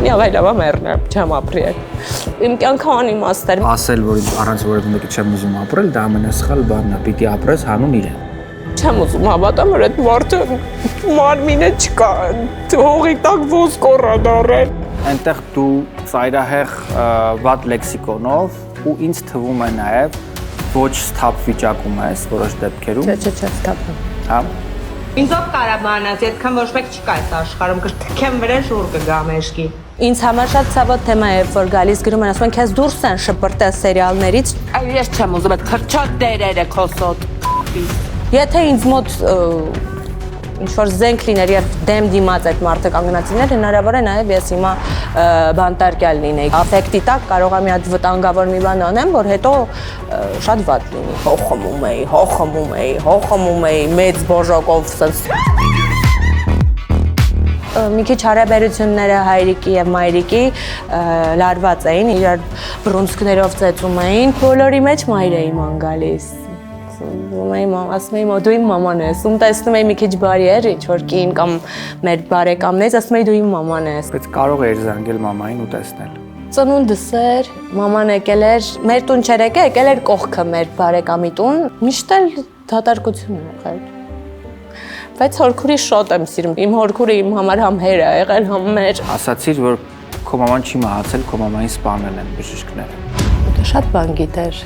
Մի ավայլավա մեռնեմ, չեմ ապրել։ Իմ կյանքը անիմաստ էր։ Ասել, որ առանց որևէ մեկի չեմ ուզում ապրել, դա ամենասխալ բանն է, պիտի ապրես հանուն իրեն։ Չեմ ուզում հավատամ, որ այդ մարդը մարմինը չկա, հողի տակ ոսկոր է դառել։ Այնտեղ դու ծայրահեղ վատ լեքսիկոնով ու ինձ թվում է նաև ոչ սթափ վիճակում ես որոշ դեպքերում։ Չէ, սթափ։ Հա։ Ինձով Ղարաբաղանից այդքան ոչ մեկ չկա այս աշխարհում, կթքեմ վրան շուռ կգա մեջքի։ Ինձ համար շատ ցավոտ թեմա է, որ գալիս գրում են, ասում են, քեզ դուրս են շպրտել սերիալներից։ Ես չեմ ուզում այդ քրչոտ դերերը քոսոտ։ Եթե ինձ մոտ ինչ-որ զենք լիներ եւ դեմ դիմաց այդ մարդը կանգնածիներ, հնարավոր է նաեւ ես հիմա բանտարկյալ լինեի։ Աֆեկտի տակ կարող եմ մի հատ վտանգավոր մի բան անեմ, որ հետո շատ վատ լինի։ Հոխմում էի, մեծ բոժոկով սենց։ Մի քիչ հարաբերությունները հայրիկի եւ մայրիկի լարված էին, իրար բռունցքներով ծեծում էին։ Բոլորի մեջ մայր էի ման գալիս։ Ասում էի, դու իմ մաման ես, ում տեսնում էի մի քիչ բարի էր, ինչ-որ կին կամ մեր բարեկամներից, ասում էի, դու իմ մաման ես։ Բայց կարող էիր զանգել մամային ու տեսնել։ Ծնունդս էր, մաման եկել էր, մեր տուն չէր եկել էր կողքը մեր բարեկամի տուն, միշտ էլ դատարկություն է եղել։ Բայց հորքուրի շոտ եմ սիրում, իմ հորքուրը իմ համար համ հեր է եղել, համ մեր։ Ասացիր, որ քո մաման չի մահացել, քո մամային սպանել են բժիշկները։ Շատ բան գիտեր։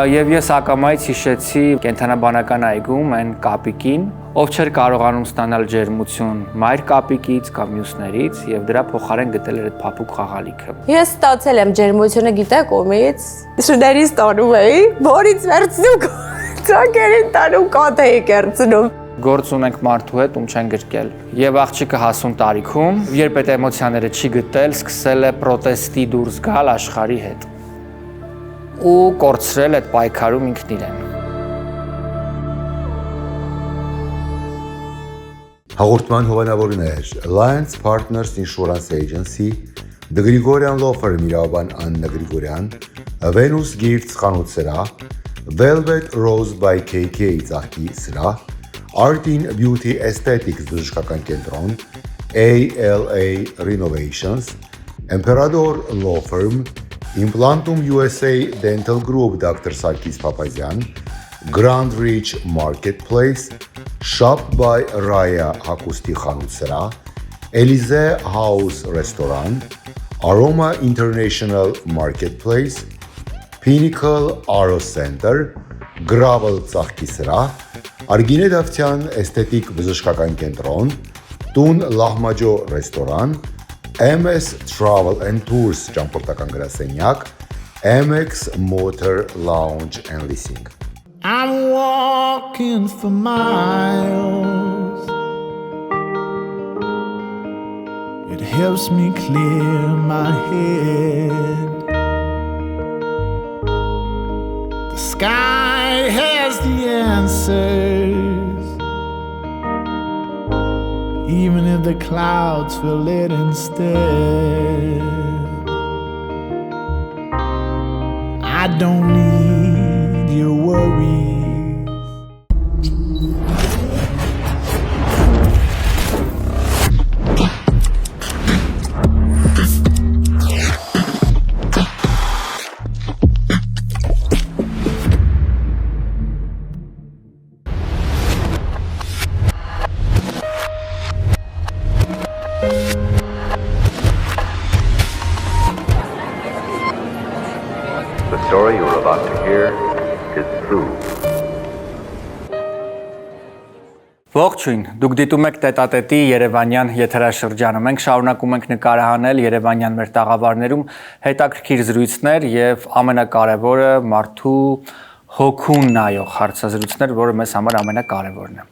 Եվ ես ակամայից հիշեցի կենթանաբանական այգում այն կապիկին, ով չէր կարողանում ստանալ ջերմություն մայր կապիկից կամ մյուսներից եւ դրա փոխարեն գտել էր այդ փափուկ խաղալիքը։ Ես ստացել եմ ջերմությունը, գիտեք ումից, շուտերից տանում էի, որից վերցնում, ծակերին տանում կաթ էի կերցնում։ Գործ ունենք մարդու հետ, ում չեն գրկել։ Եվ աղջիկը հասուն տարիքում, երբ այդ էմոցիաները չի գտել, սկսել է պրոտեստի դուրս գալ աշխարհի հետ։ Ու կորցրել այդ պայքարում ինքն իրեն։ Հաղորդման հովանավորն էր Alliance Partners Insurance Agency, The Grigorian Law Firm իրավաբան Աննա Գրիգորյան, Venus Gifts խանութ սրահ, Velvet Rose by KK ծաղկի սրահ, Art in Beauty Aesthetics բժշկական կենտրոն, ALA Renovations, Emperador Law Firm, Implantum USA Dental Group Dr. Sarkis Papazian, Grand Reach Marketplace, Shop by Raya Hakusti խանութ սրահ, Elize House Restaurant, Aroma International Marketplace, Pinnacle Aro Center, Gravel ծաղկի սրահ, Արգինե Դավթյան Էսթետիկ բժշկական կենտրոն, Տուն Լահմաջո ռեստորան, MS Travel and Tours ճամփորդական գրասենյակ, MX Motor Lounge and Leasing. I'm walking for miles. It helps me clear my head. The sky has the answers. Even if the clouds fill it instead. I don't need your worries. The story you're about to hear is true. Ողջույն, դուք դիտում եք Տետատետի Երևանյան եթերաշրջանը։ Մենք շարունակում ենք նկարահանել Երևանյան մեր տաղավարներում հետաքրքիր զրույցներ եւ ամենակարևորը մարդու հոգուն նայող հարցազրույցներ, որը մեզ համար ամենակարևորն է։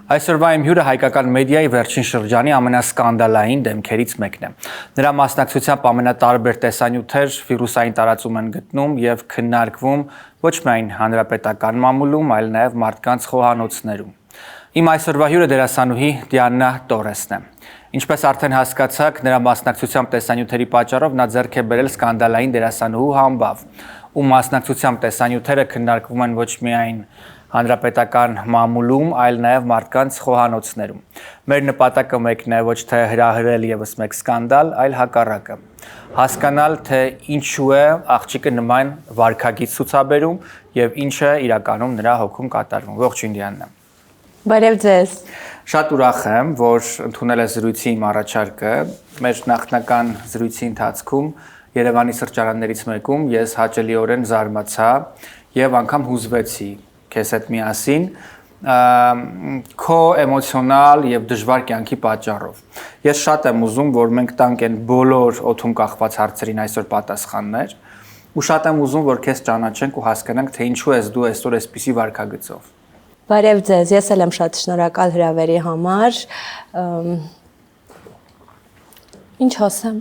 Այսօրվա իմ հյուրը հայկական մեդիայի վերջին շրջանի ամենասկանդալային դեմքերից մեկն է։ Նրա մասնակցությամբ ամենատարբեր տեսանյութեր վիրուսային տարածում են գտնում եւ քննարկվում ոչ միայն հանրապետական մամուլում, այլ նաեւ մարդկանց խոհանոցներում։ Իմ այսօրվա հյուրը դերասանուհի Դիանա Տորեսն է։ Ինչպես արդեն հասկացաք, նրա մասնակցությամբ տեսանյութերի պատճառով նա ձեռք է բերել սկանդալային դերասանուհու համբավ, ու մասնակցությամբ տեսանյութերը քննարկվում են ոչ միայն հանրապետական մամուլում, այլ նաև մարդկանց խոհանոցներում։ Մեր նպատակը մեկն է ոչ թե հրահրել եւս մեկ սկանդալ, այլ հակառակը։ Հասկանալ, թե ինչու է աղջիկը նման վարքագիծ ցուցաբերում եւ ինչ է իրականում նրա հոգում կատարվում։ Ողջույն Դիանա։ Բարև ձեզ։ Շատ ուրախ եմ, որ ընդունել ես զրույցի իմ առաջարկը։ Մեր նախնական զրույցի ընթացքում Երևանի սրճարաններից մեկում ես հաճելիորեն զարմացա եւ անգամ հուզվեցի քեզ հետ միասին քո էմոցիոնալ եւ դժվար կյանքի պատճառով։ Ես շատ եմ ուզում, որ մենք տանք այն բոլոր օթում կախված հարցերին այսօր պատասխաններ, ու շատ եմ ուզում, որ քեզ ճանաչենք ու հասկանանք, թե ինչու ես դու այսօր այսպիսի վարքագծով։ Բարև ձեզ, ես էլ եմ շատ շնորհակալ հրավերի համար։ Ինչ ասեմ։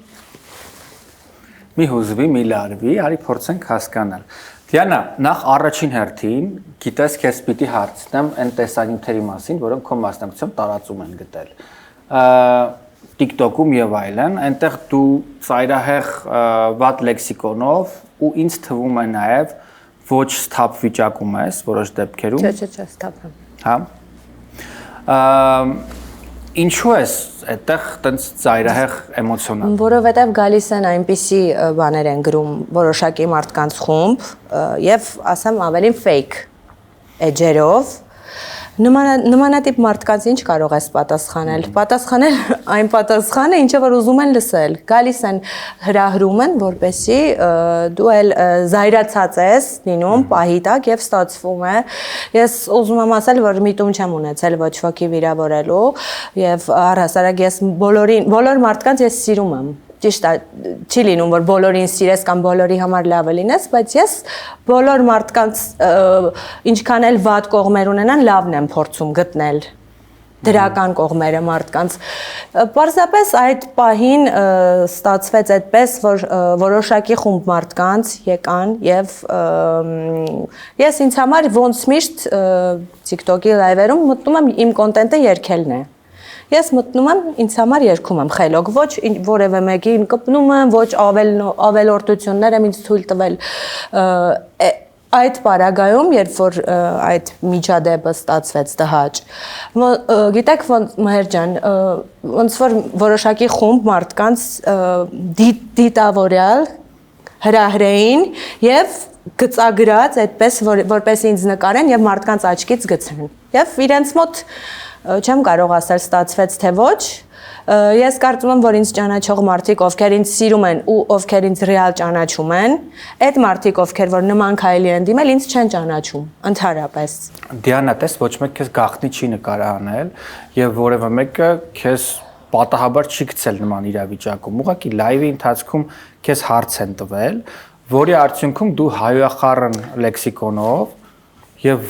Մի հուզվի, մի լարվի, արի փորձենք հասկանալ։ Դիանա, նախ առաջին հերթին, գիտես, քեզ պիտի հարցնեմ այն տեսանյութերի մասին, որոնք քո մասնակցությամբ տարածում են գտել։ TikTok-ում եւ այլն, այնտեղ դու ծայրահեղ վատ լեքսիկոնով ու ինձ թվում է նաեւ ոչ սթափ վիճակում ես որոշ դեպքերում։ Չէ, սթափ եմ։ Հա։ Ինչու ես այդտեղ տենց ծայրահեղ էմոցիոնալ։ Որովհետև գալիս են այնպիսի բաներ են գրում որոշակի մարդկանց խումբ եւ ասեմ ավելին fake էջերով նմանատիպ մարդկանց ինչ կարող ես պատասխանել։ Պատասխանել այն պատասխանը, ինչը որ ուզում են լսել։ Գալիս են հրահրում են, որպեսզի դու էլ զայրացած ես լինում, պահի տակ եւ ստացվում է։ Ես ուզում եմ ասել, որ միտում չեմ ունեցել ոչ ոքի վիրավորելու եւ առհասարակ ես բոլոր մարդկանց ես սիրում եմ։ Ճիշտ է, չի լինում, որ բոլորին սիրես կամ բոլորի համար լավը լինես, բայց ես բոլոր մարդկանց ինչքան էլ վատ կողմեր ունենան, լավն եմ փորձում գտնել դրական կողմերը մարդկանց։ Պարզապես այդ պահին ստացվեց այդպես, որ որոշակի խումբ մարդկանց եկան եւ ես ինձ համար ոնց միշտ TikTok-ի լայվերում մտնում եմ իմ կոնտենտը երգելն է։ Ես մտնում եմ, ինձ համար երգում եմ խելոք, ոչ որևէ մեկին կպնում եմ, ոչ ավելորդություններ եմ ինձ թույլ տվել։ Այդ պարագայում, երբ որ այդ միջադեպը ստացվեց տհաճ, գիտեք Մհեր ջան, ոնց որ որոշակի խումբ մարդկանց դիտավորյալ հրահրեին եւ գծագրած այդպես, որպես ինձ նկարեն եւ մարդկանց աչքից գցեն։ Եվ իրենց մոտ չեմ կարող ասել ստացվեց թե ոչ, ես կարծում եմ, որ ինձ ճանաչող մարդիկ, ովքեր ինձ սիրում են ու ովքեր ինձ ռեալ ճանաչում են, այդ մարդիկ, ովքեր որ նման քայլի են դիմել, ինձ չեն ճանաչում, ընդհանրապես։ Դիանա, տես ոչ մեկ քեզ գաղտնի չի նկարահանել եւ որևէ մեկը քեզ պատահաբար չի գցել նման իրավիճակում։ Ուղղակի լայվի ընթացքում քեզ հարց են տվել, որի արդյունքում դու հայոյախառն լեքսիկոնով եւ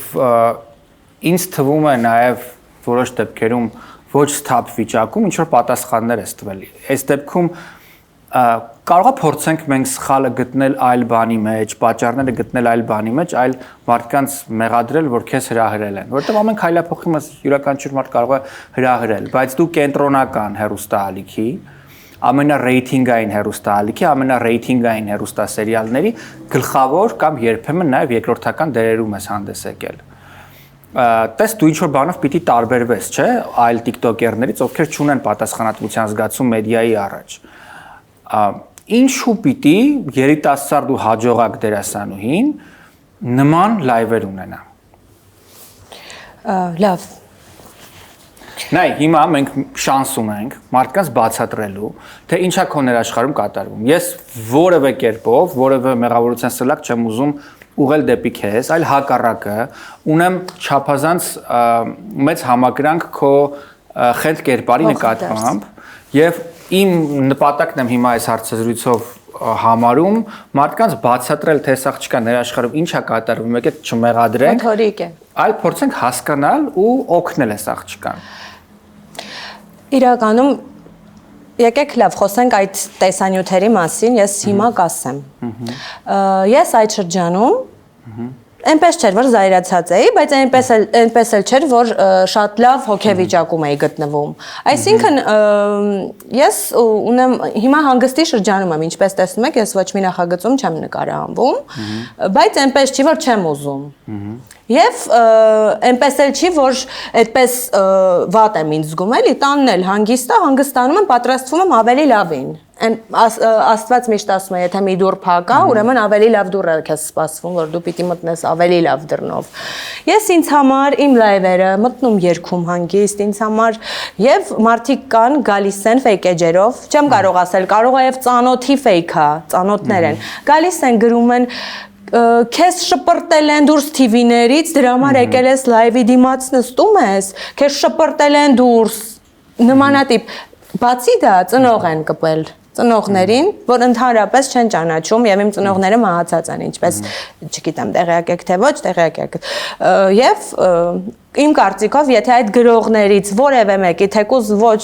ինձ թվում է նաեւ որոշ դեպքերում ոչ սթափ վիճակում ինչ որ պատասխաններ ես տվել։ Այս դեպքում կարող է փորձենք մենք սխալը գտնել այլ բանի մեջ, պատճառները գտնել այլ բանի մեջ, այլ մարդկանց մեղադրել, որ քեզ հրահրել են, որովհետև ամեն քայլափոխի մաս յուրաքանչյուր մարդ կարող է հրահրել, բայց դու կենտրոնական հեռուստաալիքի, ամենառեյթինգային հեռուստաալիքի, ամենառեյթինգային հեռուստասերիալների գլխավոր կամ երբեմն նաև երկրորդական դերերում ես հանդես եկել։ Տես դու ինչ որ բանով պիտի տարբերվես, չէ՞, այլ TikToker-ներից, ովքեր չունեն պատասխանատվության զգացում մեդիայի առաջ։ Ինչու պիտի երիտասարդ ու հաջողակ դերասանուհին նման լայվեր ունենա։ Լավ։ Նայ, հիմա մենք շանս ունենք մարդկանց բացատրելու, թե ինչա քո ներաշխարհում կատարվում։ Ես որևէ կերպով, որևէ մեղավորության սլակ չեմ ուզում ուղղել դեպի քեզ, այլ հակառակը, ունեմ չափազանց մեծ համակրանք քո խենթ կերպարի նկատմամբ եւ իմ նպատակն եմ հիմա այս հարցազրույցով համարում մարդկանց բացատրել, թե այս աղջկա ներաշխարհում ինչա կատարվում, եկեք չմեղադրենք, Թորիկ է։ այլ փորձենք հասկանալ ու օգնել այս աղջկան։ Իրականում եկեք լավ խոսենք այդ տեսանյութերի մասին, ես հիմա կասեմ։ Ես այդ շրջանում այնպես չէր, որ զայրացած էի, բայց այնպես էլ չէր, որ շատ լավ հոգեվիճակում էի գտնվում։ Այսինքն ես ունեմ հիմա հանգստի շրջանում եմ, ինչպես տեսնում եք, ես ոչ մի նախագծում չեմ նկարահանվում, բայց այնպես չի, որ չեմ ուզում։ Եվ այնպես էլ չի, որ այդպես վատ եմ ինձ զգում, էլի տանն էլ հանգիստ է, հանգստանում եմ, պատրաստվում եմ ավելի լավին։ Աստված միշտ ասում է, եթե մի դուռ փակ է, ուրեմն ավելի լավ դուռ է քեզ սպասվում, որ դու պիտի մտնես ավելի լավ դռնով։ Ես ինձ համար իմ լայվերը մտնում երգում հանգիստ, ինձ համար եւ մարդիկ կան գալիս են ֆեյք էջերով, չեմ կարող ասել, կարող է եւ ծանոթի ֆեյք է, ծանոթներ են։ Գալիս են գրում են քեզ շպրտել են դուրս TV-ներից, դրա համար եկել ես լայվի դիմաց նստում ես, քեզ շպրտել են դուրս, նմանատիպ, բացի դա ծնող են կպել ծնողներին, որ ընդհանրապես չեն ճանաչում եւ իմ ծնողները մահացած են, ինչպես չգիտեմ, տեղյակ եք թե ոչ, տեղյակ եք։ Եվ իմ կարծիքով, եթե այդ գրողներից որևէ մեկի թեկուզ ոչ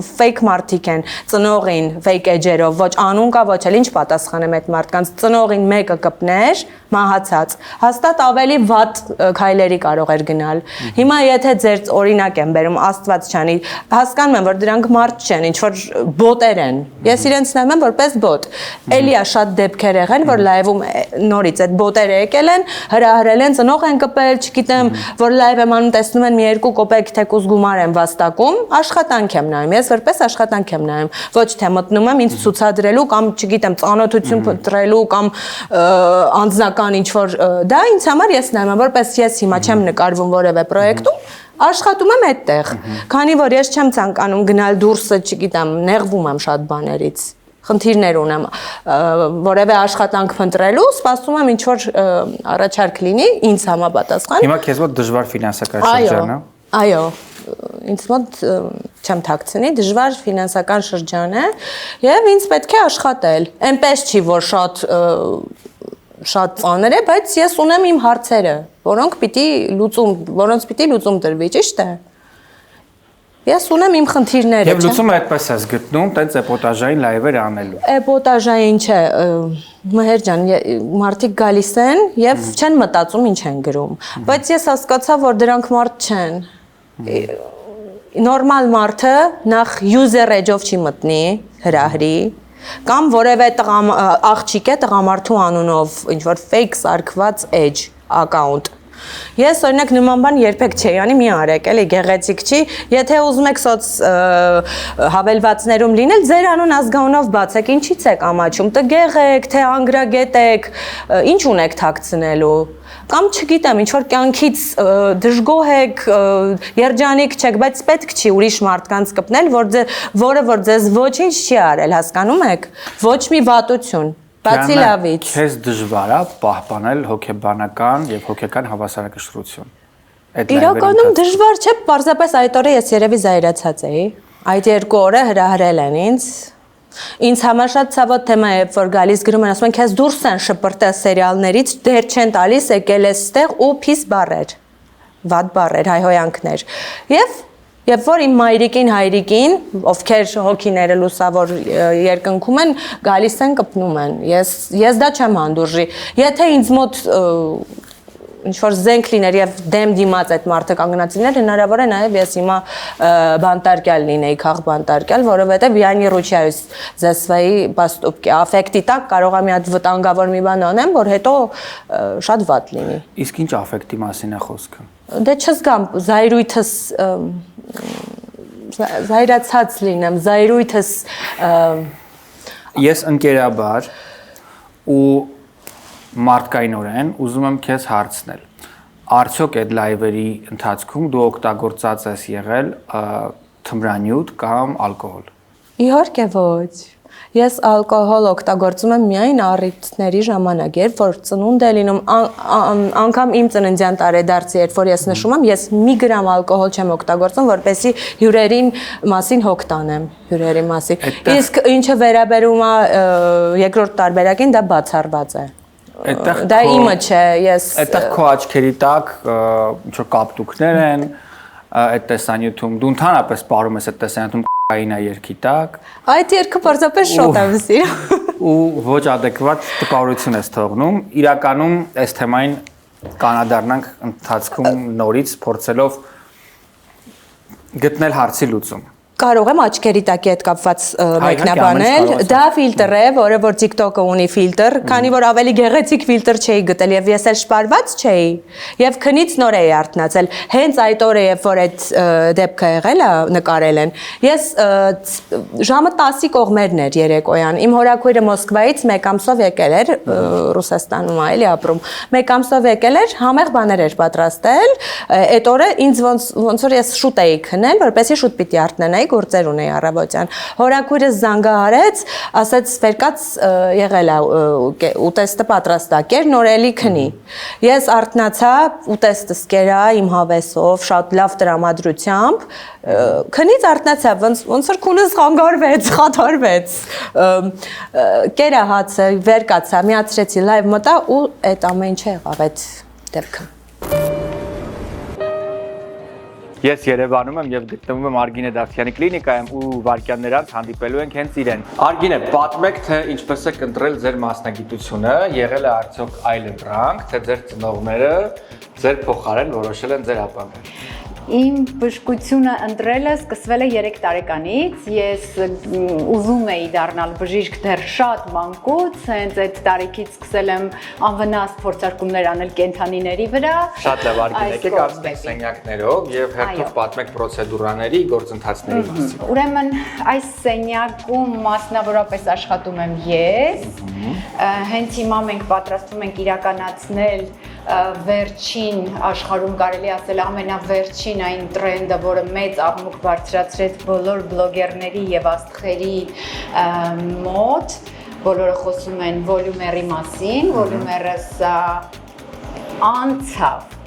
ֆեյք մարդիկ են ծնողին ֆեյք էջերով, ոչ անուն կա, ոչ էլ ինչ պատասխանեմ այդ մարդկանց, ծնողին մեկը կպներ, մահացած, հաստատ ավելի վատ քայլերի կարող էր գնալ։ Հիմա եթե ձեր օրինակ եմ բերում, Աստված չանի, հասկանում եմ, որ դրանք մարդ չեն, ինչ որ բոտեր են։ Ես իրենց նայում եմ որպես բոտ։ Էլիա շատ դեպքեր եղան, որ լայվում նորից այդ բոտերը եկել են, հրահրել են, ծնող են կպել, չգիտեմ, որ լայվ եմ անում տեսնում են մի երկու կոպեկ թեկուզ գումար եմ վաստակում, աշխատանք եմ նայում, ես որպես աշխատանք եմ նայում, ոչ թե մտնում եմ ինձ ցուցադրելու կամ չգիտեմ ծանոթություն փնտրելու կամ անձնական ինչ որ դա ինձ համար ես նայում եմ, որպես ես հիմա չեմ նկարվում որևէ պրոյեկտում, աշխատում եմ այդտեղ, քանի որ ես չեմ ցանկանում գնալ դուրսը, չգիտեմ, նեղվում եմ շատ բաներից խնդիրներ ունեմ որևէ աշխատանք փնտրելու, սպասում եմ ինչ որ առաջարկ լինի ինձ համապատասխան։ Հիմա քեզ մոտ դժվար ֆինանսական շրջան է։ Այո, ինձ մոտ չեմ թաքցնի, դժվար ֆինանսական շրջան է եւ ինձ պետք է աշխատել։ Այնպես չի, որ շատ ծանր է, բայց ես ունեմ իմ հարցերը, որոնց պիտի լուծում տրվի, ճիշտ է։ Ես ունեմ իմ խնդիրները, Եվ լուծումը այդպես ես գտնում, տենց էպոտաժային լայվեր անելու։ Էպոտաժային չէ, Մհեր ջան, մարդիկ գալիս են եւ չեն մտածում ինչ են գրում, բայց ես հասկացա, որ դրանք մարդ չեն։ Նորմալ մարդը նախ user edge-ով չի մտնի, հրահրի, կամ որևէ աղջիկ է տղամարդու անունով ինչ որ fake սարքված edge account։ Ես օրինակ նման բան երբեք չի անի, մի արեք, էլի գեղեցիկ չի, եթե ուզում եք սոց հավելվածներում լինել, ձեր անուն ազգանունով բացեք, ինչից եք ամաչում, տգեղ եք, թե անգրագետ եք, ինչ ունեք թաքցնելու, կամ չգիտեմ, ինչ որ կյանքից դժգոհ եք, երջանիկ չեք, բայց պետք չի ուրիշ մարդկանց կպնել, որը որ ձեզ ոչինչ չի արել, հասկանում եք, ոչ մի վատություն։ Բացի լավից։ Քեզ դժվար է պահպանել հոգեբանական եւ հոգեկան հավասարակշռություն։ Իրականում դժվար չէ, պարզապես այդ օրը ես երևի զայրացած էի։ Այդ երկու օրը հրահրել են ինձ։ Ինձ համար շատ ցավոտ թեմա է, որ գալիս գրում են, ասում են, քեզ դուրս են շպրտել սերիալներից, դեռ չեն տալիս, եկել ես ստեղ ու փիս բառեր։ Վատ բառեր, հայհոյանքներ։ Եվ որ իմ մայրիկին, հայրիկին, ովքեր հոգիները լուսավոր երկնքում են, գալիս են կպնում են, ես դա չեմ հանդուրժի, եթե ինձ մոտ ինչ-որ զենք լիներ և դեմ դիմաց այդ մարդը կանգնած լիներ, հնարավոր է նաև ես հիմա բանտարկյալ լինեի, քաղ բանտարկյալ, որովհետև я не ручаюсь за свои поступки, աֆեկտի տակ կարող եմ մի հատ վտանգավոր մի բան անեմ, որ հետո շատ վատ լինի։ Իսկ ինչ աֆեկտի մասին է խոսքը։ Դե չզգամ, զայրույթս զայրացած լինեմ, զայրույթս Ես ընկերաբար ու մարդկայնորեն ուզում եմ քեզ հարցնել։ Արդյոք այդ լայվերի ընթացքում դու օգտագործած ես եղել թմրանյութ կամ ալկոհոլ։ Իհարկե ոչ։ Ես ալկոհոլ օգտագործում եմ միայն առիթների ժամանակ, երբ որ ծնունդ է լինում, անգամ իմ ծննդյան տարեդարձի, երբ որ ես նշում եմ, ես մի գրամ ալկոհոլ չեմ օգտագործում, որպեսզի հյուրերին մասին հոգ տանեմ, հյուրերի մասին։ Իսկ ինչը վերաբերում է երկրորդ տարբերակին, դա բացառված է։ Դա իմը չէ, ես Այդտեղ քո աչքերի տակ ինչ որ կապտուկներ են, այդ տեսանյութում դու ընդհանրապես ապարում ես այդ տեսանյութում կայինա երկի տակ։ Այդ երկը պարզապես շոտ եմ սիրում։ Ու ոչ adekvat տպավորություն ես թողնում։ Իրականում այս թեմային կանադառնանք ընթացքում նորից փորձելով գտնել հարցի լուծում։ Կարող եմ աչքերի տակի հետ կապված Այո, մեկնաբանել, կարող ես, դա ֆիլտր է, որը որ TikTok-ը ունի ֆիլտր, քանի որ ավելի գեղեցիկ ֆիլտր չէի գտել եւ ես էլ շպարված չէի եւ քնից նոր էի արթնացել։ Հենց այդ օրը, երբ որ այդ դեպքը եղել է, նկարել են, ես ժամը 10-ի կողմերն էր երեկոյան։ Իմ հորաքույրը Մոսկվայից 1 ամսով եկել էր, Ռուսաստանում է էլի ապրում։ 1 ամսով եկել էր, համեղ բաներ էր պատրաստել։ Այդ օրը ինձ ոնց որ ես շուտ էի քնել, որպեսզի շուտ պիտի արթնանայի, գործեր ունեի առավոտյան։ Հորաքույրս զանգահարեց, ասաց վերկաց եղել է ուտեստը պատրաստակ էր, նոր էլի քնի։ Ես արթնացա, ուտեստս կերա իմ հավեսով, շատ լավ տրամադրությամբ, քնից արթնացա, ոնց որ քունս խանգարվեց, կերա հացը, վերկացա, միացրեցի, լայվ մտա ու այդ ամեն ինչ եղավ այդ դեպքը։ Ես Երևանում եմ եւ գտնվում եմ Արգինե Դավթյանի կլինիկայում ու վարքյաններ անց հանդիպելու ենք հենց իրեն։ Արգինե, պատմեք, թե ինչպես եք ընտրել ձեր մասնագիտությունը, եղել է արդյոք այլընտրանք, թե ձեր ծնողները ձեր փոխարեն որոշել են ձեր ապագան։ Իմ բժշկությունը ընտրելը սկսվել է 3 տարեկանից, ես ուզում էի դառնալ բժիշկ դեռ շատ մանկուց, հենց այդ տարիքից սկսել եմ անվնաս փորձարկումներ անել կենդանիների վրա։ Շատ լավ, Արգինե, եկեք անցնենք սենյակներով եւ հերթով պատմեք պրոցեդուրաների, գործընթացների մասին։ Ուրեմն այս սենյակում մասնավորապես աշխատում եմ ես, հենց հիմա մենք պատրաստվում ենք իրականացնել վերջին աշխարհում կարելի ասել ամենավերջին այն տրենդը, որը մեծ աղմուկ բարձրացրեց բոլոր բլոգերների եւ աստղերի մոտ, բոլորը խոսում են վոլյումերի մասին, վոլյումերը սա անցավ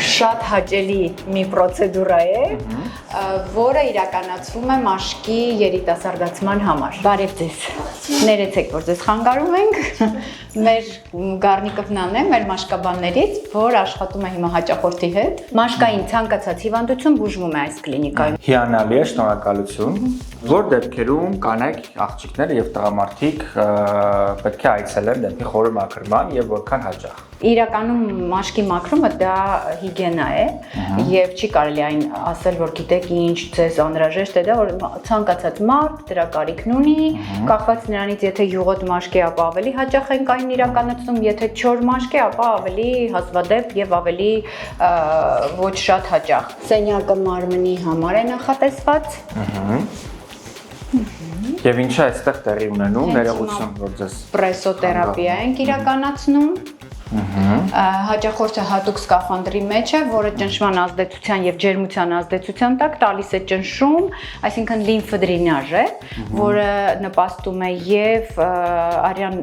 շատ հաճելի մի պրոցեդուրա է, որը իրականացվում է մաշկի երիտասարդացման համար։ Բարև ձեզ։ Ներեցեք, որ ձեզ խանգարում ենք։ Մեր Գառնիկովնան է, մեր մաշկաբաններից, որ աշխատում է հիմա հաճախորդի հետ։ Մաշկային ցանկացած հիվանդություն բուժվում է այս կլինիկայում։ Հիանալի է, շնորհակալություն։ Որ դեպքերում կանայք, աղջիկները եւ տղամարդիկ պետք է այցելեն դեպի խորը մաքրման եւ որքան հաճախ։ Իրականում մաշկի մաքրումը դա հիգիենա է եւ չի կարելի այն ասել, որ գիտեք ինչ ձեզ անհրաժեշտ է դա, որ ցանկացած մարդ դրա կարիքն ունի, կախված նրանից եթե յուղոտ մաշկի, ապա ավելի հաճախ ենք այն իրականացնում, եթե չոր մաշկի, ապա ավելի հազվադեպ եւ ավելի ոչ շատ հաճախ։ Սենյակը մարմնի համար է նախատեսված։ Եվ ինչա այստեղ տեղի ունենում, ներողություն, որ ձեզ պրեսոթերապիա ենք իրականացնում։ Հաճախորդը հատուկ սկաֆանդրի մեջ է, որը ճնշման ազդեցության եւ ջերմության ազդեցության տակ տալիս է ճնշում, այսինքն լիմֆոդրենաժ է, որը նպաստում է եւ արյան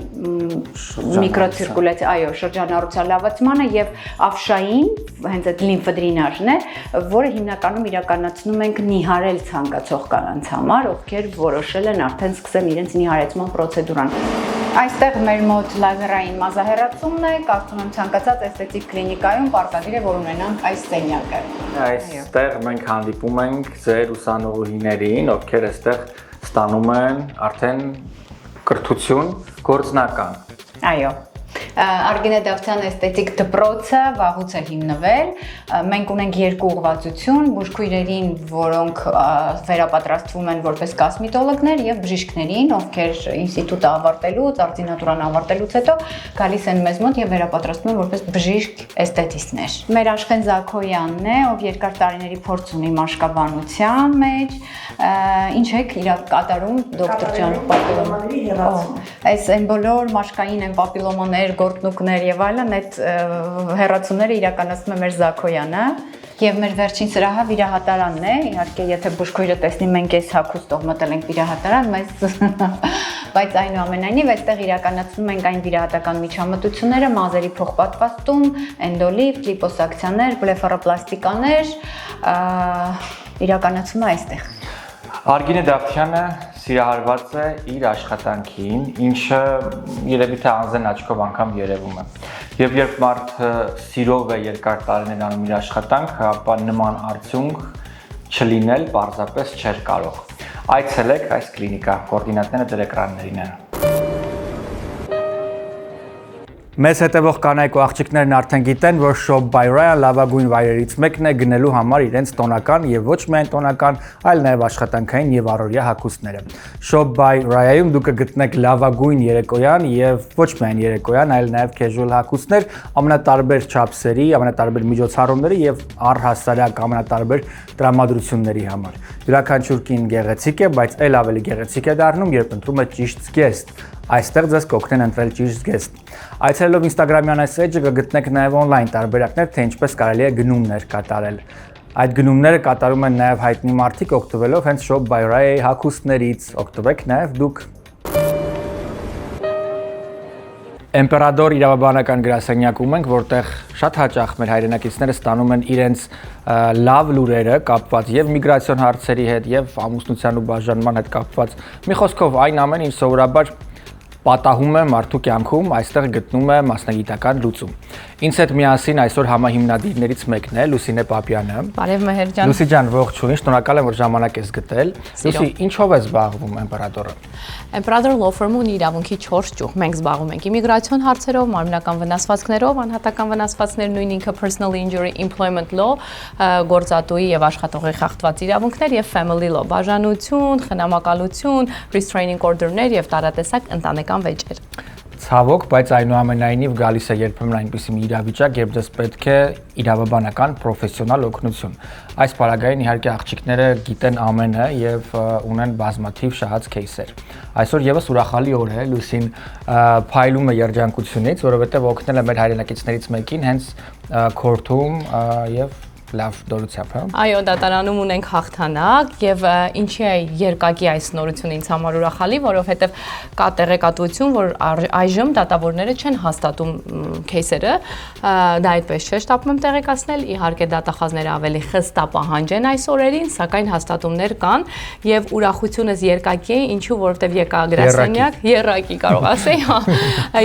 միկրոցիրկուլյացիա, այո, շրջանառության լավացմանը եւ ավշային, հենց այդ լիմֆոդրենաժն է, որը հիմնականում իրականացնում ենք նիհարել ցանկացող կանանց համար, ովքեր որոշել են արդեն սկսել իրենց նիհարեցման պրոցեդուրան։ Այստեղ մեր մոտ լազերային մազահեռացումն է, կարծում եմ ցանկացած էսթետիկ կլինիկայում պարտադիր է, որ ունենանք այս սենյակը։ Այստեղ մենք հանդիպում ենք ձեր ուսանողուհիներին, ովքեր այստեղ ստանում են արդեն կրթություն գործնական։ Այո։ Արգինե Դավթյան էսթետիկ դպրոցը վաղուց է հիմնվել։ Մենք ունենք 2 ուղղվածություն՝ բուժքույրերին, որոնք վերապատրաստվում են որպես կոսմետոլոգներ, եւ բժիշկներին, ովքեր ինստիտուտը ավարտելուց, արտինատուրան ավարտելուց հետո գալիս են մեզ մոտ եւ վերապատրաստվում են որպես բժիշկ էսթետիստներ։ Մեր Աշխեն Զաքոյանն է, ով երկար տարիների փորձ ունի մաշկաբանության մեջ։ Ինչ եք կատարում, դոկտոր ջան, պապիլոմաների հեռացում։ Այս այն բոլոր մաշկային են պապիլոմաներ, գործնուկներ եւ այլն, այդ հեռացումները իրականացնում է մեր Զաքոյանը եւ մեր վերջին սրահը վիրահատարանն է, իհարկե եթե բուժքույրը տեսնի մենք այս հագուստով մտել ենք վիրահատարան, բայց այնուամենայնիվ այստեղ իրականացնում ենք այն վիրահատական միջամտությունները, մազերի փոխպատվաստում, էնդոլիֆտ, լիպոսակցիաներ, բլեֆարոպլաստիկաներ, իրականացում է այստեղ։ Արգինե Դավթյանը սիրահարված է իր աշխատանքին, ինչը երևի թե անզեն աչքով անգամ երևում է։ Եվ երբ մարդը սիրով է երկար տարիներ անում իր աշխատանքը, ապա նման արդյունք չլինել պարզապես չէր կարող։ Այցելեք այս կլինիկա, կոորդինատները ձեր էկրաններին են։ Մեզ հետևող կանայք ու աղջիկներն արդեն գիտեն, որ Shop by Ryan լավագույն վայրերից մեկն է գնելու համար իրենց տոնական եւ ոչ միայն տոնական, այլ նաեւ աշխատանքային եւ առօրյա հագուստները։ Shop by Ryan-ում դուք կգտնեք լավագույն երեկոյան եւ ոչ միայն երեկոյան, այլ նաեւ casual հագուստներ ամենատարբեր չափսերի, ամենատարբեր միջոցառումների եւ առհասարակ ամենատարբեր տրամադրությունների համար։ Յուրաքանչյուր կին գեղեցիկ է, բայց այլ ավելի գեղեցիկ է դառնում, երբ ընտրում է ճիշտ զգեստ։ Այստեղ ձեզ կօգնեն ընտրել ճիշտ զգեստ։ Այցելելով Instagram-յան այս էջը կգտնեք նաև on-line տարբերակներ, թե ինչպես կարելի է գնումներ կատարել։ Այդ գնումները կատարում են նաև հայտնի մարդիկ օգտվելով հենց Shop by Ryan հագուստներից։ Օգտվեք նաև դուք։ Էմպերադոր իրավաբանական գրասենյակում ենք, որտեղ շատ հաճախ մեր հայրենակիցները ստանում են իրենց լավ լուրերը կապված եւ միգրացիոն հարցերի հետ եւ ամուսնության ու բաժանման հետ կապված։ Մի խոսքով այն ամեն ինչ սովորաբար պատահում է մարդու կյանքում, այստեղ գտնում է մասնագիտական լուծում։ Ինձ հետ միասին այսօր համահիմնադիրներից մեկն է Լուսինե Պապյանը։ Բարև Մեհեր ջան։ Լուսի ջան, ողջույն, շնորհակալ եմ, որ ժամանակ ես գտել։ Լուսի, ինչով է զբաղվում Էմպերադորը։ Էմպերադոր Law Firm-ը ունի իրավունքի 4 ճյուղ։ Մենք զբաղվում ենք իմիգրացիոն հարցերով, մարմնական վնասվածքներով, անհատական վնասվածքներ, նույն ինքը personal injury, employment law, գործատուի եւ աշխատողի խախտված իրավունքներ եւ family law, բաժանություն, խնամակալություն, restraining order-ներ եւ տարատեսակ ընտանեկան վեճեր։ Ցավոք, բայց այնուամենայնիվ գալիս է երբեմն այնպիսի մի իրավիճակ, երբ դες պետք է իրավաբանական պրոֆեսիոնալ օգնություն։ Այս պարագային իհարկե աղջիկները գիտեն ամենը եւ ունեն բազմաթիվ շահած кейսեր։ Այսօր եւս ուրախալի օր է, Լուսին փայլում է երջանկությունից, որովհետեւ օգնել է մեր հայրենակիցներից մեկին հենց քորթում եւ լավ դորությամբ, հա։ Այո, դատարանում ունենք հաղթանակ եւ ինչի է երկակի այս նորությունը ինձ համար ուրախալի, որովհետեւ կա տեղեկատվություն, որ այժմ դատավորները չեն հաստատում քեյսերը, դա այդպես չէ, շտապում եմ տեղեկացնել, իհարկե դատախազները ավելի խստապահանջ են այս օրերին, սակայն հաստատումներ կան եւ ուրախությունս երկակի է, ինչու որովհետեւ եկա գրասենյակ, երակի կարող ասեի, հա,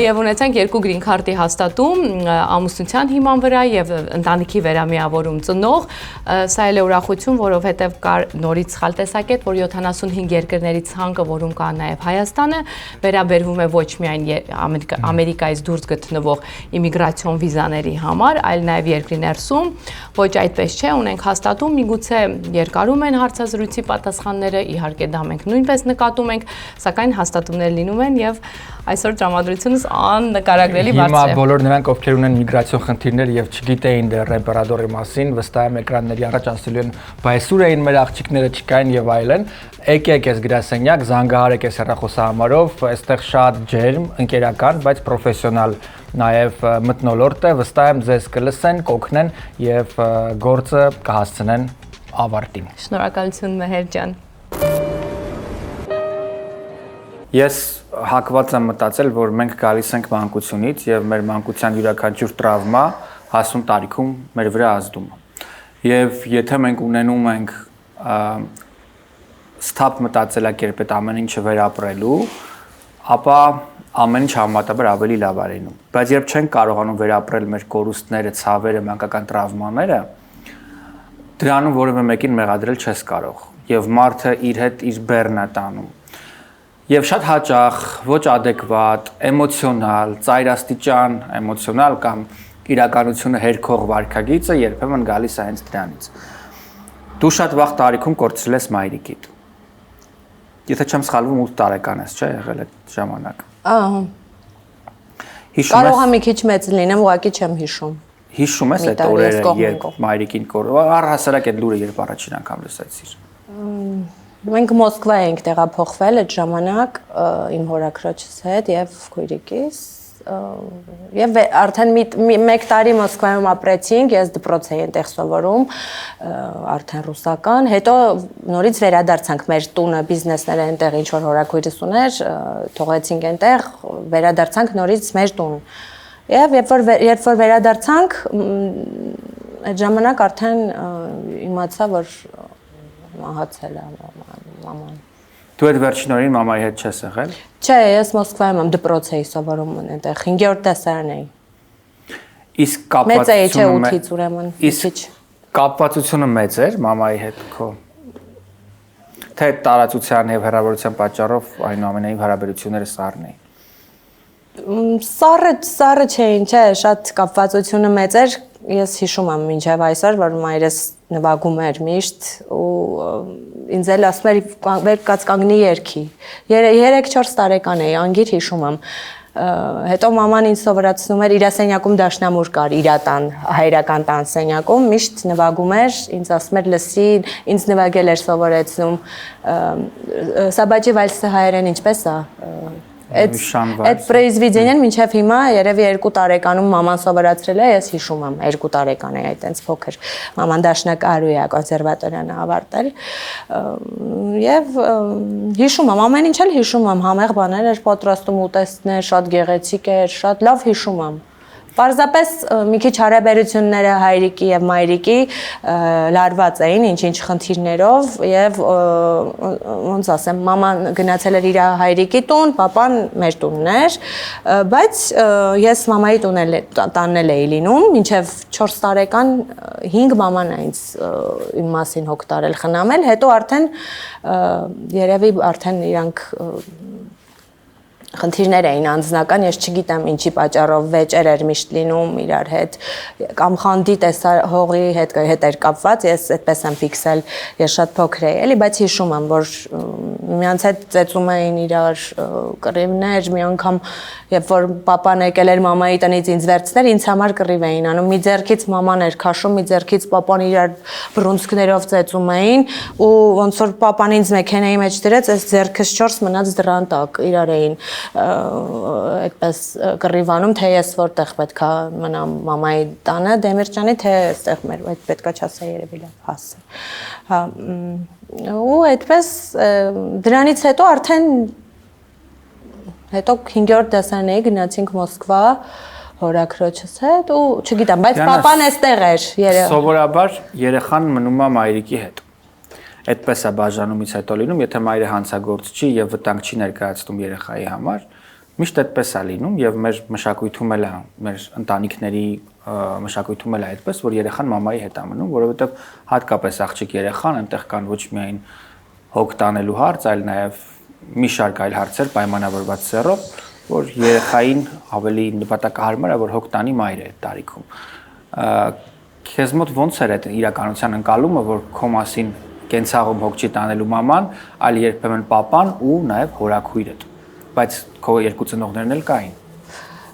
եւ ունեցանք 2 green card-ի հաստատում ամուսնության հիման վրա եւ ընտանիքի վերամիավորում նող, սա էլ է ուրախություն, որովհետև կար նորից սխալ տեսակետ, որ 75 երկրների ցանկը, որում կա նաև Հայաստանը, վերաբերվում է ոչ միայն Ամերիկայից դուրս գտնվող իմիգրացիոն վիզաների համար, այլ նաև երկրի ներսում, ոչ այդպես չէ, ունենք հաստատում, միգուցե երկարում են հարցազրույցի պատասխանները, իհարկե դա մենք նույնպես նկատում ենք, սակայն հաստատումներ լինում են եւ այսօր տրամադրությունս աննկարագրելի բարձր է։ Հիմա բոլոր նրանք, ովքեր ունեն միգրացիոն խնդիրներ եւ չգիտեին դեռ Էմպերադորի մասին, վստահ եմ էկրանների առաջ ասելու են, բայց ուր էին մեր աղջիկները, չկային եւ այլն։ Եկեք ես գրասենյակ, զանգահարեք ես հեռախոսահամարով, այստեղ շատ ջերմ, ընկերական, բայց պրոֆեսիոնալ նաեւ մթնոլորտ է, վստահ եմ ձեզ կլսեն, կօգնեն եւ գործը կհասցնեն ավարտին։ Շնորհակալություն Մեհեր ջան։ Ես հակված եմ մտածել, որ մենք գալիս ենք մանկությունից եւ մեր մանկության յուրաքանչյուր տրավմա հասուն տարիքում մեր վրա ազդում է։ Եվ եթե մենք ունենում ենք ստապ մտածելակերպ այդ ամեն ինչը վերապրելու, ապա ամեն ինչ համեմատաբար ավելի լավ է լինում։ Բայց երբ չենք կարողանում վերապրել մեր կորուստները, ցավերը, մանկական տրավմաները, դրանում որևէ մեկին մեղադրել չես կարող եւ մարդը իր հետ իր բեռն է տանում։ Եվ շատ հաճախ ոչ adekvat, էմոցիոնալ, ծայրաստիճան, էմոցիոնալ կամ իրականությունը հերքող վարքագիծը երբեմն գալիս է հենց դրանից։ Դու շատ վաղ տարիքում կորցրել ես մայրիկիդ։ Եթե չեմ սխալվում 8 տարեկան ես, չէ՞ եղել այդ ժամանակ։ Ահա։ Կարող է մի քիչ մեծ լինեմ, ուղղակի չեմ հիշում։ Հիշում ես այդ օրերը, երբ մայրիկին առհասարակ այդ լուրը երբ առաջին անգամ լսեցիր։ Մենք Մոսկվա էինք տեղափոխվել այդ ժամանակ իմ հորաքրոջս հետ եւ քույրիկիս եւ արդեն 1 տարի Մոսկվայում ապրեցինք, ես դպրոց էի այնտեղ սովորում, արդեն ռուսական, հետո նորից վերադարձանք մեր տունը, բիզնեսները այնտեղ ինչ որ հորաքույրս ուներ, թողեցինք այնտեղ, վերադարձանք նորից մեր տուն։ Եվ երբ որ վերադարձանք, այդ ժամանակ արդեն իմացա, որ մահացել է մաման։ Դու այդ վերջին օրին մամայի հետ չես եղել։ Չէ, ես Մոսկվայում եմ դպրոց էի սովորում այնտեղ 5-րդ դասարան էի։ Իսկ կապվածությունը մեծ էի, չէ 8-ից ուրեմն։ Իսկ կապվածությունը մեծ էր մամայի հետ քո։ Թե տարածության եւ հեռավորության պատճառով այնուամենայնիվ հարաբերությունները սառն էին։ Սառը չէին, չէ, շատ կապվածությունը մեծ էր։ Ես հիշում եմ մինչև այսօր, որ մայրս նվագում էր միշտ ու ինձ էլ ասում էր վեր կաց կանգնի երգի։ 3-4 տարեկան էի, անգիր հիշում եմ։ Հետո մաման ինձ սովորացնում էր իր սենյակում դաշնամուր կար, իր տան, հայրական տան սենյակում, միշտ նվագում էր, ինձ ասում էր լսի, ինձ նվագել էր սովորեցնում։ Սաբաջի վալսը հայերեն ինչպես է։ Այդ պրեիզվիդենիան մինչև հիմա երևի 2 տարեկանում մաման սովորացրել է, ես հիշում եմ 2 տարեկան էի, այտենց փոքր։ Մաման դաշնակահարու է, կոնսերվատորիան ավարտել։ Եվ հիշում եմ, ամեն ինչ էլ հիշում եմ, համեղ բաներ էր պատրաստում ուտեստներ, շատ գեղեցիկ էր, շատ լավ հիշում եմ։ Պարզապես մի քիչ հարաբերությունները հայրիկի եւ մայրիկի լարված էին ինչ-ինչ խնդիրներով եւ ոնց ասեմ, մաման գնացել էր իր հայրիկի տուն, papan մեր տունն էր, բայց ես մամայի տանն էի լինում, մինչեւ 4 տարեկան 5 մաման է ինձ իմ մասին հոգ տարել խնամել, հետո արդեն երևի արդեն իրանք խնդիրներ էին անձնական, ես չգիտեմ ինչի պատճառով վեճեր էր միշտ լինում իրար հետ, կամ խանդի տեսահողի հետ էր կապված, ես այդպես եմ ֆիքսել, ես շատ փոքր էի, էլի, բայց հիշում եմ, որ մյանց հետ ծեծում էին իրար կռիվներ, մի անգամ, երբ որ papan եկել էր մամայի տնից ինձ վերցներ, ինձ համար կռիվ էին անում, մի ձեռքից մաման էր քաշում, մի ձեռքից papan իրար բռունցքներով ծեծում էին, ու ոնց որ papan ինձ մեքենայի մեջ դրեց, այս ձեռքս 4 մնաց դրան տակ, իրար էին այդպես կռիվանում, թե ես որտեղ պետքա մնամ մամայի տանը, Դեմիրճանի, թե այստեղ մեր, այդ պետքա չասա երևի լավ հասը։ Հա, ու այդպես դրանից հետո արդեն հետո 5-րդ դասարան էի, գնացինք Մոսկվա հորաքրոջս հետ ու չգիտեմ, բայց papan էստեղ էր։ Սովորաբար երեխան մնում է մայրիկի հետ։ Այդպես է բաժանումից հետո լինում, եթե մայրը հանցագործ չի եւ վտանգ չի ներկայացնում երեխայի համար, միշտ այդպես է լինում եւ մեր մշակույթում էլ է, մեր ընտանիքների մշակույթում էլ է այդպես, որ երեխան մամայի հետ է մնում, որովհետեւ հատկապես աղջիկ երեխան այնտեղ կան ոչ միայն հոգ տանելու հարց, այլ նաեւ մի շարք այլ հարցեր պայմանավորված սեռով, որ երեխային ավելի նպատակահարմար է, որ հոգ տանի մայրը այդ տարիքում։ Քեզ մոտ ոնց էր այդ իրականության ընկալումը, որ քո մասին կենցաղում հոգ չի տանելու մաման, այլ երբեմն papan ու նաև հորաքույրդ, բայց քո երկու ծնողներն էլ կային։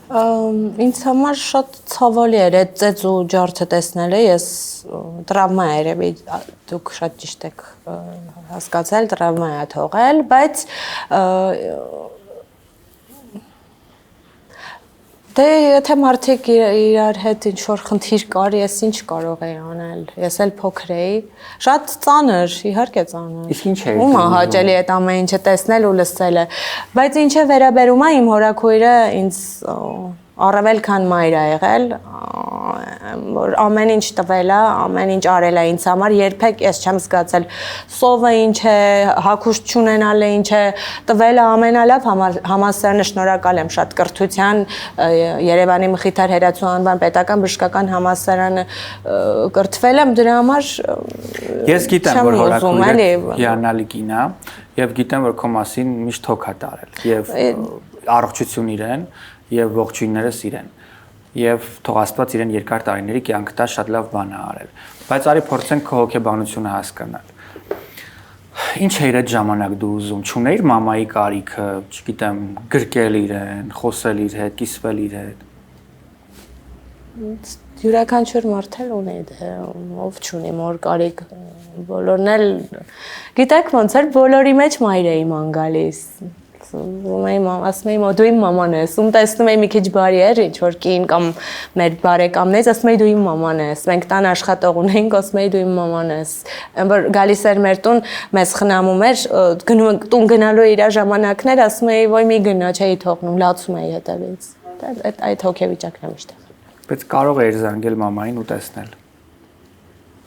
Ինձ համար շատ ցավալի էր այդ ծեծ ու ջարդը տեսնելը, ես տրավմա է երևի, դուք շատ ճիշտ եք հասկացել, տրավմա է թողել, բայց դե եթե մարդիկ իրար հետ ինչ-որ խնդիր կար, ես ինչ կարող էի անել, ես էլ փոքր էի, շատ ծանր, իհարկե ծանր։ Իսկ ինչ էր։ Ում է հաճելի այդ ամեն ինչը տեսնել ու լսելը, բայց ինչը վերաբերում է իմ հորաքույրը ինձ առավել քան մայր է եղել, որ ամեն ինչ տվել է, ամեն ինչ արել է ինձ համար, երբեք ես չեմ զգացել սովը ինչ է, հագուստ չունենալը ինչ է, տվել է ամենալավ համալսարանը, շնորհակալ եմ շատ կրթության, Երևանի Մխիթար Հերացու անվան պետական բժշկական համալսարանը կրթվել եմ, դրա համար ես գիտեմ, որ հորաքույրը հիանալի կին է, եւ գիտեմ, որ քո մասին միշտ հոգ է տարել, եւ առողջություն իրեն եւ ողջույններս իրեն եւ թող Աստված իրեն երկար տարիների կյանք տա, շատ լավ բան է արել, բայց արի փորձենք քո հոգեբանությունը հասկանալ։ Ինչ էր այդ ժամանակ դու ուզում, չունեիր մամայի կարիքը, չգիտեմ, գրկել իրեն, խոսել իր հետ, կիսվել իր հետ։ Յուրաքանչյուր մարդ էլ ունի, ով չունի մոր կարիք, բոլորն էլ գիտեք ոնց էր, բոլորի մեջ մայր էի ման գալիս։ Ասում էի դու իմ մաման ես, ում տեսնում էի մի քիչ բարի էր, ինչ որ կին կամ մեր բարեկամներից, ասում էի դու իմ մաման ես, մենք տան աշխատող ունեինք, ասում էի դու իմ մաման ես, որ գալիս էր մեր տուն, մեզ խնամում էր, տուն գնալու իր ժամանակներ, ասում էի ոյ մի գնա, չէի թողնում, լացում էի հետևից, այդ հոգեվիճակն է միշտ։ Բայց կարող էիր զանգել մամային ու տեսնել։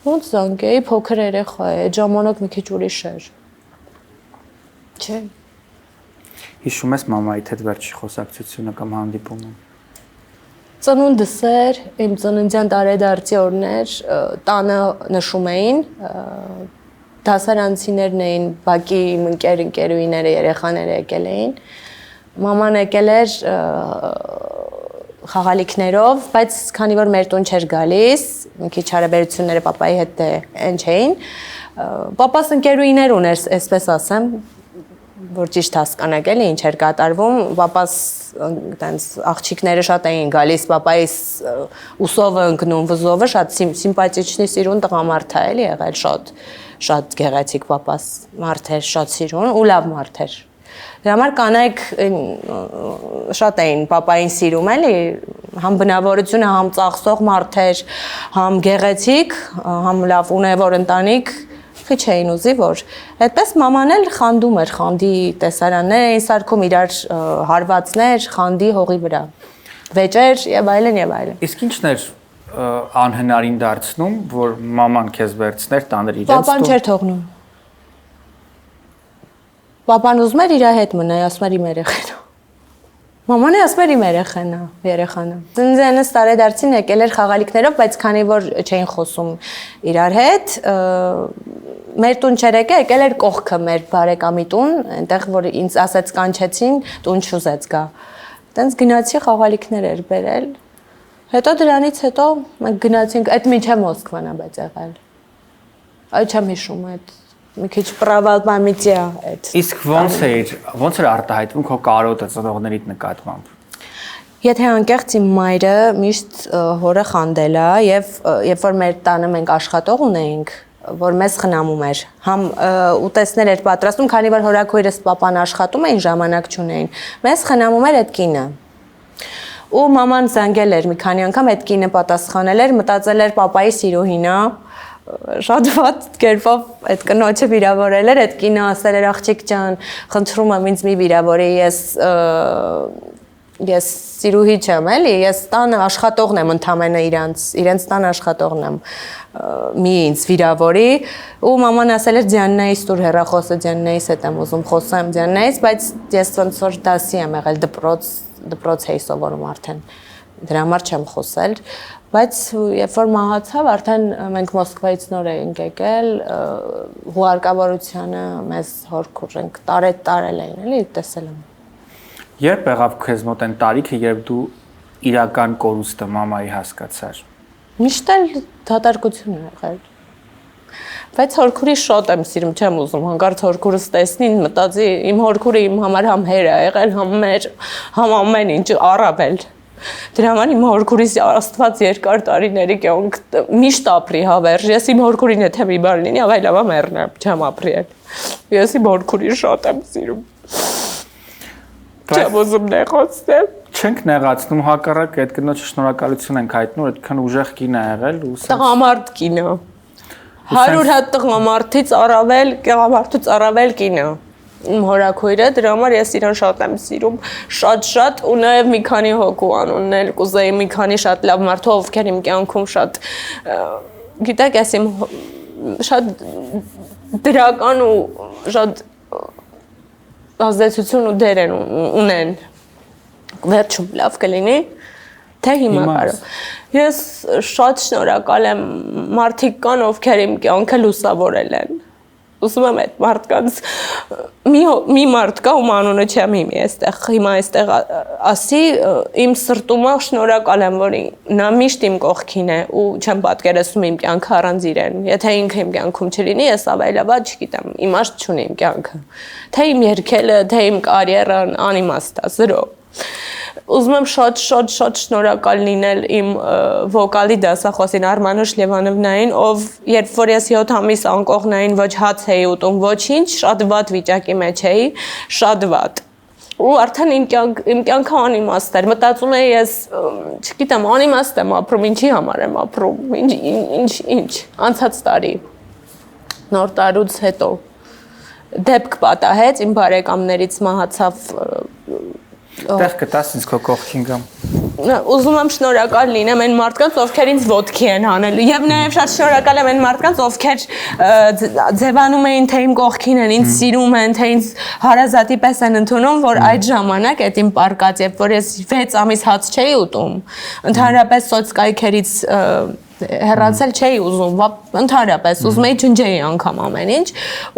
Ոնց զանգեի, փոքր երեխա է, այդ ժամանակ մի քիչ ուրիշ էր։ Չէ։ Հիշում ես մամայիդ հետ վերջի խոսակցությունը կամ հանդիպումը։ Ծնունդս էր, իմ ծննդյան տարեդարձի օրներ, տանը նշում էին, դասարանցիներն էին, բակի իմ ընկերուհիները, երեխաները եկել էին, Մաման եկել էր խաղալիքներով, բայց քանի որ մեր տուն չէր գալիս, մի քիչ հարաբերությունները papayi հետ այն չէին, papas ընկերուհիներ ուներ, այսպես ասեմ, որ ճիշտ հասկանաք էլի ինչ էր կատարվում, papas տենց աղջիկները շատ էին գալիս, papayi ուսովը ընկնում, վզովը շատ սիմպաթիչնի սիրուն տղամարդ է էլի եղել, շատ գեղեցիկ papas մարդ էր, շատ սիրուն ու լավ մարդ էր։ Դրա համար կանայք շատ էին papayin սիրում էլի, համ բնավորությունը, համ ծախսող մարդ էր, համ գեղեցիկ, համ լավ ունևոր ընտանիք, քիչ էին ուզի, որ այդպես մաման էլ խանդում էր, խանդի տեսարաններ էին սարքում իրար հարվածներ, խանդի հողի վրա, վեճեր եւ այլն եւ այլն։ Իսկ ինչն էր անհնարին դարձնում, որ մաման քեզ վերցներ տաներ իրենց տուն։ Papan չէր թողնում։ Papan ուզում էր իր հետ մնալ, ասում էր իմ երեխան։ Մաման ասում էր իմ երեխան։ Ծննդյանս տարեդարձին եկել էր խաղալիքներով, բայց քանի որ չէին խոսում իրար հետ, մեր տուն չէր եկել էր կողքը մեր բարեկամի տուն, այնտեղ որ ինձ ասեց կանչեցին, տուն չուզեց գա։ Տենց գնացի խաղալիքներ էր բերել։ Հետո դրանից հետո մենք գնացինք, այդ մինչև Մոսկվան է բայց եղել։ Այդ չեմ հիշում այդ մի քիչ պրավալ պամիտիա այդ։ Իսկ ոնց էր արտահայտվում քո կարոտը ծնողներիդ նկատմամբ։ Եթե անկեղծ իմ մայրը միշտ հորը խանդել է եւ երբ որ մեր տանը մենք աշխատող ունեինք, որ մեզ խնամում էր, համ ուտեսներ էր պատրաստում, քանի որ հորաքույրս papan աշխատում էին, ժամանակ չունեին, մեզ խնամում էր այդ կինը։ Ու մաման զանգել էր մի քանի անգամ, այդ կինը պատասխանել էր, մտածել էր papayi սիրուհին է, շատ վատ կերպով այդ կնոջը վիրավորել էր, այդ կինը ասել էր աղջիկ ջան, խնդրում եմ ինձ մի վիրավորի, ես սիրուհի չեմ, էլի, ես տան աշխատողն եմ ընդամենը իրենց տան աշխատողն եմ, մի ինձ վիրավորի, ու մաման ասել էր Դիաննայից տուր հեռախոսը, Դիաննայից հետ եմ ուզում խոսեմ Դիաննայից, բայց ես ոնց որ դասի եմ եղել դպրոց էի սովորում արդեն, դրա համար չեմ խոսել, բայց երբ որ մահացավ, արդեն մենք Մոսկվայից նոր էինք եկել, հուարկավորությանը մեզ հորքուր ենք տարել էին, էլի տեսել եմ։ Երբ եղավ քեզ մոտ այն տարիքը, երբ դու իրական կորուստը մամայի հասկացար։ Միշտ էլ դատարկություն է եղել։ Բայց հորքուրի շոտ եմ սիրում, չեմ ուզում հանկարծ հորքուրս տեսնին, մտածի իմ հորքուրը իմ համար համ հեր է եղել, համ մեր, համ ամեն ինչ առավել։ Դրա համար իմ հորքուրիս Աստված երկար տարիների կյանք միշտ ապրի հավերժ։ Ես իմ հորքուրին եթե մի բան լինի, ավելավա մեռնեմ, չեմ ապրել։ Ես իմ հորքուրին շատ եմ սիրում։ Չեմ ուզում նեղացնել։ Չենք նեղացնում, հակառակ այդ կնոջը շնորհակալություն ենք հայտնում, այդքան ուժեղ կին է եղել ու տղամարդ կինը։ 100 հատ տղամարդից առավել կինը։ Իմ հորաքույրը, դրա համար ես իրան շատ եմ սիրում, շատ ու նաև մի քանի հոգու անուններ կուզեի, մի քանի շատ լավ մարդու, ովքեր իմ կյանքում շատ, գիտեք, ես իմ շատ դրական ու շատ ազդեցություն ու դեր ունեն, վերջում լավ կլինի, թե հիմա կարող։ Ես շատ շնորհակալ եմ մարդիկ կան, ովքեր իմ կյանքը լուսավորել են։ Ուզում եմ այդ մարդկանց մի մարդ կա ում անունը չեմ հիմա այստեղ ասի, իմ սրտում շնորհակալ եմ, որ նա միշտ իմ կողքին է ու չեմ պատկերացնում իմ կյանքը առանց իրեն։ Եթե ինքը իմ կյանքում չլինի, ես ավելավա չգիտեմ, իմաստ չունի իմ կյանքը։ Թե իմ երգելը, թե իմ կարիերան անիմաստ է, զրո։ Ուզում եմ շատ շնորհակալ լինել իմ վոկալի դասախոսին Արմանուշ Լևանովնային, ով երբ որ ես 7 ամիս անկողնային ոչ հաց էի ուտում, ոչինչ, շատ վատ վիճակի մեջ էի, շատ վատ։ Ու արդեն իմ կյանքը անիմաստ էր, մտածում էի ես, չգիտեմ, անիմաստ եմ ապրում, ինչի համար եմ ապրում, ինչ, անցած տարի, նոր տարուց հետո, դեպք պատահեց, իմ բարեկամներից մահացավ Տեղ կտաս ինձ քո կողքին գամ։ Ուզում եմ շնորհակալ լինեմ այն մարդկանց, ովքեր ինձ ոտքի են հանել, եւ նաեւ շատ շնորհակալ եմ այն մարդկանց, ովքեր ձևանում էին, թե իմ կողքին են, ինձ սիրում են, թե ինձ հարազատի պես են ընդունում, որ այդ ժամանակ այդ իմ պարկած, երբ որ ես 6 ամիս հաց չէի ուտում, ընդհանրապես սոցկայքերից հեռացել չէի ուզում, ընդհանրապես ուզում էի ջնջեի անգամ ամեն ինչ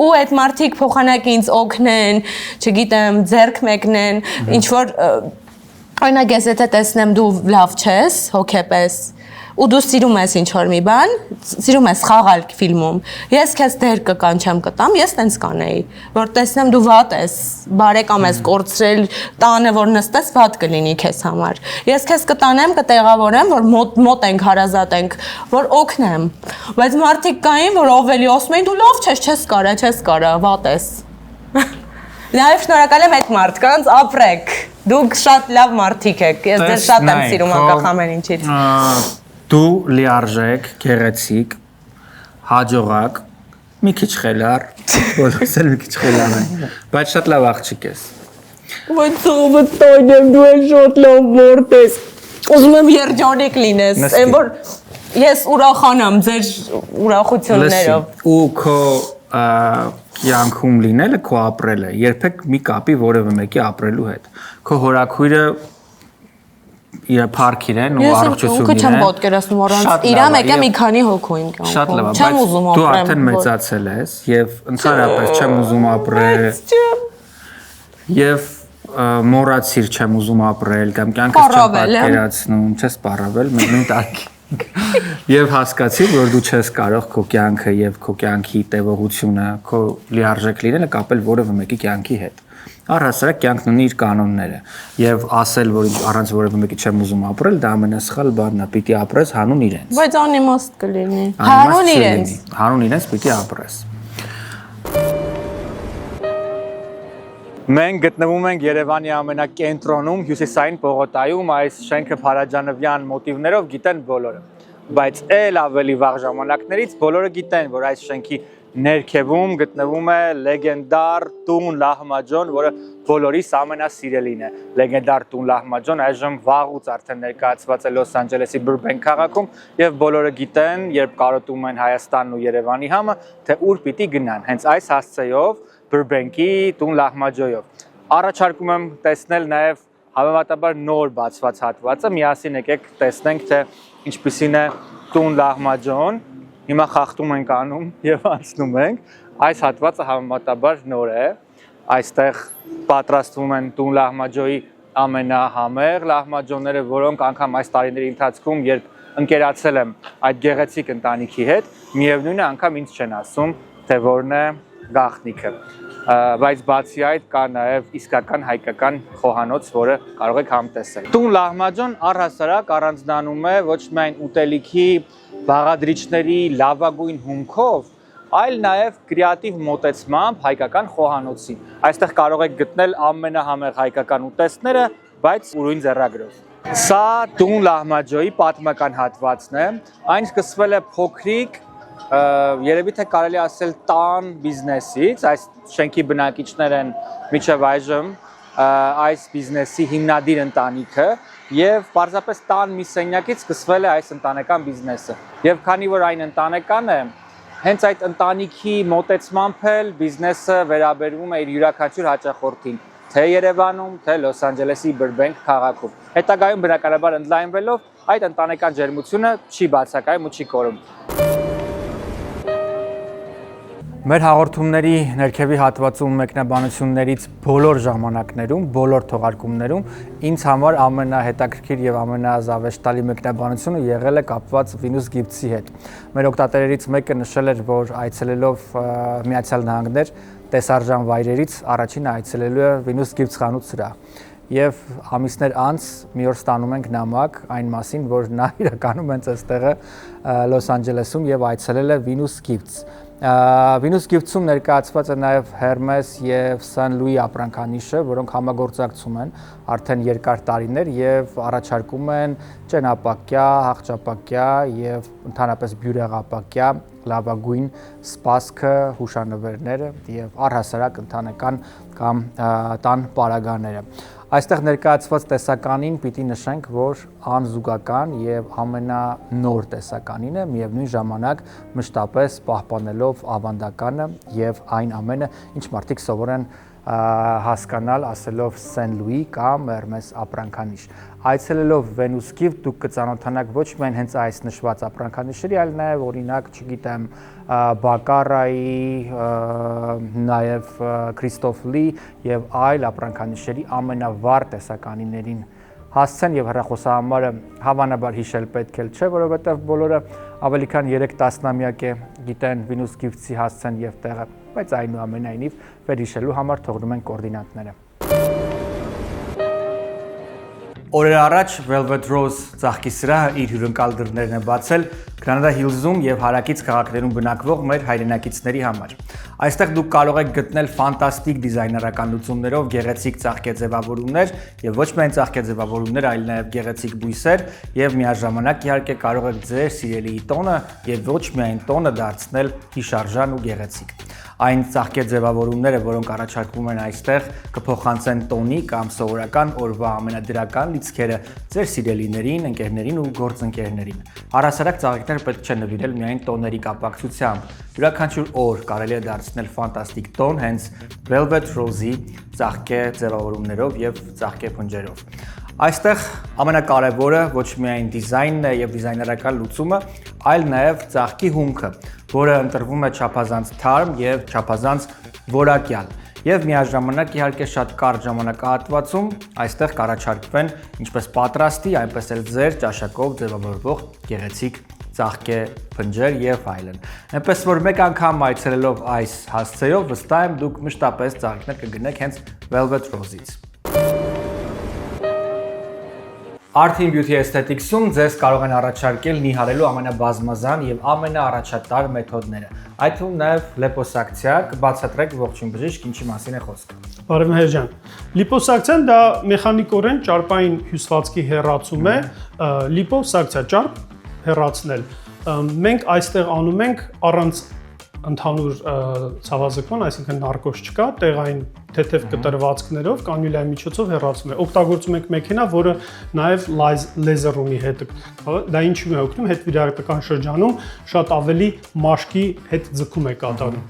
ու այդ մարդիկ փոխանակ ինձ օգնեն, չգիտեմ, ձեռք մեկնեն, ինչ որ օրինակ ես եթե տեսնեմ դու լավ չես, հոգեպես ու դու սիրում ես ինչ-որ մի բան, սիրում ես խաղալ ֆիլմում, ես քեզ դեր կկանչեմ կտամ, ես տենց կանեի, որ տեսնեմ դու վատ ես, բարեկամ ես կորցրել, տանը որ նստես վատ կլինի քեզ համար։ Ես քեզ կտանեմ, կտեղավորեմ, որ մոտ ենք, հարազատ ենք, որ օգնեմ։ Բայց մարդիկ կային, որ ավելի ասում էին դու լավ չես կարա, վատ ես։ Նաև շնորհակալ եմ այդ մարդկանց, ապրեք։ Դուք շատ լավ մարդիկ եք։ Ես ձեզ շատ եմ սիրում անկախ ամեն ինչից։ Դու լիարժեք, գեղեցիկ, հաջողակ, մի քիչ խելար, բոլորս էլ մի քիչ խելար են, բայց շատ լավ աղջիկ ես։ Բայց ով տոյնեմ դու ես շատ լավ մարդ ես։ Ուզում եմ երջանիկ լինես, այն որ ես ուրախանամ ձեր ուրախություններով։ Ու քո կյանքում լինելը, քո ապրելը, երբեք մի կապի որևէ մեկի ապրելու հետ։ Քո հորաքույրը իր парք իրեն ու առողջություն իրեն։ Ես չեմ պատկերացնում առանց իրան եկա մի քանի հոգու իմ կյանքում։ Շատ լավ, չեմ ուզում բայց դու ապրեմ։ արդեն մեծացել ես եւ ընդհանրապես չեմ ուզում ապրել։ Եվ մոռացիր չեմ ուզում ապրել կամ կյանքս չեմ պատկերացնում, չես պարավել, նույն տարիքի։ Եվ հասկացի, որ դու չես կարող քո կյանքը եւ քո կյանքի տևողությունը, քո լիարժեք լինելը կապել որևէ մեկի կյանքի հետ։ Առհասարակ կյանքն ունի իր կանոնները եւ ասել, որ առանց որևէ մեկի չեմ ուզում ապրել, դա ամենասխալ բանն է, պիտի ապրես հանուն իրենց։ Բայց անիմաստ կլինի։ Հանուն իրենց։ Հանուն իրենց պիտի ապրես։ Մենք գտնվում ենք Երևանի ամենակենտրոնում, հյուսիսային պողոտայում, այս շենքը փարաջանովյան մոտիվներով գիտեն բոլորը։ Բայց էլ ավելի վաղ ժամանակներից բոլորը գիտեն, որ այս շենքի ներքևում գտնվում է լեգենդար տուն Լահմաջոն, որը բոլորիս ամենասիրելին է։ Լեգենդար տուն Լահմաջոն այժմ վաղուց արդեն ներկայացված է Լոս Անջելեսի Բուրբենք քաղաքում եւ բոլորը գիտեն, երբ կարոտում են Հայաստանն ու Երևանի համը, թե ուր պիտի գնան։ Հենց այս հասցեով Բուրբենքի տուն Լահմաջոյով։ Առաջարկում եմ տեսնել նաեւ հավանաբար նոր բացված հատվածը, միասին եկեք տեսնենք, թե ինչպիսին է տուն Լահմաջոն։ Հիմա խախտում ենք անում եւ անցնում ենք։ Այս հատվածը հավանաբար նոր է։ Այստեղ պատրաստվում են տուն Լահմաջոյի ամենահամեղ լահմաջոնները, որոնք անգամ այս տարիների ընթացքում, երբ ընկերացել եմ այդ գեղեցիկ ընտանիքի հետ, միևնույնն է անգամ ինձ չեն ասում, թե որն է գաղտնիքը։ Բայց բացի այդ կա նաև իսկական հայկական խոհանոց, որը կարող եք համտեսել։ Տուն Լահմաջոն առհասարակ առանձնանում է ոչ միայն ուտելիքի բաղադրիչների լավագույն հումքով, այլ նաև կրեատիվ մոտեցմամբ հայկական խոհանոցի։ Այստեղ կարող եք գտնել ամենահամեղ հայկական ուտեստները, բայց ուրույն ձեռագրով։ Սա տուն Լահմաջոյի պատմական հատվածն է։ Այն սկսվել է փոքրիկ երևի թե կարելի ասել տան բիզնեսից, այս շենքի բնակիչներ են մինչև այժմ այս բիզնեսի հիմնադիր ընտանիքը եւ պարզապես տան մի սենյակից սկսվել է այս ընտանեկան բիզնեսը։ Եվ քանի որ այն ընտանեկան է, հենց այդ ընտանիքի մոտեցմամբ էլ բիզնեսը վերաբերվում է իր յուրաքանչյուր հաճախորդին, թե Երևանում, թե Լոս Անջելեսի Բուրբենք քաղաքում։ Հետագայում բնականաբար ընդլայնվելով այդ ընտանեկան ջերմությունը չի բացակայում ու չի կորում։ Մեր հաղորդումների ներքևի հատվածում մեկնաբանություններից բոլոր ժամանակներում, բոլոր թողարկումներում ինձ համար ամենահետաքրքիր եւ ամենազավեշտալի մեկնաբանությունը եղել է կապված Venus Gifts-ի հետ։ Մեր օգտատերերից մեկը նշել էր, որ այցելելով Միացյալ Նահանգներ տեսարժան վայրերից առաջինը այցելելու է Venus Gifts խանութ սրահ։ Եվ ամիսներ անց մի օր ստանում ենք նամակ այն մասին, որ նա իրականում հենց այստեղ է Լոս Անջելեսում եւ այցելել է Venus Gifts։ Venus Gifts-ում ներկայացված է նաև Hermes եւ Saint Louis ապրանքանիշը, որոնք համագործակցում են արդեն երկար տարիներ եւ առաջարկում են ճենապակյա, հաղճապակյա եւ ընդհանրապես բյուրեղապակյա լավագույն սպասքը, հուշանվերները եւ առհասարակ ընտանեկան կամ տան պարագաները։ Այստեղ ներկայացված տեսականին պիտի նշենք, որ անզուգական եւ ամենանոր տեսականին է, միևնույն ժամանակ մշտապես պահպանելով ավանդականը եւ այն ամենը, ինչ մարդիկ սովոր են հասկանալ ասելով Սեն Լուի կամ Հերմես ապրանքանիշ։ Այցելելով Վենուս Gift դուք կծանոթանաք ոչ միայն հենց այս նշված ապրանքանիշերի, այլ նաև օրինակ, չգիտեմ, Բակարայի, նաև Քրիստոֆ Լի եւ այլ ապրանքանիշերի ամենավառ տեսականիներին հասցեն եւ հեռախոսահամարը հավանաբար հիշել պետք է չէ, որովհետեւ բոլորը ավելի քան 3 տասնամյակ է գիտեն Venus Gift-ի հասցեն եւ տեղը, բայց այնուամենայնիվ վերհիշելու համար թողնում են կոորդինատները։ Օրեր առաջ Velvet Rose ծաղկի սրահը իր հյուրընկալ դռներն է բացել Granada Hills-ում եւ հարակից քաղաքներում բնակվող մեր հայրենակիցների համար։ Այստեղ դուք կարող եք գտնել ֆանտաստիկ դիզայներական լուծումներով գեղեցիկ ծաղկեձևավորումներ եւ ոչ միայն ծաղկեձևավորումներ, այլ նաեւ գեղեցիկ բույսեր եւ միաժամանակ իհարկե կարող եք ձեր սիրելի տոնը եւ ոչ միայն տոնը դարձնել հիշարժան ու գեղեցիկ։ Այն ծաղկեձևավորումները, որոնք առաջարկվում են այստեղ, կփոխանցեն տոնի կամ սովորական օրվա ամենադրական լիցքերը ձեր սիրելիներին, ընկերներին ու գործընկերներին։ Առհասարակ ծաղիկները պետք չէ նվիրել միայն տոների կապակցությամբ։ Յուրաքանչյուր օր կարելի է դարձնել ֆանտաստիկ տոն հենց Velvet Rose-ի ծաղկեձևավորումներով եւ ծաղկեփնջերով։ Այստեղ ամենակարևորը ոչ միայն դիզայնն է եւ դիզայներական լուծումը, այլ նաեւ ծաղկի հումքը, որը ընտրվում է չափազանց թարմ եւ չափազանց որակյալ։ Եվ միաժամանակ իհարկե շատ կարճ ժամանակահատվածում այստեղ կառաջարկվեն ինչպես պատրաստի, այնպես էլ ձեր ճաշակով ձևավորվող գեղեցիկ ծաղկե փնջեր եւ այլն։ Այնպես որ մեկ անգամ այցելելով այս հասցեով վստահ եմ դուք մշտապես ծաղիկներ կգնեք հենց Velvet Rose-ից։ Art in Beauty Aesthetics-ում ձեզ կարող են առաջարկել նիհարելու ամենաբազմազան եւ ամենաառաջատար մեթոդները։ Այդ թվում նաեւ լիպոսակցիա, կբացատրեք ողջույն բժիշկ, ինչի մասին է խոսքը։ Բարև Մհեր ջան։ Լիպոսակցիան դա մեխանիկորեն ճարպային հյուսվածքի հեռացում է, լիպոսակցիա ճարպ հեռացնել։ Մենք այստեղ անում ենք առանց ընդհանուր ցավազրկման, այսինքն նարկոս չկա, տեղային թեթև կտրվածքներով կանյուլայի միջոցով հեռացում է։ Օգտագործում ենք մեքենա, որը նաև լեզեր ունի հետ։ Դա ինչու է օգնում, հետվիրահատական շրջանում շատ ավելի մաշկի հետ ձգում է կատարում։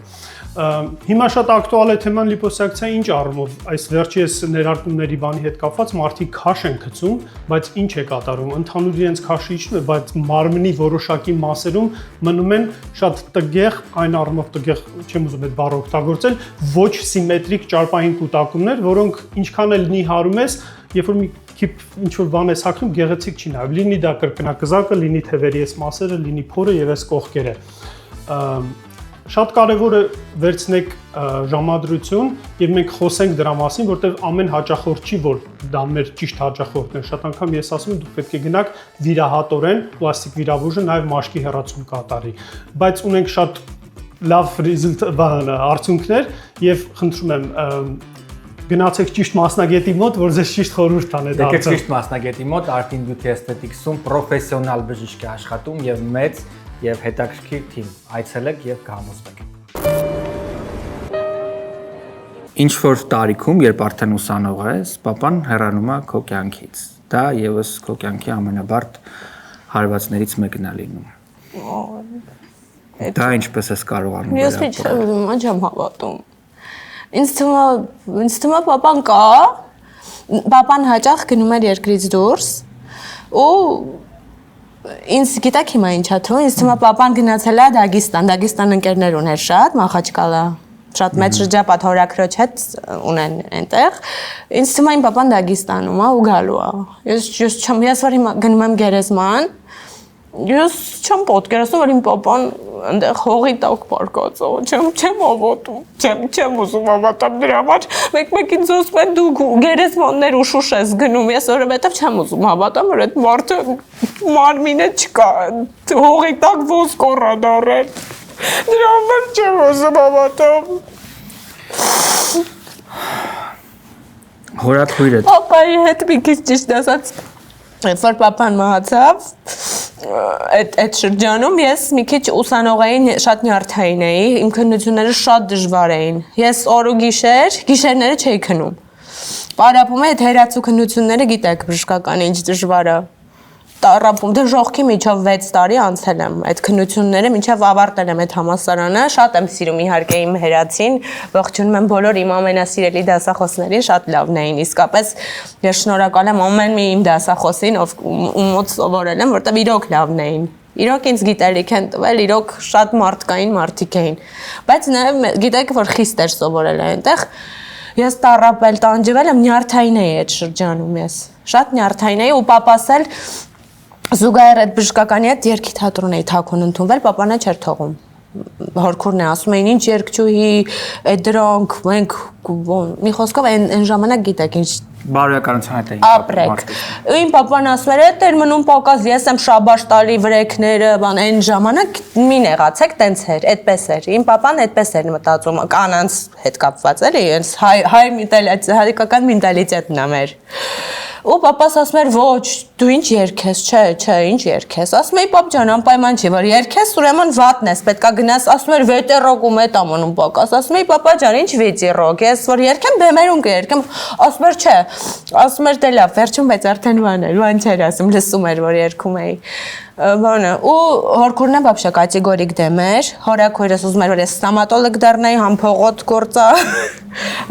Հիմա շատ ակտուալ է թեման լիպոսակցիա ինչ առումով, այս վերջերս ներարկումների բանի հետ կապված մարդիկ քաշ են գցում, բայց ինչ է կատարում, ընդհանուր իրենց քաշը իջնում է, բայց մարմնի որոշակի մասերում մնում են շատ տգեղ, այն առումով տգեղ, չեմ ուզում այդ բառը օգտագործել, ոչ սիմետրիկ ճարպային կուտակումներ, որոնք ինչքան էլ նիհարում ես, երբ որ մի քիչ ինչ որ բան ես հագնում, գեղեցիկ չի նայում, լինի դա կրկնակզակը, լինի թևերի այս մասերը, լինի փորը եւ այս կողքերը։ Շատ կարևոր է վերցնեք ժամադրություն եւ մենք խոսենք դրա մասին, որտեղ ամեն հաճախորդ չի, որ դա մեր ճիշտ հաճախորդն է։ Շատ անգամ ես ասում եմ, դուք պետք է գնաք վիրահատորեն, պլաստիկ վիրաբույժը նաեւ մաշկի հեռացում կատարի։ Բայց ունենք շատ լավ արդյունքներ եւ խնդրում եմ գնացեք ճիշտ մասնագետի մոտ, որ ձեզ ճիշտ խորհուրդ տան այդ հարցը։ Եկեք ճիշտ մասնագետի մոտ, Art in Beauty Aesthetics-ում պրոֆեսիոնալ բժիշկ է աշխատում եւ մեծ եւ հետաքրքիր թիմ, այցելեք եւ կհամոզվեք։ Ինչ որ տարիքում, երբ արդեն ուսանող ես, papan հեռանում է քո կյանքից։ Դա եւս քո կյանքի ամենաբարդ հարվածներից մեկն է լինում։ Դա ինչպես ես կարողանում վերապրել։ Ես չեմ հավատում։ Ինձ թվում է papan կա, papan հաճախ գնում էր երկրից դուրս ու ինձ գիտեք հիմա ինչա թվում, ինձ թվում է papan գնացել է Դագիստան ընկերներ ուներ շատ, Մախաչկալա, շատ մեծ շրջապատ հորաքրոջ հետ ունեն այնտեղ։ Ինձ թվում է իմ papan Դագիստանում է ու գալու է։ Ես որ հիմա գնում եմ գերեզման, ես չեմ պատկերացնում, որ իմ papan այնտեղ հողի տակ պարկած է, չեմ հավատում, չեմ ուզում հավատալ դրա համար, մեկ ինձ ասում են դու գերեզմաններ ու շուշ ես գնում, ես որովհետև չեմ ուզում հավատամ, որ այդ մարդը մարմինը չկա, հողի տակ ոսկոր է դառել, դրա համար չեմ ուզում հավատամ։ Հորաթույրը։ Պապայի հետ մի քիչ ճիշտ ասած, երբ որ papan մահացավ, այդ շրջանում ես մի քիչ ուսանողային շատ նյարդային էի, իմ քննությունները շատ դժվար էին։ Ես օր ու գիշերները չէի քնում։ Պարապում է այդ հերացու քննությունները, գիտեք, բժշկական ինչ դժվար է։ տարապում, դե ժողքի միջով 6 տարի անցել եմ այդ քննությունները, մինչև ավարտել եմ այդ համալսարանը, շատ եմ սիրում իհարկե իմ հերացին, ողջունում եմ բոլոր իմ ամենասիրելի դասախոսներին, շատ լավն էին, իսկապես ես շնորհակալ եմ ամեն մի իմ դասախոսին, ում մոտ սովորել եմ, որտեղ իրոք լավն էին։ Իրոք ինձ գիտելիք են տվել, իրոք շատ մարդկային մարդիկ էին, բայց նաև գիտեք, որ խիստ էր սովորել այնտեղ, ես տառապել, տանջվել եմ, նյարդային էի այդ շրջանում ես, շատ նյարդային էի ու պապաս էլ զուգահեռ այդ բժշկականի հետ երգի թատրոն էի թաքուն ընդունվել, պապանը չէր թողում, հորքուրն է ասում էին, ինչ երգչուհի, այդ դրանք, մենք, մի խոսքով այն ժամանակ գիտեք, ինչ բարոյականության հետ էին ապրեք։ Իմ պապան ասում էր, «Էդ էր մնում պակաս, ես եմ շաբաշ տալի վրեքները, բան, այն ժամանակ մի նեղացեք, տենց էր, այդպես էր»։ Իմ պապան այդպես էր մտածում, կանանց հետ կապված էլի, այնց հայկական մենտալիտետն է մեր։ Ու պապաս ասում էր, «Ոչ, դու ինչ երգես, չէ, ինչ երգես»։ Ասում էի, «Պապ ջան, անպայման չի, որ երգես, ուրեմն վատն ես, պետքա գնաս», ասում էր, «Վետերոկում է տամանում պակաս»։ Ասում էի, «Պապա ջան, ինչ վետերոկ, ես որ երգեմ, բեմերում կերգեմ»։ Ասում էր, «Չէ»։ Ասում էր, «Դե լավ, վերջում բայց արդեն բան չէր ասում, լսում էր, որ երգում էի»։ Բանը, ու հորքուրն է вообще կատեգորիկ դեմ էր, հորաքույրս ուզում էր, որ ես ստոմատոլոգ դառնայի, համփողոտ գործա,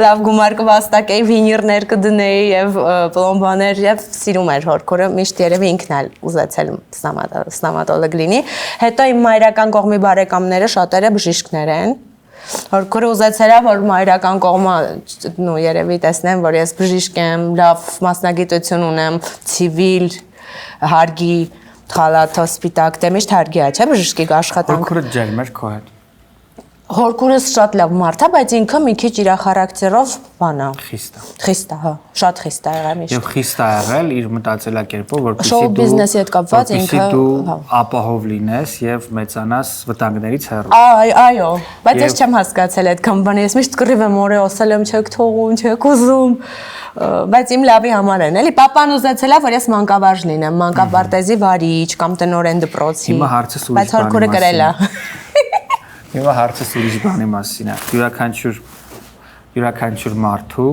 լավ գումար կվաստակեի, վինիրներ կդնեի եւ պլոմբաներ եւ սիրում էր հորքուրը, միշտ երևի ինքն էլ ուզեցել ստոմատոլոգ լինի։ Հետո իմ մայրական կողմի բարեկամները շատերը բժիշկներ են։ Հորքուրը ուզեցել է, որ մայրական կողմը երևի տեսնեմ, որ ես բժիշկ եմ, լավ մասնագիտություն ունեմ, ցիվիլ, հարգի խալաթ հոսպիտալ, դե միշտ հարգի է, չէ՞, բժշկի աշխատանք։ Հորքուրը ջերմ էր քո հետ։ Հորքուրս շատ լավ մարդ է, բայց ինքը մի քիչ իր խարակտերով բան է։ Խիստ է, հա, շատ խիստ է եղել միշտ։ Եվ խիստ է եղել իր մտածելակերպով, շոու բիզնեսի հետ կապված ինքը դու ապահով լինես եւ մեծանաս վտանգներից հեռու։ Այո, բայց ես չեմ հասկացել այդքան բանը, ես միշտ կռիվ եմ օրը ասել եմ, չեք թողում, չեք ուզում, բայց իմ լավի համար են, էլի պապան ուզեցել է, որ ես մանկավարժ լինեմ, մանկապարտեզի վարիչ կամ տնօրեն դպրոցի։ Հիմա հարցս ուրիշ բայց հորքուրը գրել է։ Հիմա հարցս ուրիշ բանի մասին է։ Յուրաքանչյուր մարդու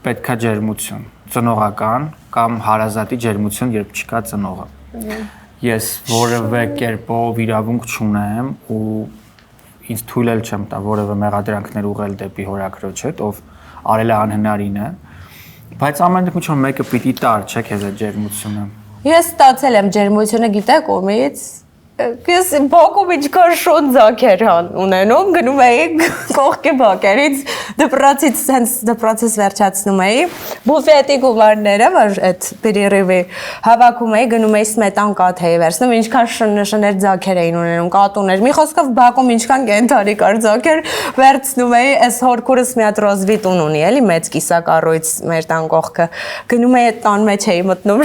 պետքա ջերմություն, ծնողական կամ հարազատի ջերմություն, երբ չկա ծնողը։ Ես որևէ կերպով իրավունք չունեմ ու ինձ թույլ էլ չեմ տա որևէ մեղադրանքներ ուղղել դեպի հորաքրոջ հետ, ով արել է անհնարինը, բայց ամեն դեպքում մեկը պիտի տար, չէ՞ քեզ այդ ջերմությունը։ Ես ստացել եմ ջերմությունը, գիտեք ումից։ Ես բակում ինչքան շոտ ձակեր ունենում, գնում էի կողքի բակերից, դպրոցից հենց դպրոցից վերջացնում էի, բուֆետի գուվարները, որ այդ պերերևի հավաքում էի, գնում էի սմետան կաթ էի վերցնում, ինչքան շներ ձակեր էին ունենում, կատուներ, մի խոսքով բակում ինչքան կենթարի կար ձակեր վերցնում էի, այս հորքուրս մի հատ ռոզվի տուն ունի, էլի մեծ կիսակառույց մեր տան կողքը, գնում էի այդ տան մեջ էի մտնում,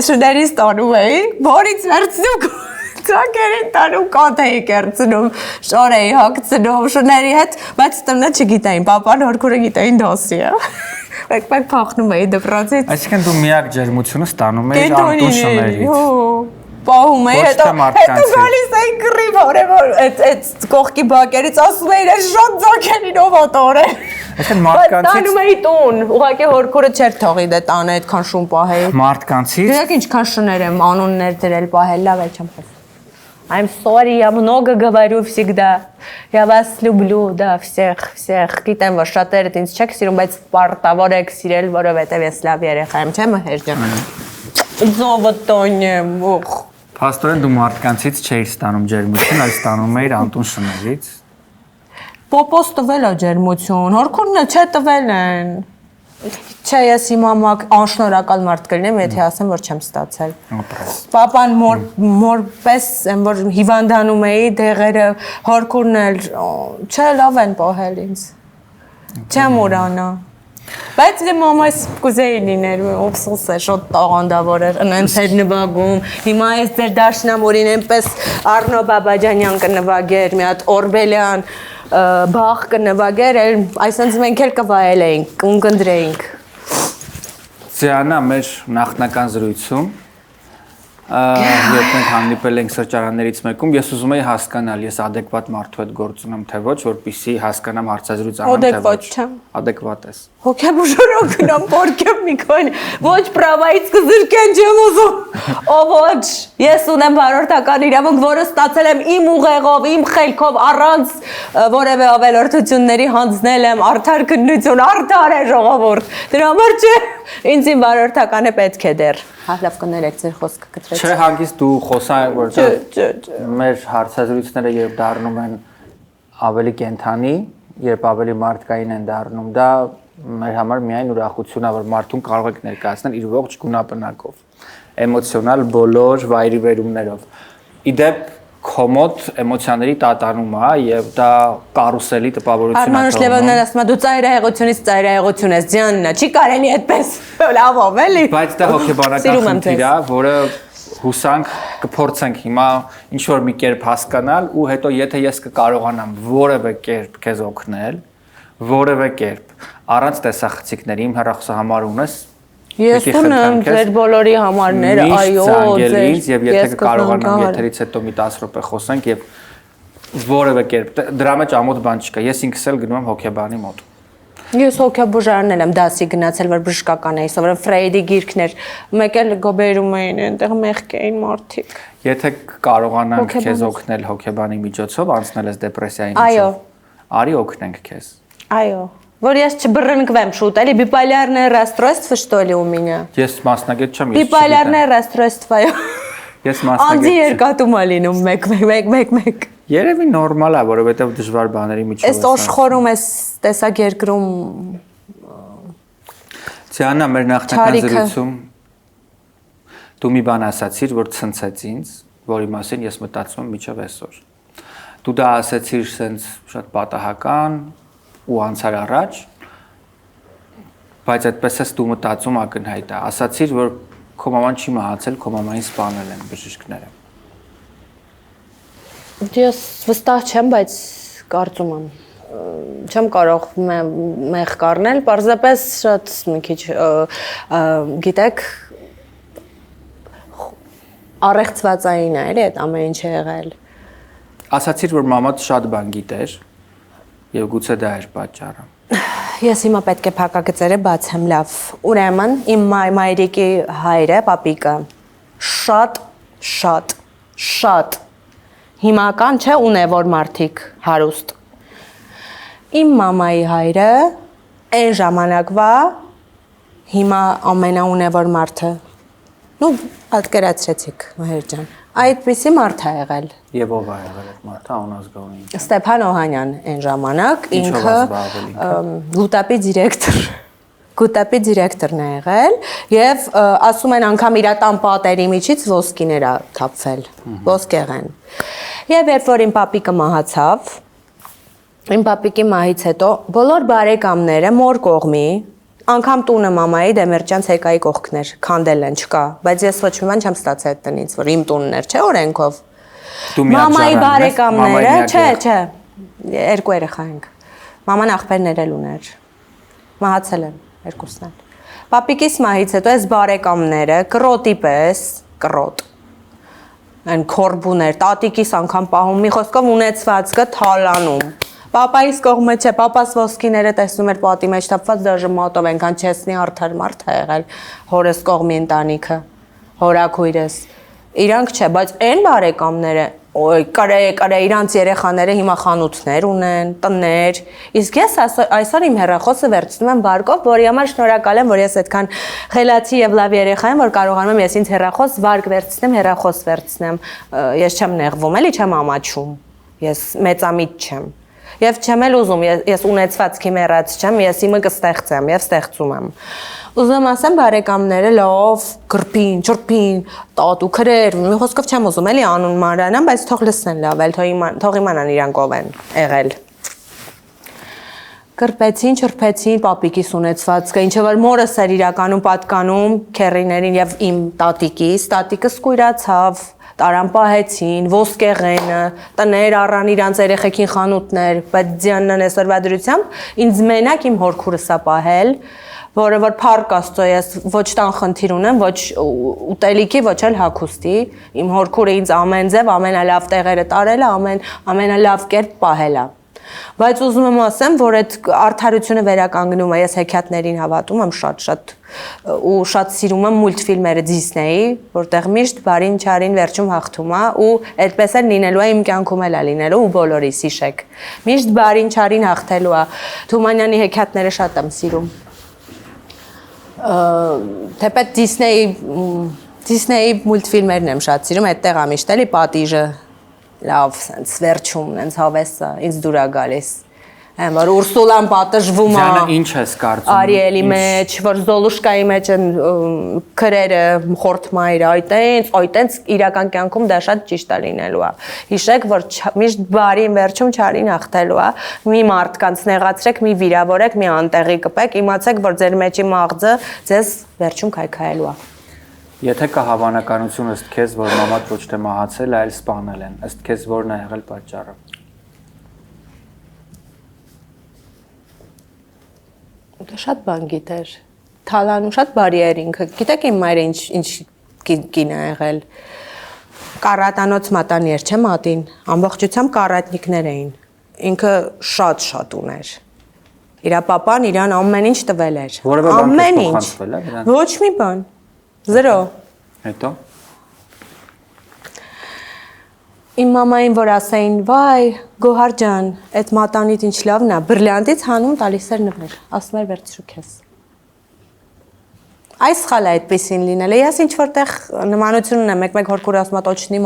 շներից տանում էի, բորից վերցնում Ձակերին տանում կաթ էի կերծնում, շոր էի հագցնում շների հետ, բայց տնը չգիտեին, պապան հորքուրը գիտեին դասի է։ Մեկ փախնում էի դպրոցից։ Այսինքն դու միակ ջերմությունը ստանում էիր անտուն շներից։ Պահում էի, հետո գալիս էի կռիվ հորևոր այդ կողքի բակերից ասում էի, «Ես շատ ձակերին ով ա տորել»։ Այսինքն մարդկանցից տանում էի տուն, ուղղակի հորքուրը չէր թողի դե տանը այդքան շուն պահեի։ Մարդկանցից Դրանք ինչքան շներ եմ անուններ դրել պահել, լավ է չեմ խոսում։ I'm sorry, я много говорю всегда. Я вас люблю, да, всех. Գիտեմ, որ շատերը ինձ չեք սիրում, բայց պարտավոր եք սիրել, որովհետև ես լավ երեխա եմ, չէ՞, հերջան։ Զովտոնյ, ուխ։ Փաստորեն դու մարդկանցից չէիր ստանում ջերմություն, այլ ստանում էիր անտուն շներից։ Պոպոս տվել է ջերմություն, հորքուրն է չէ տվել են։ Չէ, ես հիմա անշնորհակալ մարդ կլինեմ, եթե ասեմ, որ չեմ ստացել։ Պապան մորպես եմ, որ հիվանդանում էի, դեղերը, հորքուրն էլ, չէ, լավ են պահել ինձ։ Չեմ ուրանա։ Բայց դե մամայս կուզեի լիներ, ովսուս է, շոտ տաղանդավոր էր, ընենց էր նվագում, հիմա ես ձեր դաշնամորին ենպես Արնո Բաբաջանյան կնվագեր, մի հատ Օրբելյան, բաղ կնվագեր, այսենց մենք էլ կվայել էինք, ունկնդրեինք։ Ձեանա մեր նախնական զրույցում երբ մենք հանդիպել ենք սրճարաններից մեկում, ես ուզում եի հասկանալ, ես adekvat մարդու հետ գործ ունեմ թե ոչ, որպեսզի հասկանամ հարցազրույց անեմ թե ոչ։ Adekvat ես։ Հոգեբուժորով գնամ պորկեմ Միքոյն, ոչ պրավայից կզրկեն չեմ ուզում, ոչ, ես ունեմ վարորդական իրավունք, որը ստացել եմ իմ ուղեղով, իմ խելքով, առանց որևէ ավելորդությունների հանձնել եմ, արդար քննություն, արդար է ժողովուրդ, դրա համար չէ, ինձ իմ վարորդականը պետք է դեռ, լավ կներեք ձեր խոսքը կտրեց։ Չէ, հանգիստ դու խոսա, որտեղ մեր հարցազրույցները երբ դառնում են ավելի կենթանի, երբ ավելի մարդկային են դառնում, դա մեր համար միայն ուրախություն է, որ մարդուն կարող եք ներկայացնել իր ողջ գունապնակով, էմոցիոնալ բոլոր վայրիվերումներով։ Իդեպ քո մոտ էմոցիաների տատանումը է եւ դա կարուսելի տպավորություն է։ Արմանուշ Լևոնն ասում է դու ծայրահեղությունից ծայրահեղություն ես, Ձյաննա, չի կարելի այդպես լավով էլի։ Բայց դա հոգեբանական խնդիր է, որը հուսանք կփորձենք հիմա ինչ որ մի կերպ հասկանալ ու հետո եթե ես կկարողանամ որևէ կերպ քեզ օգնել, որևէ կերպ առանց տեսախցիկների իմ հեռախոսահամարը ունես, ես ունեմ ձեր բոլորի համարները, այո, ձեր եւ եթե կարողանամ եթերից հետո մի 10 րոպե խոսենք եւ որևէ կերպ դրա մեջ ամոթ բան չկա, ես ինքս էլ գնում եմ հոգեբանի մոտ։ Ես հոգեբուժարն եմ դասի գնացել, որ բժշկական էի սովորել, Ֆրեյդի գիրքներ, մեկ էլ գոբերում էին, այնտեղ մեղք էին մարդիկ։ Եթե կարողանանք քեզ օգնել հոգեբանի միջոցով, անցնել ես դեպրեսիայի Այո։ Արի օգնենք քեզ։ Այո, որ ես չբռնկվեմ շուտ, էլի բիպոլярное расстройство, что ли, у меня։ Ես մասնագետ չեմ, ես Բիպոլярное расстройство, այո։ Ես մասնագետ Անձի երկատում է լինում մեկ։ Երևի նորմալ է, որովհետև դժվար բաների միջով Այս աշխորհում էս տեսակ երկրում Ձյաննա, մեր նախնական զրույցում դու մի բան ասացիր, որ ցնցեց ինձ, որի մասին ես մտածում եմ մինչև այսօր։ Դու դա ասացիր սենց շատ պատահական ու անցար առաջ, բայց այդպես ես դու մտածում ակնհայտ է։ Ասացիր, որ քո մաման չի մահացել, քո մամային սպանել են բժիշկները։ Ես վստահ չեմ, բայց կարծում եմ չեմ կարող մեղ կառնել, պարզապես շատ մի քիչ գիտեք առեղծվածային է, էլի այդ ամեն ինչը եղել։ Ասացիր, որ մամադ շատ բան գիտեր եւ գուցե դա էր պատճառը։ Ես հիմա պետք է փակագծերը բացեմ, լավ։ Ուրեմն իմ մայրիկի հայրը, պապիկը շատ հիմական չէ ունևոր մարդիկ հարուստ։ Իմ մամայի հայրը այն ժամանակվա հիմա ամենաունևոր մարդը։ Ну, պատկերացրեցիք, Մհեր ջան։ Այդպիսի մարդ է եղել։ Եվ ով է եղել այդ մարդը անազգային։ Ստեփան Օհանյան այն ժամանակ ինքը Գուտապի դիրեկտորն է եղել եւ ասում են անգամ իր տան պատերի միջից ոսկիներ է թափվել, ոսկեղեն։ Եվ երբ որ իմ պապիկը մահացավ, իմ պապիկի մահից հետո բոլոր բարեկամները մոր կողմի անգամ տունը մամայի Դեմերճյան ցեկայի կողքներ, քանդել են, չկա, բայց ես ոչ մի բան չեմ ստացել այդ տնից, որ իմ տունն էր, չէ՞ օրենքով։ Մամայի բարեկամները, չէ, երկու երեխա ենք։ Մաման ախպերներ էլ ուներ։ Մահացել են երկուսն էլ։ Պապիկիս մահից հետո այս բարեկամները կրոտի պես, կրոտ։ Այն քորբուներ, տատիկիս անգամ պահում, մի խոսքով ունեցվածքը թալանում։ Պապայիս կողմը չէ, պապաս ոսկիները տեսնում էր պատի մեջ թափված դաժե մոտով այնքան չեսնի արդար մարդ է եղել, հորս կողմի ընտանիքը, հորաքույրս։ Իրանք չէ, բայց այն բարեկամները, կարե իրանց երեխաները հիմա խանութներ ունեն, տներ։ Իսկ ես այսօր իմ հեռախոսը վերցնում եմ վարկով, որի համար շնորհակալ եմ, որ ես այդքան խելացի եւ լավ երեխա եմ, որ կարողանում եմ ես ինձ հեռախոս վարկ վերցնեմ, հեռախոս վերցնեմ։ Ես չեմ նեղվում, էլի չեմ ամաչում։ Ես մեծամիտ չեմ։ Եվ չեմ էլ ուզում, ես ունեցվածքի մեռած չեմ, ես իմը կստեղծեմ եւ ստեղծում եմ։ Ուզում ասեմ բարեկամները լավ, գրպին, ճրպին, տատու քրեր, մի խոսքով չեմ ուզում էլի անուն մանրանամ, բայց թող լսեն լավ, թող իմանան իրանք ով են եղել։ Գրպեցին, ճրպեցին պապիկիս ունեցվածքը, ինչը որ մորս էր իրականում պատկանում քերիներին եւ իմ տատիկիս, տատիկս կույրացավ, տարան պահեցին, ոսկեղենը, տներ առան իրանց երեխեքին խանութներ, բայց Ձյաննան այսօրվա դրությամբ ինձ մենակ իմ հորքուրս է պահել, որը որ փառք Աստծո ես ոչ տան խնդիր ունեմ, ոչ ուտելիքի, ոչ էլ հագուստի։ Իմ հորքուրը ինձ ամեն ձև, ամենալավ տեղերը տարել է, ամենալավ կերպ պահել է։ Բայց ուզում եմ ասեմ, որ այդ արդարությունը վերականգնում է, ես հեքիաթներին հավատում եմ շատ ու շատ սիրում եմ մուլտֆիլմերը Disney-ի, որտեղ միշտ բարին չարին վերջում հաղթում է ու այդպես էլ լինելու է, իմ կյանքում էլ է լինելու ու բոլորիս հիշեք։ Միշտ բարին չարին հաղթելու է։ Թումանյանի հեքիաթները շատ եմ սիրում։ Թեպետ Disney-ի մուլտֆիլմերն եմ շատ սիրում, այդտեղ է միշտ էլի պատիժը լավ, սենց վերջում, սենց հավեսը ինձ դուր է գալիս։ Որ Ուրսուլան պատժվում է։ Ձյանը ինչ ես կարծում։ Արիելի մեջ, որ Զոլուշկայի մեջ են քրերը խորթ մայրը, այտենց իրական կյանքում դա շատ ճիշտ է լինելու է։ Հիշեք, որ միշտ բարին վերջում չարին հաղթելու է։ Մի մարդկանց նեղացրեք, մի վիրավորեք, մի անտեղի կպեք, իմացեք, որ ձեր մեջի մաղձը ձեզ վերջում քայքայելու է։ Եթե կա հավանականություն ըստ քեզ, որ մամադ ոչ թե մահացել, այլ սպանել են, ըստ քեզ որն է եղել պատճառը։ Դա շատ բան գիտեր։ Թալանու շատ բարի էր ինքը։ Գիտեք իմ մայրը ինչ կին է եղել։ Կարատանոց մատանի էր, չէ՞ մատին։ Ամբողջությամբ կարատնիկներ էին։ Ինքը շատ ուներ։ Իրա papan իրան ամեն ինչ տվել էր։ Ամեն ինչ։ Ոչ մի բան։ Զրո։ Հետո։ Իմ մամային որ ասային, վայ, Գոհար ջան, այդ մատանիդ ինչ լավն է, բրլյանտից հանում տալիս էր նվեր, ասում էր վերցրու քեզ։ Այս խալը այդպեսին լինել է, ես ինչ որտեղ նմանություն ունեմ, մեկ հորքուր ասում է տոչնի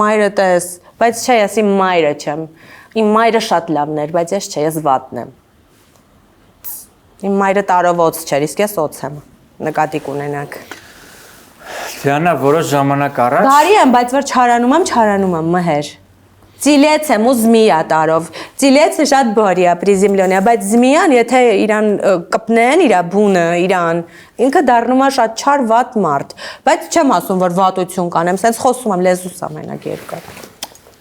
մայրը տես, բայց չէ, ես իմ մայրը չեմ, իմ մայրը շատ լավն էր, բայց ես չէ, ես վատն եմ։ Իմ մայրը տարով օծ չէր, իսկ ես օծ եմ, նկատի կունենաք։ Դիանա, որոշ ժամանակ առաջ Բարի եմ, բայց որ չարանում եմ, մհեր։ Ծիլեց եմ ու զմիա տարով։ Ծիլեցը շատ բարի է, պրիզիմլյոնի է, բայց զմիան, եթե իրան կպնեն, իրա բունը, իրան, ինքը դառնում է շատ չար վատ մարդ։ Բայց չեմ ասում, որ վատություն կանեմ, սենց խոսում եմ, լեզուս ամենակ երկար։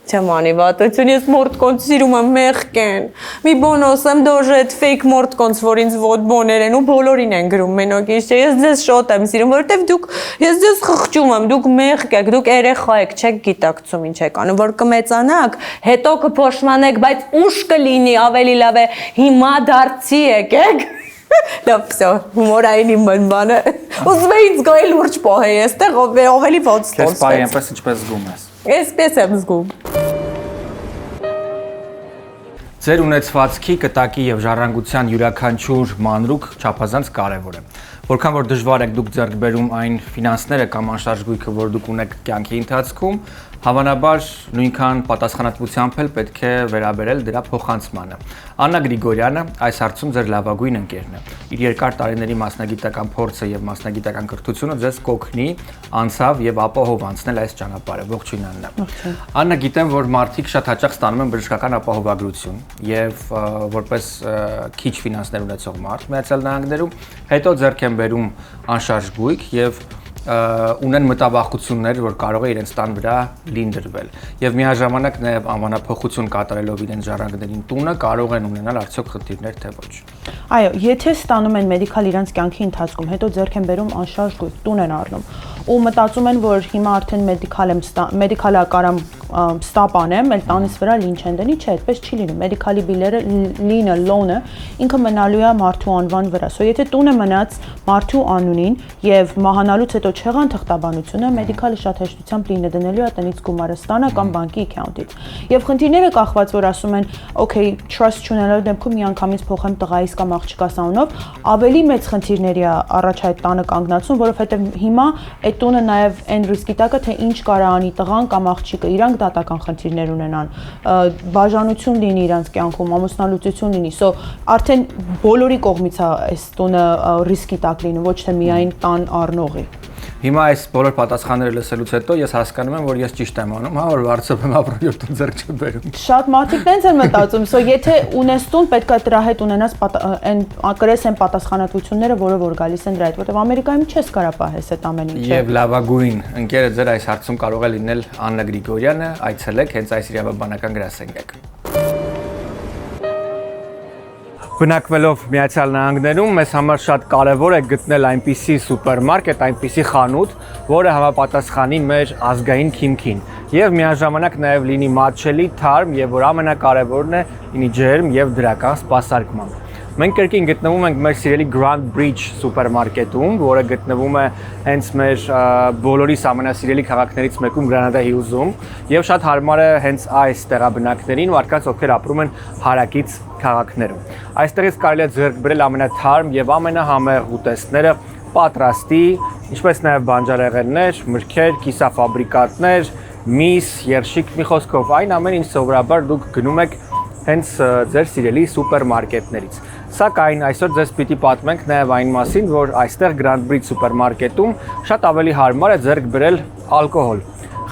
Չեմ անի վատություն, ես մորտկոնց սիրում եմ մեղկեն։ Մի բոն ասեմ, դոժ այդ fake մորտկոնց, որ ինձ ոտ բոներ են ու բոլորին են գրում մենոք ինչ չէ, ես ձեզ շոտ եմ սիրում, որովհետև ես ձեզ խղճում եմ, դուք մեղկ եք, դուք երեխա եք, չեք գիտակցում ինչ եք անում, որ կմեծանաք, հետո կփոշմանեք, բայց ուշ կլինի, ավելի լավ է հիմա դարձի եկեք։ Լավ, всё, հումորային իմ բանը։ Ուզում եմ ինձ գալ լուրջ պահեի, այստեղ ավելի ոնց ստոց։ Քեզ պահի այնպես ինչպես զգում ես։ Այսպես եմ զգում։ Ձեր ունեցվածքի, կտակի եւ ժառանգության յուրաքանչյուր մանրուք չափազանց կարեւոր է։ Որքան որ դժվար եք դուք ձեռք բերում այն ֆինանսները կամ անշարժ գույքը, որ դուք ունեք կյանքի ընթացքում, հավանաբար նույնքան պատասխանատվությամբ էլ պետք է վերաբերել դրա փոխանցմանը։ Աննա Գրիգորյանը այս հարցում ձեր լավագույն ընկերն է։ Իր երկար տարիների մասնագիտական փորձը եւ մասնագիտական կրթությունը ձեզ կօգնի անցավ եւ ապահով անցնել այս ճանապարհը։ Ողջույն Աննա։ Աննա, գիտեմ, որ մարդիկ շատ հաճախ ստանում են բժշկական ապահովագրություն եւ որպես քիչ ֆինանսներ ունեցող մարդ Միացյալ Նահանգներում, հետո ձեռք են բերում անշարժ գույք եւ ունեն մտավախություններ, որ կարող է իրենց տան վրա լին դրվել եւ միաժամանակ նաեւ անվանափոխություն կատարելով իրենց ժառանգներին տունը կարող են ունենալ արդյոք խնդիրներ թե ոչ։ Այո, եթե ստանում են մեդիկալ իրենց կյանքի ընթացքում, հետո ձեռք են բերում անշարժ գույք, տուն են առնում ու մտածում են, որ հիմա արդեն մեդիկալը կարամ ստապանեմ, էլ տանից վրա լին չեն դնի, չէ, այդպես չի լինում։ Մեդիկալի բիլերը, լինը, լոնը ինքը մնալու է մարդու անվան վրա։ Սո եթե տունը մնաց մարդու անունին եւ մահանալուց հետո չեղան թղթաբանությունը, մեդիկալը շատ հեշտությամբ լինը դնելու է տնից գումարը ստանա կամ բանկի account-ից։ Եվ խնդիրները կախված, որ ասում են, okay, trust չունենալու դեպքում միանգամից փոխեմ տղայիս կամ աղջկաս անունով, ավելի մեծ խնդիրների է առաջ այդ տանը կանգնացում, որովհետեւ հիմա այդ տունը նաեւ այն ռիսկի տակ է, թե ինչ կարա անի տղան կամ աղջիկը, իրանք դատական խնդիրներ ունենան, բաժանություն լինի իրանք կյանքում, ամուսնալուծություն լինի, սո արդեն բոլորի կողմից է այս տունը ռիսկի տակ լինում, ոչ թե միայն տան առնողի։ Հիմա այս բոլոր պատասխանները լսելուց հետո ես հասկանում եմ, որ ես ճիշտ եմ անում, հա, որ վարձով եմ ապրում եւ տուն ձեռք չեմ բերում։ Շատ մարդիկ տենց են մտածում, սո եթե ունես տուն, պետք է դրա հետ ունենաս այն կրես են պատասխանատվությունները, որը որ գալիս են դրա հետ, որովհետեւ Ամերիկայում չես կարա պահես այդ ամեն ինչը։ Եվ լավագույն ընկերը ձեր այս հարցում կարող է լինել Աննա Գրիգորյանը, այցելեք հենց այս իրավաբանական գրասենյակ։ Բնակվելով Միացյալ Նահանգներում մեզ համար շատ կարևոր է գտնել այնպիսի սուպերմարկետ, այնպիսի խանութ, որը համապատասխանի մեր ազգային քիմքին եւ միաժամանակ նաեւ լինի մատչելի, թարմ եւ որ ամենակարևորն է, լինի ջերմ եւ դրական սպասարկմամբ։ Մենք կրկին գտնվում ենք մեր սիրելի Grand Bridge սուպերմարկետում, որը գտնվում է հենց մեր բոլորիս ամենասիրելի քաղաքներից մեկում Granada Hills-ում, եւ շատ հարմար է հենց այս տեղաբնակներին ու արկած ովքեր ապրում են հարակից քաղաքներում։ Այստեղից կարելի է ձեռք բերել ամենաթարմ եւ ամենահամեղ ուտեստները պատրաստի, ինչպես նաեւ բանջարեղեններ, մրգեր, կիսաֆաբրիկատներ, միս, երշիկ, մի խոսքով այն ամեն ինչ սովորաբար դուք գնում եք հենց ձեր սիրելի սուպերմարկետներից։ Սակայն այսօր ձեզ պիտի պատմենք նաև այն մասին, որ այստեղ Grand Bridge սուպերմարկետում շատ ավելի հարմար է ձեռք բերել ալկոհոլ,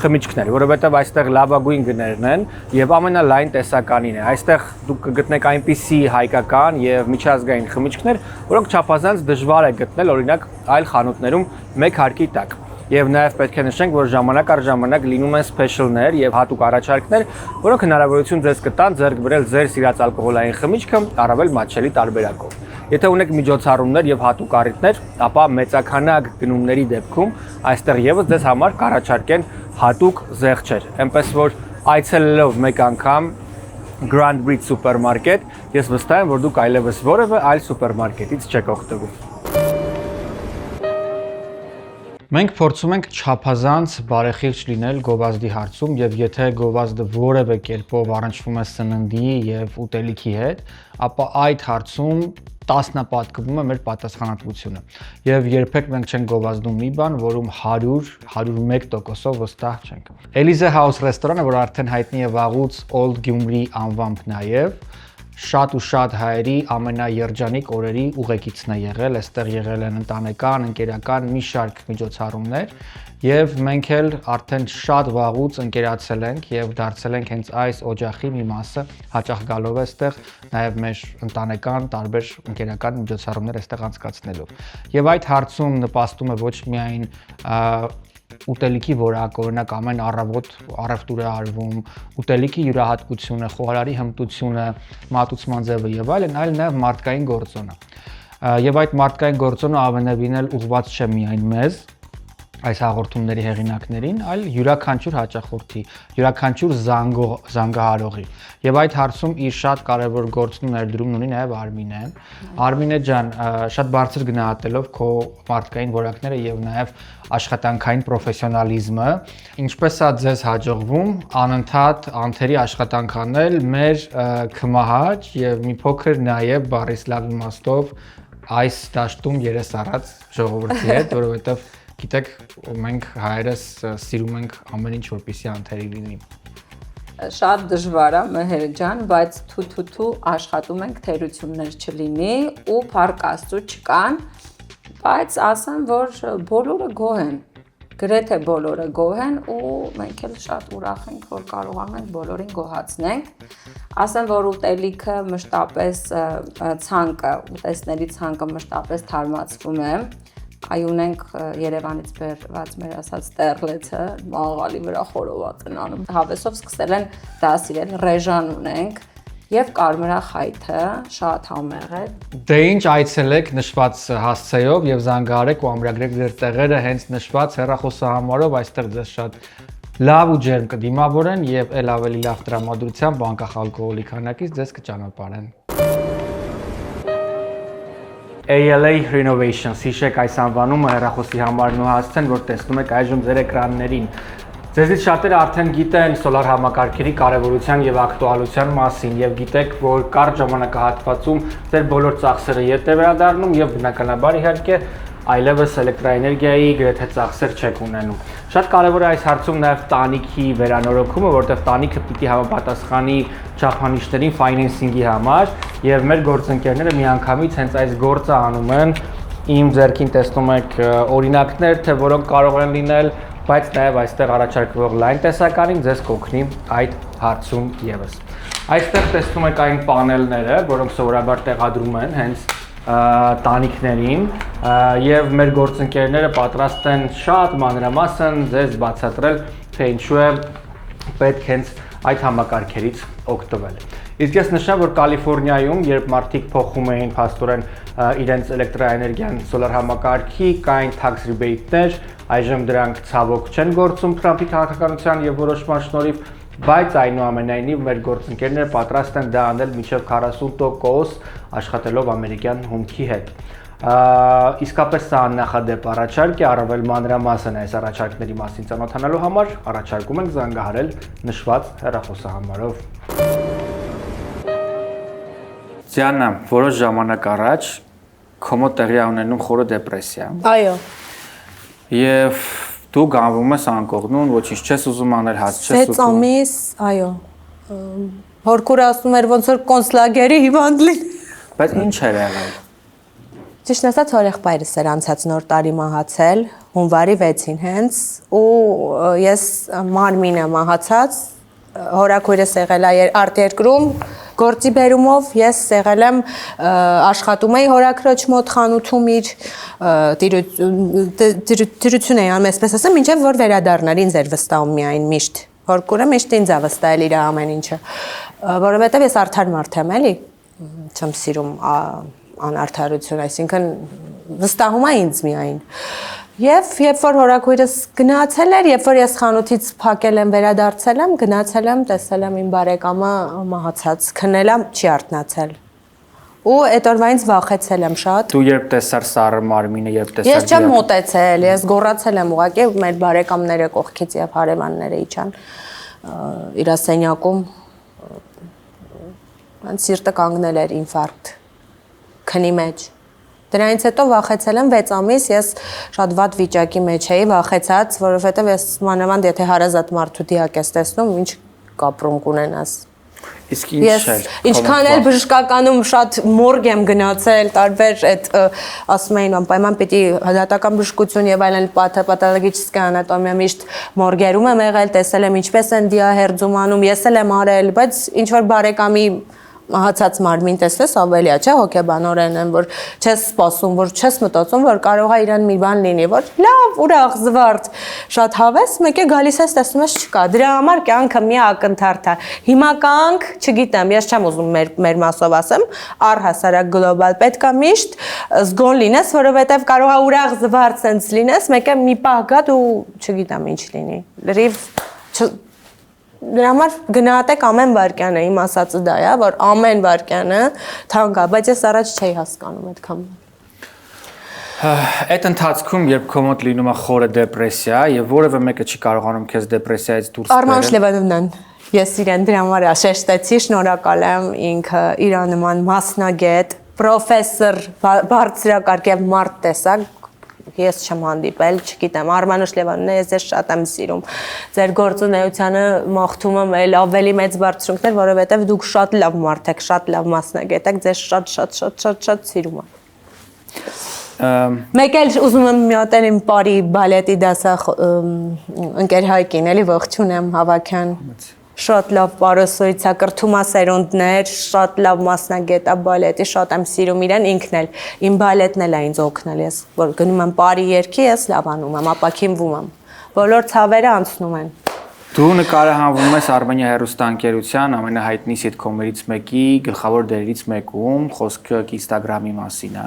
խմիչքներ, որովհետև այստեղ լավագույն գներն են եւ ամենալայն տեսականին է։ Այստեղ դուք կգտնեք այնպիսի հայկական եւ միջազգային խմիչքներ, որոնք չափազանց դժվար է գտնել օրինակ այլ խանութներում մեկ հարկի տակ։ Եվ նաև պետք է նշենք, որ ժամանակ առ ժամանակ լինում են սփեշլներ եւ հատուկ առաջարկներ, որոնք հնարավորություն ձեզ կտան ձեռք բերել ձեր սիրած ալկոհոլային խմիչքը առավել մատչելի տարբերակով։ Եթե ունեք միջոցառումներ եւ հատուկ առիթներ, ապա մեծաքանակ գնումների դեպքում այստեղ եւս ձեզ համար կառաջարկեն հատուկ զեղչեր։ Էնպես որ այցելելով մեկ անգամ Grand Bridge սուպերմարկետ, ես վստահ եմ, որ դուք այլևս որևէ այլ սուպերմարկետից չեք օգտվում։ Մենք փորձում ենք չափազանց բարեխիղճ լինել գովազդի հարցում եւ եթե գովազդը որևէ կերպով առնչվում է սննդի եւ ուտելիքի հետ, ապա այդ հարցում տասնապատկվում է մեր պատասխանատվությունը եւ երբեք մենք չենք գովազդում մի բան, որում 100-101% վստահ չենք։ Elise House ռեստորանը, որ արդեն հայտնի է վաղուց Old Gyumri անվամբ նաեւ շատ ու շատ հայերի ամենաերջանիկ օրերի ուղեկիցն է եղել, այստեղ եղել են ընտանեկան, ընկերական մի շարք միջոցառումներ եւ մենք էլ արդեն շատ վաղուց ընկերացել ենք եւ դարձել ենք հենց այս օջախի մի մասը, հաճախ գալով այստեղ նաեւ մեր ընտանեկան տարբեր ընկերական միջոցառումներ այստեղ անցկացնելով։ Եվ այդ հարցում նպաստում է ոչ միայն ուտելիքի որակը, օրինակ ամեն առավոտ առևտուր է արվում, ուտելիքի յուրահատկությունը, խոհարարի հմտությունը, մատուցման ձևը եւ այլն, այլ նաեւ մարդկային գործոնը։ Եվ այդ մարդկային գործոնը ամենևին էլ ուղղված չէ միայն մեզ, այս հաղորդումների հեղինակներին, այլ յուրաքանչյուր հաճախորդի, յուրաքանչյուր զանգահարողի։ Եվ այդ հարցում իր շատ կարևոր գործն ու ներդրումն ունի նաև Արմինեն։ Արմինե ջան, շատ բարձր գնահատելով քո մարդկային որակները եւ նաև աշխատանքային պրոֆեսիոնալիզմը, ինչպես է ձեզ հաջողվում անընդհատ անթերի աշխատանք անել մեր քմահաճ եւ մի փոքր նաև բառիսլավ իմաստով այս դաշտում երես առած ժողովրդի հետ, որովհետեւ գիտեք, մենք հայերս սիրում ենք ամեն ինչ որպեսզի անթերի լինի։ Շատ դժվար է, Մեհեր ջան, բայց թութու աշխատում ենք թերություններ չլինի ու փառք Աստծո չկան, բայց ասեմ, որ բոլորը գոհ են, գրեթե բոլորը գոհ են ու մենք էլ շատ ուրախ ենք, որ կարողանում ենք բոլորին գոհացնենք։ Ասեմ, որ ուտելիքը մշտապես ցանկը, ուտեստների ցանկը մշտապես թարմացվում է։ Այ ունենք Երևանից բերված մեր ասած տերլեցը, մաղալի վրա խորոված են անում։ Հավեսով սկսել են դասիրել, ռեժան ունենք եւ կարմրախայթը շատ համեղ է։ Դե ինչ այցելեք նշված հասցեով եւ զանգահարեք ու ամրագրեք ձեր տեղերը հենց նշված հեռախոսահամարով, այստեղ ձեզ շատ լավ ու ջերմ կդիմավորեն եւ ել ավելի լավ տրամադրությամբ անկախ ալկոհոլի քանակից ձեզ կճանապարհեն։ ALA Renovations, հիշեք այս անվանումը հեռախոսի համարն ու հասցեն, որ տեսնում եք այժմ ձեր էկրաններին։ Ձեզից շատերը արդեն գիտեն սոլար համակարգերի կարևորության եւ ակտուալության մասին եւ գիտեք, որ կարճ ժամանակահատվածում ձեր բոլոր ծախսերը ետ է վերադառնում եւ բնականաբար իհարկե այլևս էլեկտրաէներգիայի գրեթե ծախսեր չեք ունենում։ Շատ կարևոր է այս հարցում նաև տանիքի վերանորոգումը, որտեղ տանիքը պիտի համապատասխանի չափանիշներին ֆայնանսինգի համար եւ մեր գործընկերները միանգամից հենց այս գործը անում են։ Իմ ձեռքին տեսնում եք օրինակներ, թե որոնք կարող են լինել, բայց նաև այստեղ առաջարկվող լայն տեսականին ձեզ կօգնի այդ հարցում եւս։ Այստեղ տեսնում եք այն պանելները, որոնք սովորաբար տեղադրում են հենց տանիքներին եւ մեր գործընկերները պատրաստ են շատ մանրամասն ձեզ բացատրել, թե ինչու է պետք հենց այդ համակարգերից օգտվել։ Իսկ ես նշեմ, որ Կալիֆոռնիայում, երբ մարդիկ փոխում էին փաստորեն իրենց էլեկտրաէներգիան սոլար համակարգի, կային tax rebate-ներ, այժմ դրանք ցավոք չեն գործում Թրամփի քաղաքականության եւ որոշման շնորհիվ, բայց այնուամենայնիվ մեր գործընկերները պատրաստ են դա անել մինչև 40% աշխատելով ամերիկյան հումքի հետ։ Իսկապես սա աննախադեպ առաջարկ է, առավել մանրամասն այս առաջարկների մասին ծանոթանալու համար առաջարկում ենք զանգահարել նշված հեռախոսահամարով։ Ձիանա, որոշ ժամանակ առաջ քո մոտ տեղի ունենում խորը դեպրեսիա։ Այո։ Եվ դու գանվում ես անկողնուն, ոչինչ չես ուզում անել, հաց չես ուտում։ 6 ամիս, այո։ Հորքուրը ասում էր ոնց որ կոնցլագերի հիվանդ լինի։ Բայց ինչ էր եղել։ Ճիշտ ասած, հորեղբայրս էր անցած նոր տարի մահացել, հունվարի 6-ին հենց, ու ես մարմինը մահացած, հորաքույրս եղել է արտերկրում, գործի բերումով ես եղել եմ աշխատում էի հորաքրոջ մոտ խանութում իր տիրություն էի անում, այսպես ասեմ, մինչև որ վերադառնար, ինձ էր վստահում միայն միշտ, հորքուրը միշտ ինձ է վստահել իր ամեն ինչը, որովհետև ես արդար մարդ եմ, էլի, չեմ սիրում անարդարություն, այսինքն վստահում է ինձ միայն։ Եվ երբ որ հորաքույրս գնացել էր, երբ որ ես խանութից փակել եմ, վերադարձել եմ, գնացել եմ, տեսել եմ իմ բարեկամը մահացած, քնել եմ, չի արթնացել։ Ու այդ օրվա ինձ վախեցել եմ շատ։ Դու երբ տեսար սառը մարմինը, երբ տեսար Ես չեմ մոտեցել, ես գոռացել եմ ուղղակի, մեր բարեկամները կողքից եւ հարևանները իջան իր սենյակում, ոնց սիրտը կանգնել էր ինֆարկտ քնի մեջ։ Դրանից հետո վախեցել եմ 6 ամիս, ես շատ վատ վիճակի մեջ էի, վախեցած, որովհետև ես մանավանդ եթե հարազատ մարդու դիակ ես տեսնում, ինչ կապրում կունենաս։ Իսկ ինչ էր։ Ինչքան էլ բժշկականում շատ մորգ եմ գնացել, տարբեր այդ ասում էին անպայման պիտի հդատական բժշկություն եւ այլն պաթոլոգիչսկա անատոմիա միշտ մորգերում եմ եղել, տեսել եմ ինչպես են դիահերձում անում, ես էլ եմ արել, բայց ինչ որ բարեկամի մահացած մարմին տեսնես ավելիա, չէ, հոգեբանորեն են, որ չես սպասում, որ չես մտածում, որ կարող է իրան մի բան լինի, որ լավ, ուրախ, զվարթ, շատ հավես, մեկ է գալիս ես տեսնում ես չկա։ Դրա համար կյանքը մի ակնթարթ է։ Հիմա կանք, չգիտեմ, ես չեմ ուզում մեր մասով ասեմ, առհասարակ գլոբալ պետք է միշտ զգոն լինես, որովհետև կարող է ուրախ, զվարթ sense լինես, մեկ է մի պահ գա դու չգիտեմ ինչ լինի։ Լրիվ Դրա համար գնահատեք ամեն վարքյանը, իմ ասածը դա է, որ ամեն վարքյանը թանկ է, բայց ես առաջ չէի հասկանում այդքան։ Այդ ընթացքում, երբ քո մոտ լինում է խորը դեպրեսիա եւ որևէ մեկը չի կարողանում քեզ դեպրեսիայից դուրս բերել։ Արմանուշ Լևոնովնան, ես իրեն դրա համար շեշտեցի, շնորհակալ եմ, ինքը իրանման մասնագետ, պրոֆեսոր, բարձրակարգ եւ մարդ տեսակ ես չեմ հանդիպել, չգիտեմ, Արմանուշ Լևոնովնը ես շատ եմ սիրում։ Ձեր գործունեությանը մաղթում եմ էլ ավելի մեծ բարձրություններ, որովհետև դուք շատ լավ մարդ եք, շատ լավ մասնագետ եք, ձեզ շատ սիրում եմ։ Մեկ էլ ուզում եմ մի հատ իմ բարի բալետի դասախ ընկեր Հայկին, էլի ողջուն եմ Հավաքյան։ Շատ լավ պարոսույց է, կրթում է սերունդներ, շատ լավ մասնագետ է բալետի, շատ եմ սիրում իրեն, ինքն էլ, իմ բալետն էլ է ինձ օգնել, ես որ գնում եմ բարի երգի, ես լավանում եմ, ապաքինվում եմ, բոլոր ցավերը անցնում են։ Դու նկարահանվում ես Արմենիա հեռուստաընկերության ամենահայտնի սիթքոմերից մեկի գլխավոր դերերից մեկում, խոսքը Instagram-ի մասին է,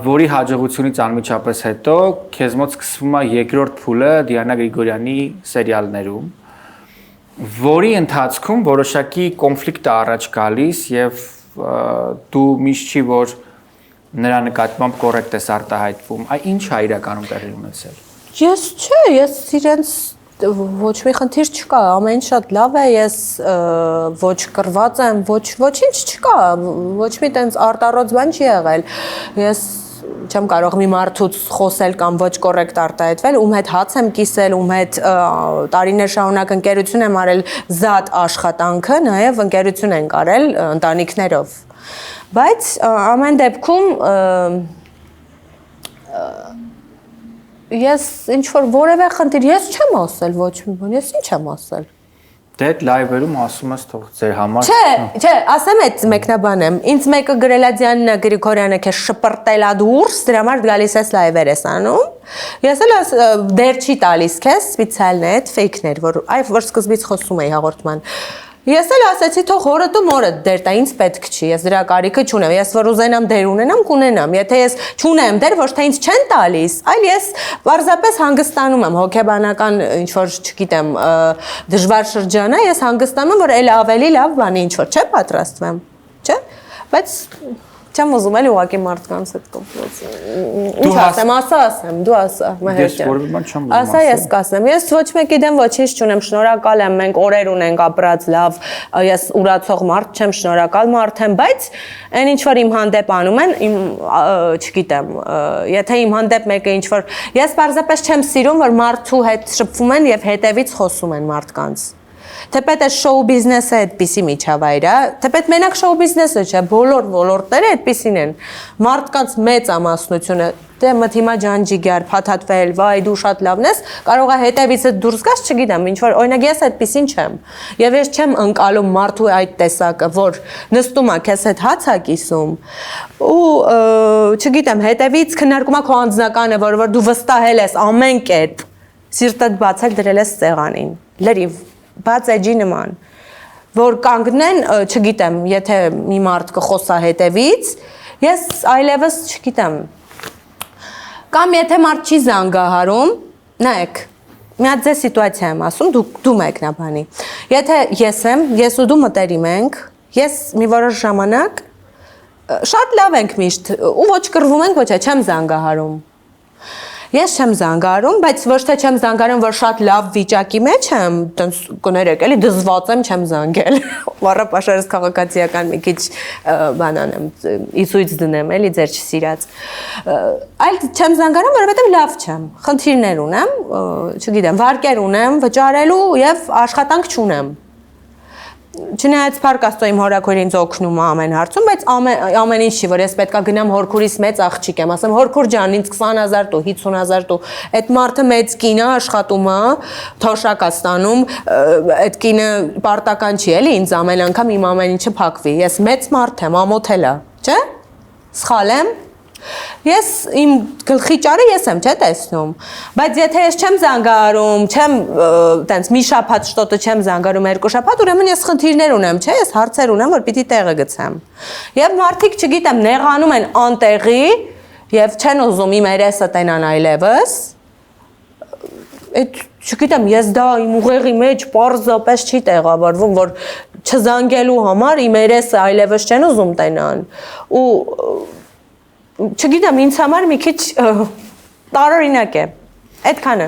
որի հաջողությունից անմիջապես հետո քեզ մոտ սկսվում է երկրորդ փուլը Դիանա Գրիգորյանի սերիալներում, որի ընթացքում որոշակի կոնֆլիկտ է առաջ գալիս եւ դու միշտ չի որ նրա նկատմամբ կոռեկտ ես արտահայտվում։ Այ ինչ է իրականում տեղի ունեցել։ Ես իրենց ոչ մի խնդիր չկա, ամեն ինչ շատ լավ է, ես ոչ կռված եմ, ոչինչ չկա, ոչ մի տենց արտառոց բան չի եղել։ Ես չեմ կարող մի մարդուց խոսել կամ ոչ կոռեկտ արտահայտվել, ում հետ հաց եմ կիսել, ում հետ տարիներ շարունակ ընկերություն եմ արել զատ աշխատանքը, նաև ընկերություն ենք արել ընտանիքներով։ Բայց ամեն դեպքում ես ինչ որ որևէ խնդիր, ես չեմ ասել ոչ մի բան, ես ինչ եմ ասել։ Դե այդ լայվերում ասում ես թող ձեր համար։ Չէ, ասեմ այդ մեկնաբան եմ։ Ինձ մեկը գրել է Դիանա Գրիգորյանը քեզ շպրտելա դուրս, դրա համար գալիս ես լայվեր ես անում։ Ես էլ դեր չի տալիս քեզ, սպիցիալն է, այդ ֆեյքներ, որ սկզբից խոսում էի հաղորդման։ Ես էլ ասացի թող հորդ ու մորդ դեր տա, ինձ պետք չի, ես դրա կարիքը չունեմ, ես որ ուզենամ դեր ունենամ, կունենամ, եթե ես չունեմ դեր, ոչ թե ինձ չեն տալիս, այլ ես պարզապես հանգստանում եմ, հոգեբանական ինչ որ, չգիտեմ, դժվար շրջան է, ես հանգստանում եմ, որ էլ ավելի լավ բանի ինչ որ, չէ, պատրաստվեմ, չէ, բայց չեմ ուզում էլ ուղղակի մարդկանց հետ կոմպլոց։ Ինչ ասեմ, ասեմ, դու ասա, Ես որևէ բան չեմ ուզում ասա, ես կասեմ։ Ես ոչ մեկի դեմ ոչինչ չունեմ, շնորհակալ եմ, մենք օրեր ունենք ապրած լավ, ես ուրացող մարդ չեմ, շնորհակալ մարդ եմ, բայց այն ինչ որ իմ հանդեպ անում են, իմ չգիտեմ, եթե իմ հանդեպ մեկը ինչ որ ես պարզապես չեմ սիրում, որ մարդու հետ շփվում են եւ հետևից խոսում են մարդկանց։ Թեպետ է շոու բիզնեսը այդպիսի միջավայր է, թեպետ մենակ շոու բիզնեսը չէ, բոլոր ոլորտները այդպիսին են։ Մարդկանց մեծ ամասնությունը, դե մթիմա ջանջիգար, փաթաթվել, վայ դու շատ լավն ես, կարող է հետևից դուրս գաս, չգիտեմ, ինչ որ օրինակ ես այդպիսին չեմ։ Եվ ես չեմ ընկալում մարդու այդ տեսակը, որ նստում է քեզ հետ հաց է կիսում ու չգիտեմ, հետևից քննարկում է քո անձնականը, որ դու վստահել ես ամեն կերպ, սիրտդ բացել դրել ես սեղանին։ Լրիվ բաց էջի նման, որ կանգնեն, չգիտեմ, եթե մի մարդ կխոսա հետևից, ես այլևս չգիտեմ, կամ եթե մարդ չի զանգահարում, նայեք, մի հատ ձեզ սիտուացիա եմ ասում, դու մեկնաբանի, եթե ես եմ, ես ու դու մտերիմ ենք, ես մի որոշ ժամանակ, շատ լավ ենք միշտ, ու ոչ կռվում ենք, ոչ է, չեմ զանգահարում, Ես չեմ զանգարում, բայց ոչ թե չեմ զանգարում, որ շատ լավ վիճակի մեջ եմ, տենց կներեք, էլի դզված եմ, չեմ զանգել։ Վառա պաշարս քաղաքացիական մի քիչ բանան եմ, իսույց դնեմ, էլի ձեր չսիրած։ Այլ չեմ զանգարում, որովհետև լավ չեմ։ Խնդիրներ ունեմ, չգիտեմ, վարկեր ունեմ վճարելու եւ աշխատանք չունեմ։ Չնայած Փառք Աստծո իմ հորաքույրը ինձ օգնում է ամեն հարցում, բայց ամեն ինչի, որ ես պետքա գնամ հորքուրիս մեծ աղջիկ եմ, ասեմ հորքուր ջան, ինձ 20,000 տու, 50,000 տու, այդ մարդը մեծ կին է, աշխատում է, թոշակ է ստանում, այդ կինը պարտական չի, էլի ինձ ամեն անգամ իմ ամեն ինչը փակվի, ես մեծ մարդ եմ, ամոթել է, չէ՞, սխալ եմ։ Ես իմ գլխի ճարը ես եմ, չէ՞ տեսնում, բայց եթե ես չեմ զանգարում, չեմ տենց մի շաբաթ շտոտը չեմ զանգարում, երկու շաբաթ, ուրեմն ես խնդիրներ ունեմ, չէ՞, ես հարցեր ունեմ, որ պիտի տեղը գցեմ։ Եվ մարդիկ, չգիտեմ, նեղանում են անտեղի եւ չեն ուզում իմ երեսը տենան այլևս։ Այդ չգիտեմ, ես դա իմ ուղեղի մեջ պարզապես չի տեղավորվում, որ չզանգելու համար իմ երեսը այլևս չեն ուզում տենան։ Ու չգիտեմ, ինձ համար մի քիչ տարօրինակ է, այդքանը,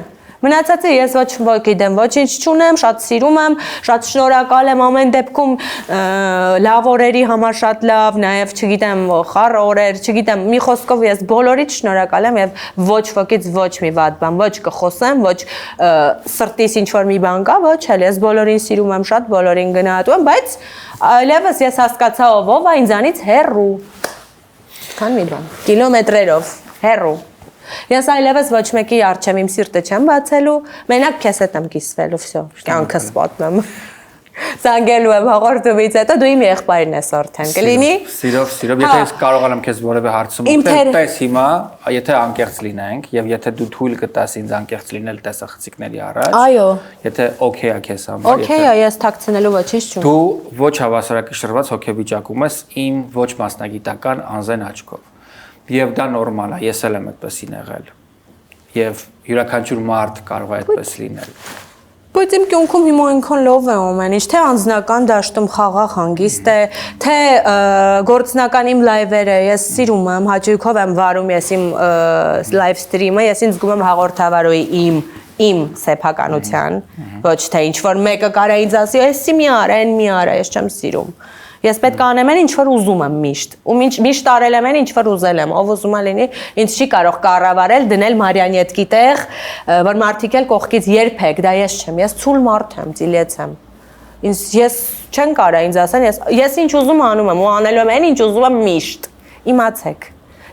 մնացածը ես ոչ գիտեմ, ոչինչ չունեմ, շատ սիրում եմ, շատ շնորհակալ եմ ամեն դեպքում լավ օրերի համար շատ լավ, նաև չգիտեմ, խառը օրեր, չգիտեմ, մի խոսքով ես բոլորից շնորհակալ եմ եւ ոչ ոքից ոչ մի վատ բան, ոչ կխոսեմ, ոչ սրտիս ինչ որ մի բան կա, ոչ էլ ես բոլորին սիրում եմ շատ, բոլորին գնահատում եմ, բայց այլևս ես հասկացա ով է ինձանից հեռու Քան մի բան, կիլոմետրերով, հեռու։ Ես այլևս ոչ մեկի առջև իմ սիրտը չեմ բացելու, մենակ քեզ հետ եմ կիսվելու, վсё, կյանքս պատմեմ։ Զանգելու եմ հաղորդումից հետո դու իմ եղբայրն ես արդեն, կլինի։ Սիրով, եթե ես կարողանամ քեզ որևէ հարցում ուտել, տես հիմա, եթե անկեղծ լինենք եւ եթե դու թույլ կտաս ինձ անկեղծ լինել տեսախցիկների առաջ, այո, եթե օքեյ է քեզ համար, օքեյ է, ես թաքցնելու ոչինչ չունեմ։ Դու ոչ հավասարակշռված հոգեվիճակում ես իմ ոչ մասնագիտական անզեն աչքով։ Եվ դա նորմալ է, ես էլ եմ այդպես եղել։ Եվ յուրաքանչյուր մարդ կարող է այդպես լինել։ Բայց իմ կյանքում հիմա այնքան լավ է ամեն ինչ, թե անձնական դաշտում խաղաղ հանգիստ է, թե գործնական իմ լայվերը, ես սիրում եմ, հաճույքով եմ վարում ես իմ լայվ սթրիմը, ես ինձ զգում եմ հաղորդավարուի իմ սեփականության, ոչ թե ինչ որ մեկը կարա ինձ ասի, էսի մի արա, այն մի արա, ես չեմ սիրում։ Ես պետք է անեմ այն ինչ որ ուզում եմ միշտ, ու միշտ արել եմ այն ինչ որ ուզել եմ, ով ուզում է լինի, ինձ չի կարող կառավարել, դնել մարիոնետկի տեղ, որ մարդիկ էլ կողքից երբեք, դա ես չեմ, ես ցուլ մարդ եմ, ծիլեց եմ։ Ես չեն կարա ինձ ասեն, ես ինչ ուզում անում եմ, ու անելու եմ այն ինչ ուզում եմ միշտ։ Իմացեք։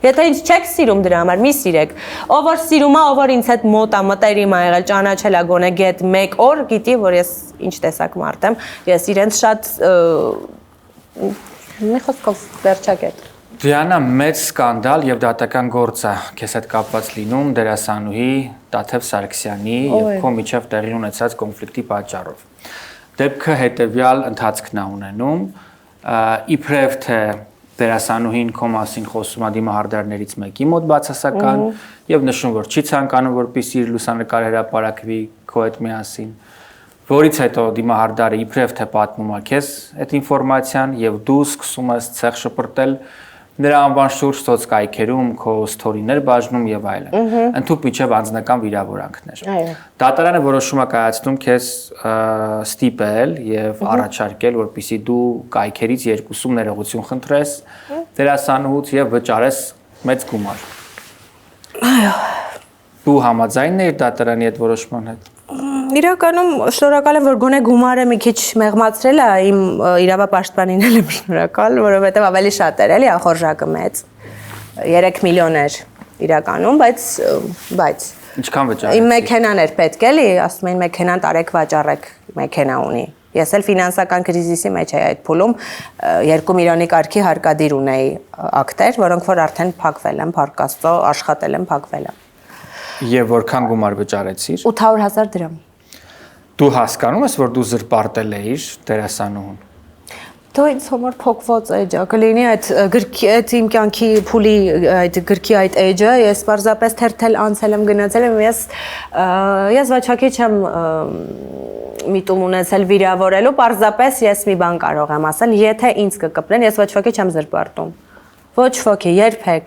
Եթե ինձ չեք սիրում դրա համար, մի սիրեք։ Ով որ սիրում է, ով որ ինձ հետ մոտ է, մտերիմ է եղել, ճանաչել է գոնե գետ 1 օր, գիտի, որ ես ինչ տեսակ մարդ եմ, ես իրենց շատ մի խոսքով վերջակետ։ Դիանա, մեծ սկանդալ եւ դատական գործ է քեզ հետ կապված լինում դերասանուհի Տաթև Սարգսյանի եւ քո միջև տեղի ունեցած կոնֆլիկտի պատճառով։ Դեպքը հետևյալ ընթացքն է ունենում, իբրև թե դերասանուհին քո մասին խոսում է դիմահարդարներից մեկի մոտ բացասական եւ նշում որ չի ցանկանում որպեսզի իր լուսանկարը հրապարակվի քո հետ միասին, որից հետո դիմահարդարը իբրև թե պատմում է քեզ այդ ինֆորմացիան եւ դու սկսում ես ցեղ շպրտել նրա անվան շուրջ սոցկայքերում քո սթորիներ բաժնում եւ այլն։ Ընդհուպ իջև անձնական վիրավորանքներ։ Դատարանը որոշում է կայացնում քեզ ստիպել եւ առաջարկել, որպեսզի դու կայքերից երկուսում ներողություն խնդրես դերասանուհուց եւ վճարես մեծ գումար։ Այո։ Դու համաձայն ես դատարանի այդ որոշման հետ։ Իրականում շնորհակալ եմ որ գոնե գումարը մի քիչ մեղմացրել է իմ իրավապաշտպանին էլ եմ շնորհակալ, որովհետև ավելի շատ էր էլի ախորժակը մեծ 3 միլիոն էր իրականում, բայց ինչքան վճարեցի։ Իմ մեքենան էր պետք էլի, ասում էին մեքենան տարեք վաճառեք, մեքենա ունի։ Ես էլ ֆինանսական կրիզիսի մեջ էի այդ փուլում 2 միլիոնի կարգի հարկադիր ունեի ակտեր, որոնք որ արդեն փակվել են, փառք Աստծո, աշխատել են, փակվել են։ Եվ որքան գումար վճարեցիր։ 800,000 դրամ։ Դու հասկանում ես, որ դու զրպարտել էիր դերասանուհուն։ Դու ինձ համար փոկված էջ, կլինի այդ գրքի, այդ իմ կյանքի փուլի այդ գրքի այդ էջը, ես պարզապես թերթել անցել եմ, գնացել եմ, ես վաճառքի չեմ միտում ունեցել վիրավորելու, պարզապես ես մի բան կարող եմ ասել, եթե ինձ կկպնեն, ես վաճառքի չեմ զրպարտում։ Ոչ ոքի, երբեք։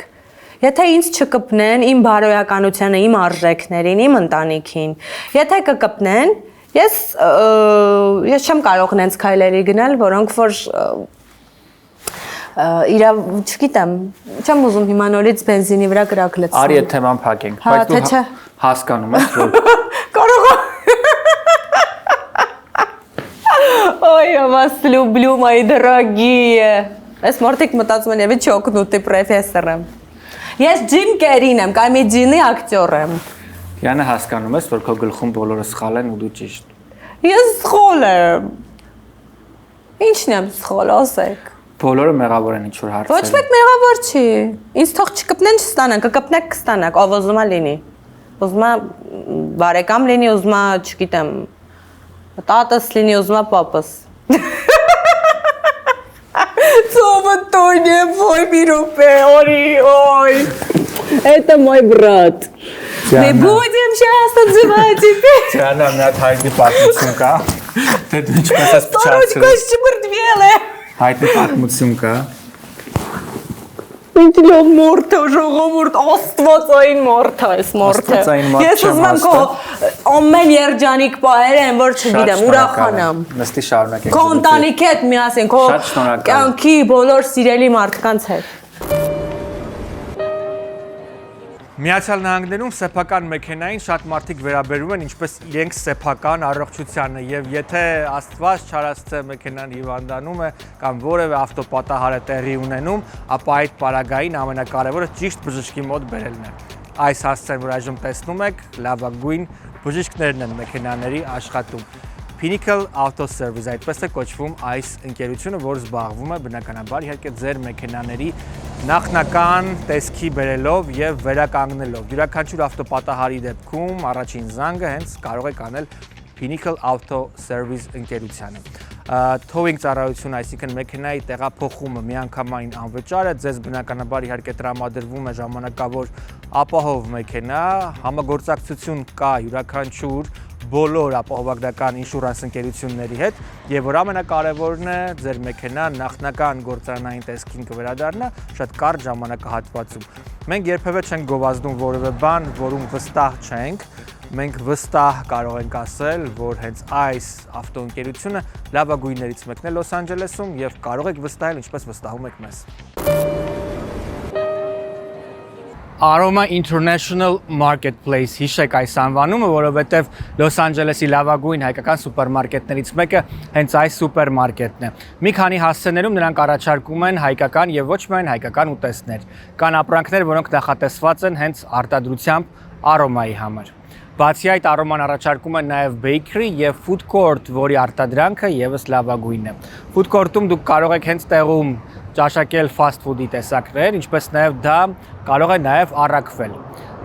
Եթե ինձ չկպնեն, իմ բարոյականությանը, իմ արժեքներին, իմ ընտանիքին, եթե կկպնեն, ես չեմ կարող նենց քայլերի գնալ, որոնք որ չգիտեմ, չեմ ուզում հիմա նորից բենզինի վրա կրակ լցնել։ Արի այդ թեման փակենք, բայց դու հասկանում ես, որ կարող եմ։ Ой, я вас люблю, мои дорогие։ Այս մարդիկ մտածում են եւի չօգնուտի պրոֆեսոր եմ։ Ես Ջիմ Կերին եմ, կոմեդիանի ակտոր եմ։ Յանը հասկանում ես, որ քո գլխում բոլորը սխալ են ու դու ճիշտ։ Ես սխալ եմ։ Ինչն եմ սխալ, ասեք։ Բոլորը մեղավոր են ինչ-որ հարցեր։ Ոչ մեկ մեղավոր չի։ Ինձ թող չկպնեն, չստանան, կկպնեք, կստանաք, ով ուզում է լինի։ Ուզում է բարեկամ լինի, ուզում է, չգիտեմ, տատս լինի, ուզում է պապս։ Тоня, мой миропе, ой, это мой брат. Мы будем сейчас отзывать тебя. Тиана, у меня հայտնի պատմություն կա։ Թե դու ինչպես ես փչացրել։ Сорочка չմրդվել է։ Հայտնի պատմություն կա։ Ինչ լավ մորթ է, ժողովուրդ, աստվածային մորթ է, այս մորթը։ Ես ուզում եմ քո ամեն երջանիկ պահերը են, որ չգիտեմ, ուրախանամ։ Նստի շարունակենք։ Քո ընտանիքի հետ միասին, քո կյանքի բոլոր սիրելի մարդկանց հետ։ Միացյալ Նահանգներում սեփական մեքենային շատ մարդիկ վերաբերում են ինչպես իրենք սեփական առողջությանը եւ եթե Աստված չարացե մեքենան հիվանդանում է կամ որևէ ավտոպատահար է տեղի ունենում, ապա այդ պարագային ամենակարևորը ճիշտ բժշկի մոտ բերելն է։ Այս հասցեն, որ այժմ տեսնում եք, լավագույն բժիշկներն են մեքենաների աշխատում։ Pinnacle Auto Service, այդպես է կոչվում այս ընկերությունը, որ զբաղվում է բնականաբար իհարկե ձեր մեքենաների նախնական տեսքի բերելով եւ վերականգնելով։ Յուրաքանչյուր ավտոպատահարի դեպքում առաջին զանգը հենց կարող եք անել Pinnacle Auto Service ընկերությանը։ Towing ծառայություն, այսինքն մեքենայի տեղափոխումը միանգամայն անվճար է, ձեզ բնականաբար իհարկե տրամադրվում է ժամանակավոր ապահով մեքենա, համագործակցություն կա յուրաքանչյուր բոլոր ապահովագրական ինշուրանս ընկերությունների հետ եւ որ ամենակարևորն է ձեր մեքենան նախնական գործարանային տեսքին կվերադառնա շատ կարճ ժամանակահատվածում։ Մենք երբևէ չենք գովազդում որևէ բան, որում վստահ չենք։ Մենք վստահ կարող ենք ասել, որ հենց այս ավտոընկերությունը լավագույններից մեկն է Լոս Անջելեսում եւ կարող եք վստահել, ինչպես վստահում եք մեզ։ Aroma International Marketplace հիշեք այս անվանումը, որովհետև Լոս Անջելեսի լավագույն հայկական սուպերմարկետներից մեկը հենց այս սուպերմարկետն է։ Մի քանի հասցեներում նրանք առաջարկում են հայկական եւ ոչ միայն հայկական ուտեստներ։ Կան ապրանքներ, որոնք նախատեսված են հենց արտադրությամբ Aroma-ի համար։ Բացի այդ Aroma-ն առաջարկում է նաև bakery եւ food court, որի արտադրանքը եւս լավագույնն է։ Food court-ում դուք կարող եք հենց տեղում ճաշակել fast food-ի տեսակներ, ինչպես նաև դա կարող է նաև առաքվել։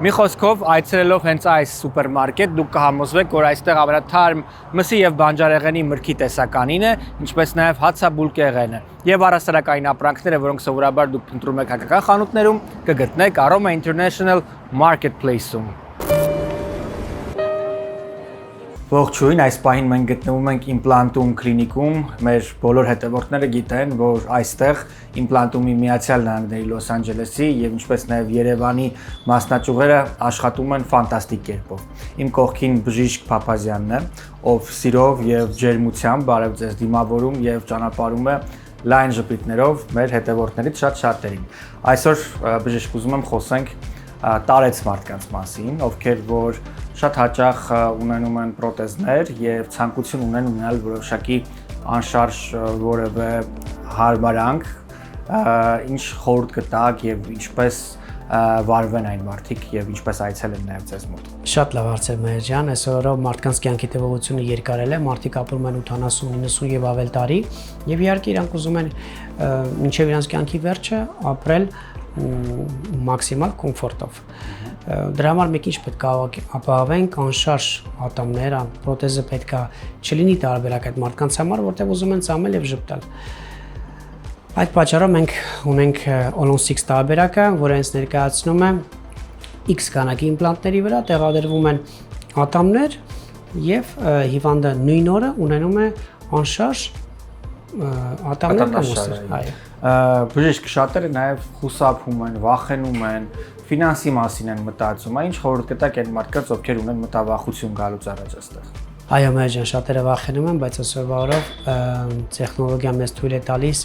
Մի խոսքով այցելելով հենց այս սուպերմարկետ դուք կհամոզվեք, որ այստեղ ամենաթարմ մսի եւ բանջարեղենի մրգի տեսականին է, ինչպես նաև հացաբուլկեղենը եւ առասարակային ապրանքները, որոնք սովորաբար դուք փնտրում եք հայկական խանութներում, կգտնեք Aroma International Marketplace-ում։ Ողջույն, այս պահին մենք գտնվում ենք Implantum Clinic-ում, մեր բոլոր հետևորդները գիտեն, որ այստեղ Implantum-ի Միացյալ Նահանգների Լոս Անջելեսի եւ ինչպես նաեւ Երևանի մասնաճյուղերը աշխատում են ֆանտաստիկ կերպով։ Իմ կողքին Բժիշկ Փափազյանն է, ով սիրով եւ ջերմությամբ բարև ձեզ դիմավորում եւ ճանապարհում է լայն ժպիտներով մեր հետևորդներից շատերին։ Այսօր բժիշկ ուզում եմ խոսենք տարեց մարդկանց մասին, ովքեր որ շատ հաճախ ունենում են պրոթեզներ եւ ցանկություն ունեն ունենալ որոշակի անշարժ որևէ հարմարանք, ինչ խորհուրդ կտակ եւ ինչպես վարվեն այն մարդիկ եւ ինչպես այցելեն նաեւ ձեզ մոտ։ Շատ լավ հարց է Մհեր ջան, այսօրով մարդկանց կյանքի տևողությունը երկարել է, մարդիկ ապրում են 80, 90 եւ ավել տարի եւ իհարկե իրանք ուզում են մինչեւ իրանց կյանքի վերջը ապրել մաքսիմալ կոմֆորտով։ Դրա համար մեկ ինչ պետք է ապահովենք անշարժ ատամներ, պրոթեզը պետք է չլինի տարբերակ այդ մարդկանց համար, որտեղ ուզում են ծամել եւ ժպտալ։ Այդ պատճառով մենք ունենք Olon6 տարբերակը, որը հենց ներկայացնում է X քանակի իմպլանտների վրա տեղադրվում են ատամներ եւ հիվանդը նույն օրը ունենում է անշարժ ատամներ կամ ուսեր։ Այո։ Բժիշկ շատերը նաև խուսափում են, վախենում են, ֆինանսի մասին են մտածում, ինչ խորհուրդ կտակ են մարդկանց, ովքեր ունեն մտավախություն գալուց առաջ այստեղ։ Այո, մեր ջան, շատերը վախենում են, բայց այսօրվա օրով տեխնոլոգիան մեզ թույլ է տալիս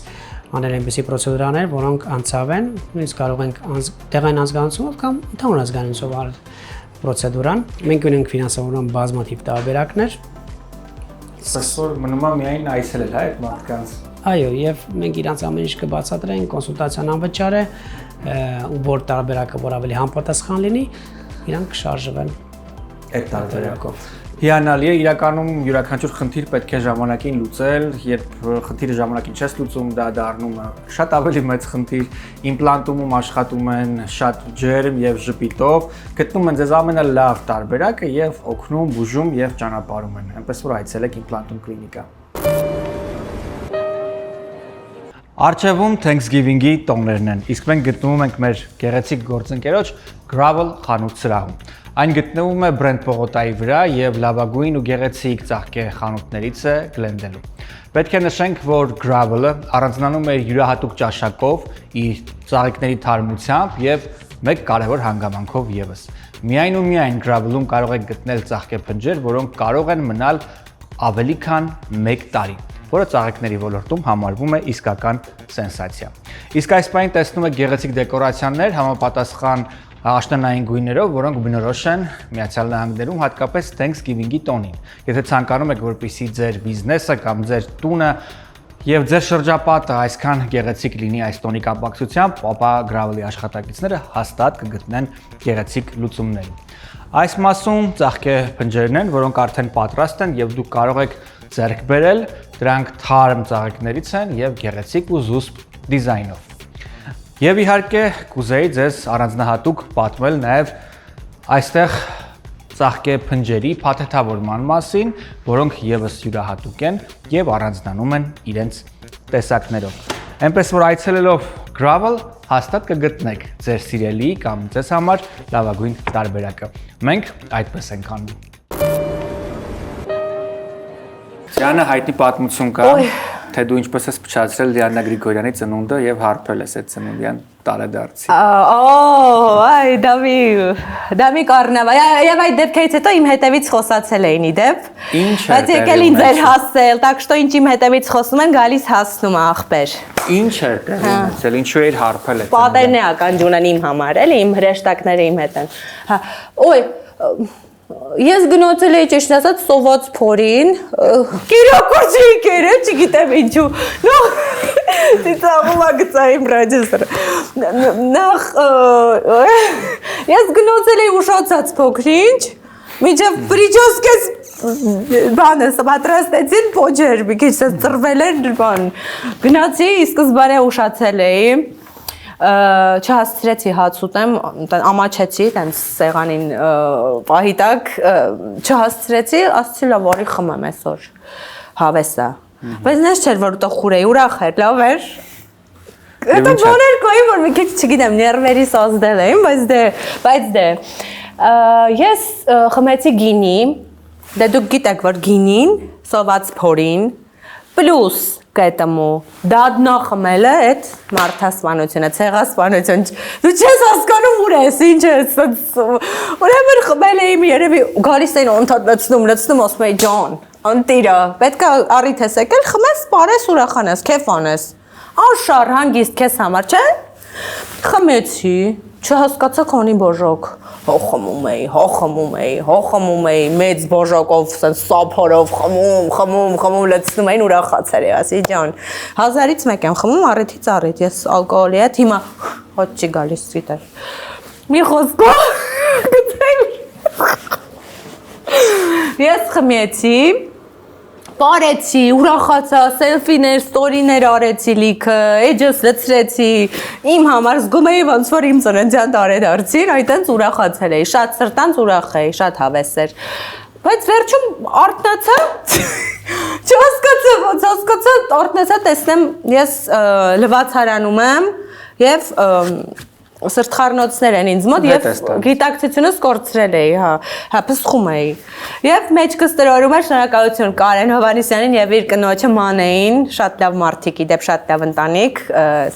անել այնպիսի պրոցեդուրաներ, որոնք անցավ են, նույնիսկ կարող ենք տեղային ազգանունով կամ ընդհանուր ազգանունով արել պրոցեդուրան։ Մենք ունենք ֆինանսավորման բազմաթիվ տարբերակներ։ Այսօր մնում է միայն այցելել հա այդ մարդկանց։ Այո, եւ մենք իրանց ամեն ինչ կբացատրենք, կոնսուլտացիան անվճար է, ու որ տարբերակը որ ավելի համապատասխան լինի, իրանք կշարժվեն այդ տարբերակով։ Հիանալի է, իրականում յուրաքանչյուր խնդիր պետք է ժամանակին լուծել, երբ խնդիրը ժամանակին չես լուծում, դա դառնում է շատ ավելի մեծ խնդիր։ Իմպլանտումում աշխատում են շատ ջերմ եւ ժպիտով, գտնում են ձեզ ամենալավ տարբերակը եւ օգնում, բուժում եւ ճանապարհում են։ Այնպես որ այցելեք Implantum Clinic-ը։ Արչևում Thanksgiving-ի տոներն են, իսկ մենք գտնվում ենք մեր գեղեցիկ գործընկերոջ Gravel խանութ սրահում։ Այն գտնվում է Brent պողոտայի վրա եւ լավագույն ու գեղեցիկ ծաղկե խանութներից է Glendale-ում։ Պետք է նշենք, որ Gravel-ը առանձնանում է յուրահատուկ ճաշակով, իր ծաղիկների թարմությամբ եւ մեկ կարևոր հանգամանքով եւս։ Միայն ու միայն Gravel-ում կարող եք գտնել ծաղկե փնջեր, որոնք կարող են մնալ ավելի քան 1 տարի, որը ծաղիկների ոլորտում համարվում է իսկական սենսացիա։ Իսկ այս պահին տեսնում եք գեղեցիկ դեկորացիաներ համապատասխան աշնանային գույներով, որոնք բնորոշ են Միացյալ Նահանգներում, հատկապես Thanksgiving-ի տոնին։ Եթե ցանկանում եք, որպեսզի ձեր բիզնեսը կամ ձեր տունը եւ ձեր շրջապատը այսքան գեղեցիկ լինի այս տոնի կապակցությամբ, ապա Gravel-ի աշխատակիցները հաստատ կգտնեն գեղեցիկ լուծումներ։ Այս մասում ծաղկե փնջերն են, որոնք արդեն պատրաստ են եւ դուք կարող եք ձեռք բերել, դրանք թարմ ծաղիկներից են եւ գեղեցիկ ու զուսպ դիզայնով։ Եվ իհարկե կուզեի ձեզ առանձնահատուկ պատմել նաև այստեղ ծաղկե փնջերի փաթեթավորման մասին, որոնք եւս յուրահատուկ են եւ առանձնանում են իրենց տեսակներով։ Այնպես որ այցելելով Gravel հաստատ կգտնեք ձեր սիրելի կամ ձեզ համար լավագույն տարբերակը։ Մենք այդպես ենք անում։ Դիանա հայտնի պատմություն կա, թե դու ինչպես ես փչացրել Դիանա Գրիգորյանի ծնունդը եւ հարբել ես այդ ծննդյան տարեդարձի։ Այ դա մի կառնավալ։ Եվ այդ դեպքից հետո իմ հետևից խոսացել էին իդեպ։ Ինչ է։ Բայց եկել ինձ էր հասել, так что ինչ իմ հետևից խոսում են, գալիս հասնում է աղբեր։ Ինչ է տեղի ունեցել, ինչու էր հարբել այդ։ Պատերն է ականջուն են իմ համար, էլի իմ հրեշտակները իմ հետ են։ Հա, օй Ես գնացել էի ճիշտ ասած սոված փորին, կիրակոչիկ էր, չգիտեմ ինչու։ Ծիծաղում է գծա իմ ռադիոսը։ Նախ ես գնացել էի ուշացած փոքրինչ, Միջև բրիջոսկես բանը պատրաստեցին փոջեր, մի քիչ ծրվել էր բան։ Գնացի, սկզբարե ուշացել էի, չհասցրեցի հաց ուտեմ, ամաչեցի, տենց սեղանին պահի տակ, չհասցրեցի, ասացի լավ արի խմեմ այսօր, հավեսա։ Բայց նես չէր, որ ուտը խուր էի, ուրախ էր, լավ էր։ Դա բաներ կոյի, որ մի քիչ չգիտեմ, ներվերիս ազդել եմ, բայց դե, ես խմեցի գինի, դե դուք գիտեք, որ գինին, սոված փորին, պլուս կետմու, դադնա խմելը, էդ մարդասպանությունը, ցեղասպանություն, դու չես հասկանում ուր ես, ինչ ես, ուրեմն խմել էի երևի, գալիս էին ոնթատ լցնում, ասում էի ջան, անտիրա, պետք է առիթ ես եկել, խմես, պարես, ուրախանես, քեֆ անես, անշար հանգիստ քեզ համար, չէ՞։ Խմեցի, չհասկացա քանի բաժակ, խմում էի, մեծ բաժակով, սափորով խմում, լցնում էին ուրախացել էի, ասի ջան, 1000-ից մեկ եմ խմում, առիթից առիթ, ես ալկոհոլի հետ, հիմա հոտ չի գալիս ցիտեր։ Մի խոսքով ես խմեցի, Պարեցի, ուրախացա, սելֆիներ, ստորիներ արեցի լիքը, էջս լցրեցի, իմ համար զգում էի ոնց որ իմ ծննդյան տարեդարձին, այդտենց ուրախացել էի, շատ սրտանց ուրախ էի, շատ հավես էր։ Բայց վերջում արթնացա, չհասկացա, արթնացա, տեսնեմ, ես լվացարանում եմ եւ սրտխառնոցներ են ինձ մոտ եւ գիտակցությունս կորցրել էի, հա, փսխում էի։ Եվ մեջքս տրորում էր շնորհակալություն Կարեն Հովհաննիսյանին եւ իր կնոջը Մանեին, շատ լավ մարդիկ, իդեպ շատ լավ ընտանիք,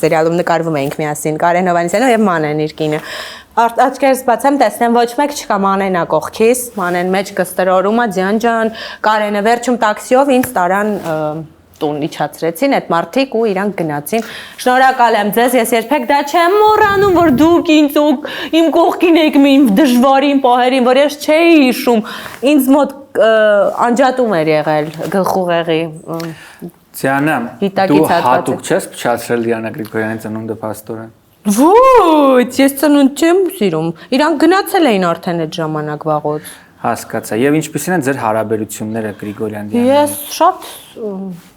սերիալում նկարվում էինք միասին Կարեն Հովհաննիսյանը եւ Մանեն իր կինը։ Աչքերս բացեմ, տեսնեմ ոչ մեկ չկա, Մանեն ա կողքիս, Մանեն մեջքս տրորում ա, ջան, Կարենը վերջում տաքսիով ինձ տարան տուն իջացրեցին այդ մարդիկ ու իրանք գնացին։ Շնորհակալ եմ ձեզ, ես երբեք դա չեմ մոռանում, որ դուք ինձ ու իմ կողքին եք իմ դժվարին պահերին, որ ես չէի հիշում, ինձ մոտ անջատում էր եղել գլխուղեղի։ Ձիանա, դու հատուկ չես փչացրել Դիանա Գրիգորյանի ծնունդը փաստորեն։ Ոչ, ես ծնունդ չեմ սիրում։ Իրանք գնացել էին արդեն այդ ժամանակ վաղուց։ Հասկացա։ Եվ ինչպիսին են ձեր հարաբերությունները Գրիգորյան Դիանայի հետ։ Ես շատ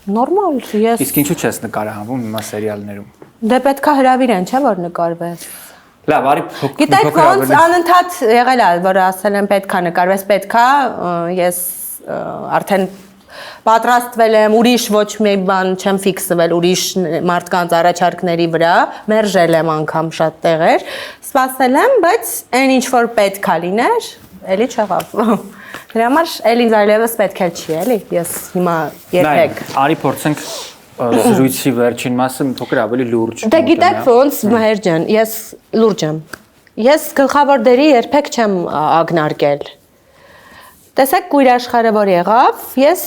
նորմալ, ես։ Իսկ ինչու չես նկարահանվում հիմա սերիալներում։ Դե պետքա հրավիրեն, չէ՞ որ նկարվես։ Լավ, արի Գիտեք ոնց անընդհատ եղել է, որ ասել եմ պետքա նկարվես, պետքա, ես արդեն պատրաստվել եմ, ուրիշ ոչ մի բան չեմ ֆիքսվել, ուրիշ մարդկանց առաջարկների վրա, մերժել եմ անգամ շատ տեղեր, սպասել եմ, բայց այն ինչ որ պետքա լիներ, էլի չեղավ։ Դրա համար էլի այլևս պետք էլ չի, էլի։ Ես հիմա երբեք։ Արի փորձենք զրույցի վերջին մասը մի փոքր ավելի լուրջ։ Դե գիտեք ոնց Մհեր ջան, ես լուրջ եմ։ Ես գլխավոր դերի երբեք չեմ ակնարկել։ Տեսեք կույր աշխարհը որ եղավ, ես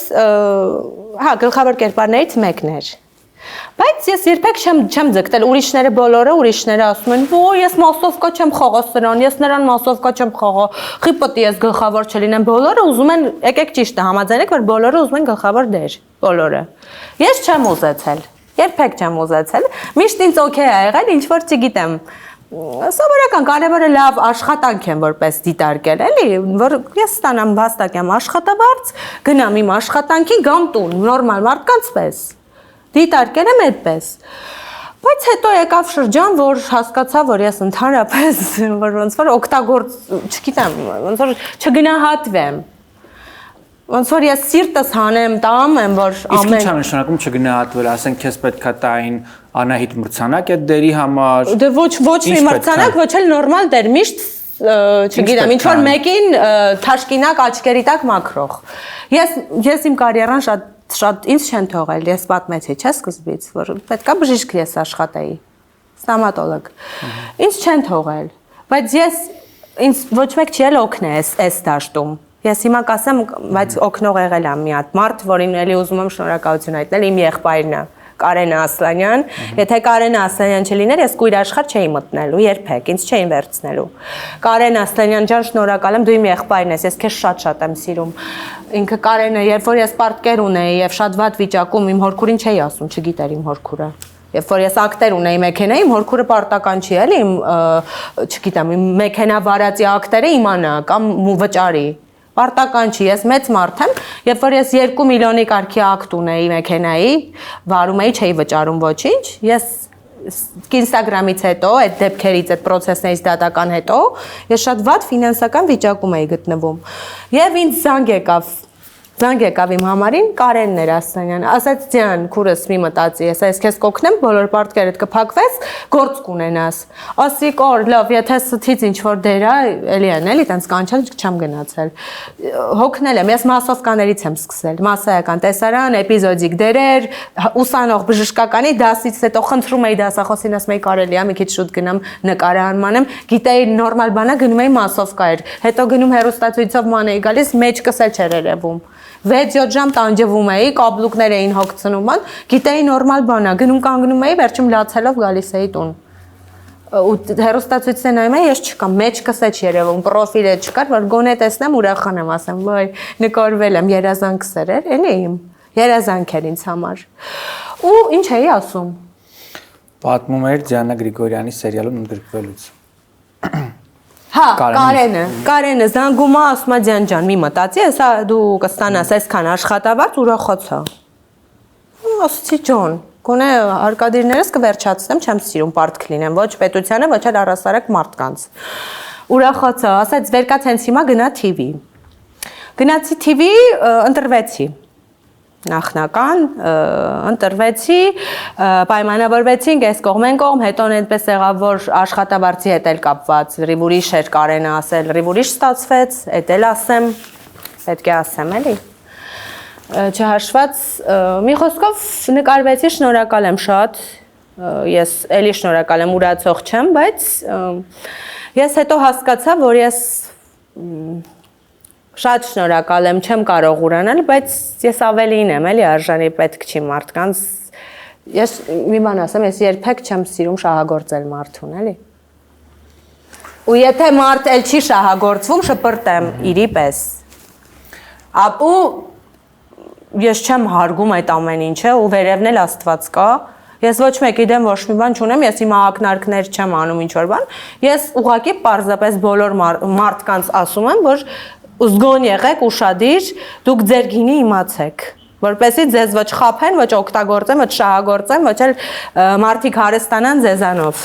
հա գլխավոր կերպարներից մեկն էր։ Բայց ես երբեք չեմ ձգտել, ուրիշները բոլորը ուրիշները ասում են, «Ոյ, ես մասովկա չեմ խաղա սրան, ես նրան մասովկա չեմ խաղա, խիպոտի ես գլխավոր չլինեմ», բոլորը ուզում են, եկեք ճիշտ է, համաձայնեք, որ բոլորը ուզում են գլխավոր դեր, բոլորը։ Ես չեմ ուզեցել, երբեք չեմ ուզեցել, միշտ ինձ օքեյ ա եղել, ինչ որ չգիտեմ։ Սովորական կարևորը լավ աշխատանք եմ որպես դիտարկել, էլի, որ ես ստանամ հաստատ եմ աշխատավարձ, գնամ իմ աշխատանքի, գամ տուն, նորմալ մարդկանց պես։ Դիտարկել եմ այդպես։ Բայց հետո եկավ շրջան, որ հասկացա, որ ես ընդհանրապես որ ոնց որ օգտագործ, չգիտեմ, ոնց որ չգնահատվեմ։ Ոնց որ ես սիրտս հանեմ, տամ եմ, որ ամեն Իսկ ինչ նշանակում չգնահատվել, ասենք քեզ պետքա տային Անահիտ մրցանակ այդ դերի համար։ Դե ոչ մի մրցանակ, ոչ էլ նորմալ դեր, միշտ չգիտեմ, ինչ որ մեկին թաշկինակ աչքերի տակ մաքրող։ Ես իմ կարիերան շատ ինձ չեն թողել, ես պատմեցի, չէ՞ սկզբից, որ պետքա բժիշկ ես աշխատեի, ստոմատոլոգ։ Ինձ չեն թողել, բայց ինձ ոչ մեկ չի էլ օգնել այս դաշտում։ Ես հիմա կասեմ, բայց օգնող եղել եմ մի հատ մարդ, որին էլի ուզում եմ շնորհակալություն հայտնել, իմ եղբայրն է, Կարենը Ասլանյան։ Եթե Կարենը Ասլանյան չլիներ, ես կույր աշխարհ չէի մտնելու, երբեք, ինձ չէին վերցնելու։ Կարեն Ասլանյան ջան, շնորհակալ եմ, դու իմ եղբայրն ես, ես քեզ շատ եմ սիրում։ Ինքը Կարենը, երբ որ ես պարտքեր ունեի եւ շատ վատ վիճակում, իմ հորքուրին չէի ասում, չգիտեր իմ հորքուրը։ Երբ որ ես ակտեր ունեի մեքենայի, իմ հորքուրը պարտական չի, էլի, չգիտեմ, իմ մեքենա վարածի ակտերը իմանա կամ վճարի։ Պարտական չի, ես մեծ մարդ եմ, երբ որ ես 2 միլիոնի կարգի ակտ ունեի մեքենայի, վարում էի, չէի վճարում ոչինչ, ես Instagram-ից հետո, այդ դեպքերից, այդ process-ներից դատական հետո, ես շատ վատ ֆինանսական վիճակում էի գտնվում։ Եվ ինձ զանգ եկավ իմ համարին Կարենն էր Ասանյան, ասաց ձյան, քուրս մի մտածի, ես քեզ կօգնեմ, բոլոր պարտքերդ կփակվես, գործ կունենաս։ Ասի կոր, լավ, եթե սթից ինչ որ դերա, էլի են, էլի, տենց կանչել չեմ գնացել։ Հոգնել եմ, ես մասովկաներից եմ սկսել, մասսայական տեսարան, էպիզոդիկ դերեր, ուսանող բժշկականի դասից հետո խնդրում էի դասախոսին, ասում էի կարելի է մի քիչ շուտ գնամ նկարահանման եմ, գիտեի նորմալ բանա գնում էի մասովկա էր, հետո գնում հեռուստացույցով ման էի գալիս, մեջքս էլ չէր երևում։ 6-7 ժամ տանջվում էի, կաբլուկներ էին հոգցնում, գիտեի նորմալ բան է, գնում կանգնում էի, վերջում լացելով գալիս էի տուն։ Ու հեռուստացույցը նայում էի, ես չկամ, մեջքս էլ չերևում, պրոֆիլը չկար, որ գոնե տեսնեմ ուրախանամ, ասեմ, վայ, նկարվել եմ, երազանքս էր, էլի իմ, երազանք էր ինձ համար։ Ու ինչ էի ասում։ Պատմում էր Դիանա Գրիգորյանի սերիալում ընդգրկվելուց։ Հա, Կարենը զանգում է, ասում է Ձյան ջան, մի մտածի, հեսա դու կստանաս այսքան աշխատավարձ ուրախացա։ Ասացի ջան, գոնե հարկադիրներս կվերջացնեմ, չեմ սիրում պարտք լինեմ, ոչ պետությանը, ոչ էլ առասարակ մարդկանց։ Ուրախացա, ասաց վերկաց հենց հիմա գնա TV։ Գնացի TV, ընտրվեցի։ Նախնական ընտրվեցի, պայմանավորվեցինք այս կողմեն կողմ, հետո այդպես եղավ, որ աշխատավարձի հետ էլ կապված, ռիվուրիշ էր Կարենը ասել, ռիվուրիշ ստացվեց, էդ էլ ասեմ, պետք է ասեմ էլի, չհաշված, մի խոսքով նկարվեցի, շնորհակալ եմ շատ, ես էլի շնորհակալ եմ, ուրացող չեմ, բայց ես հետո հասկացա, որ ես շատ շնորհակալ եմ, չեմ կարող ուրանալ, բայց ես ավելին եմ, էլի արժանի պետք չի մարդկանց։ Ես մի բան ասեմ, ես երբեք չեմ սիրում շահագործել մարդուն, էլի։ Ու եթե մարդ էլ չի շահագործվում, շպրտեմ իրի պես։ Ապու ես չեմ հարգում այդ ամեն ինչը ու վերևն էլ Աստված կա։ Ես ոչ մեկի դեմ ոչ մի բան չունեմ, ես հիմա ակնարկներ չեմ անում ինչ որ բան։ Ես ուղղակի պարզապես բոլոր մարդկանց ասում եմ, որ Ուզգոն եղեք, ուշադիր, դուք ձեր գինի իմացեք, որպեսզի ձեզ ոչ խաբեն, ոչ օգտագործեն, ոչ շահագործեն, ոչ էլ մարդիկ հարստանան ձեզանով։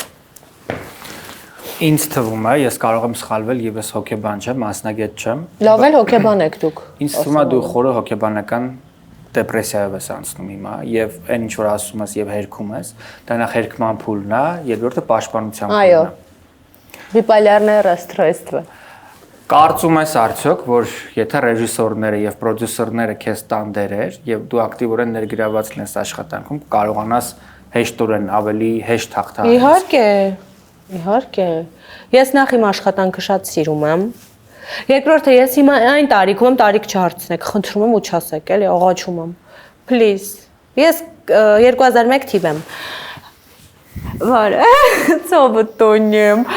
Ինձ թվում է, ես կարող եմ սխալվել եւ ես հոգեբան չեմ, մասնագետ չեմ։ Լավ էլ հոգեբան եք դուք։ Ինձ թվում է դու խորը հոգեբանական դեպրեսիայով ես անցնում հիմա եւ այն ինչ որ ասում ես եւ հերքում ես, դա նախ հերկման փուլն է, երկրորդը պաշտպանության փուլն է։ Այո։ Բիպոլярное расстройство։ Կարծում ես արդյոք, որ եթե ռեժիսորները եւ պրոդյուսերները քեզ տան դերեր եւ դու ակտիվորեն ներգրաված լինես աշխատանքում, կարողանաս հեշտորեն ավելի հեշտ հաղթահարել։ Իհարկե։ Ես նախ իմ աշխատանքը շատ սիրում եմ։ Երկրորդը ես հիմա այն տարիքում եմ, տարիք չհարցնեք, խնդրում եմ ու չասեք, էլի աղաչում եմ։ Please։ Ես 2001 թիվ եմ։ Վար, ծովտոնեմ։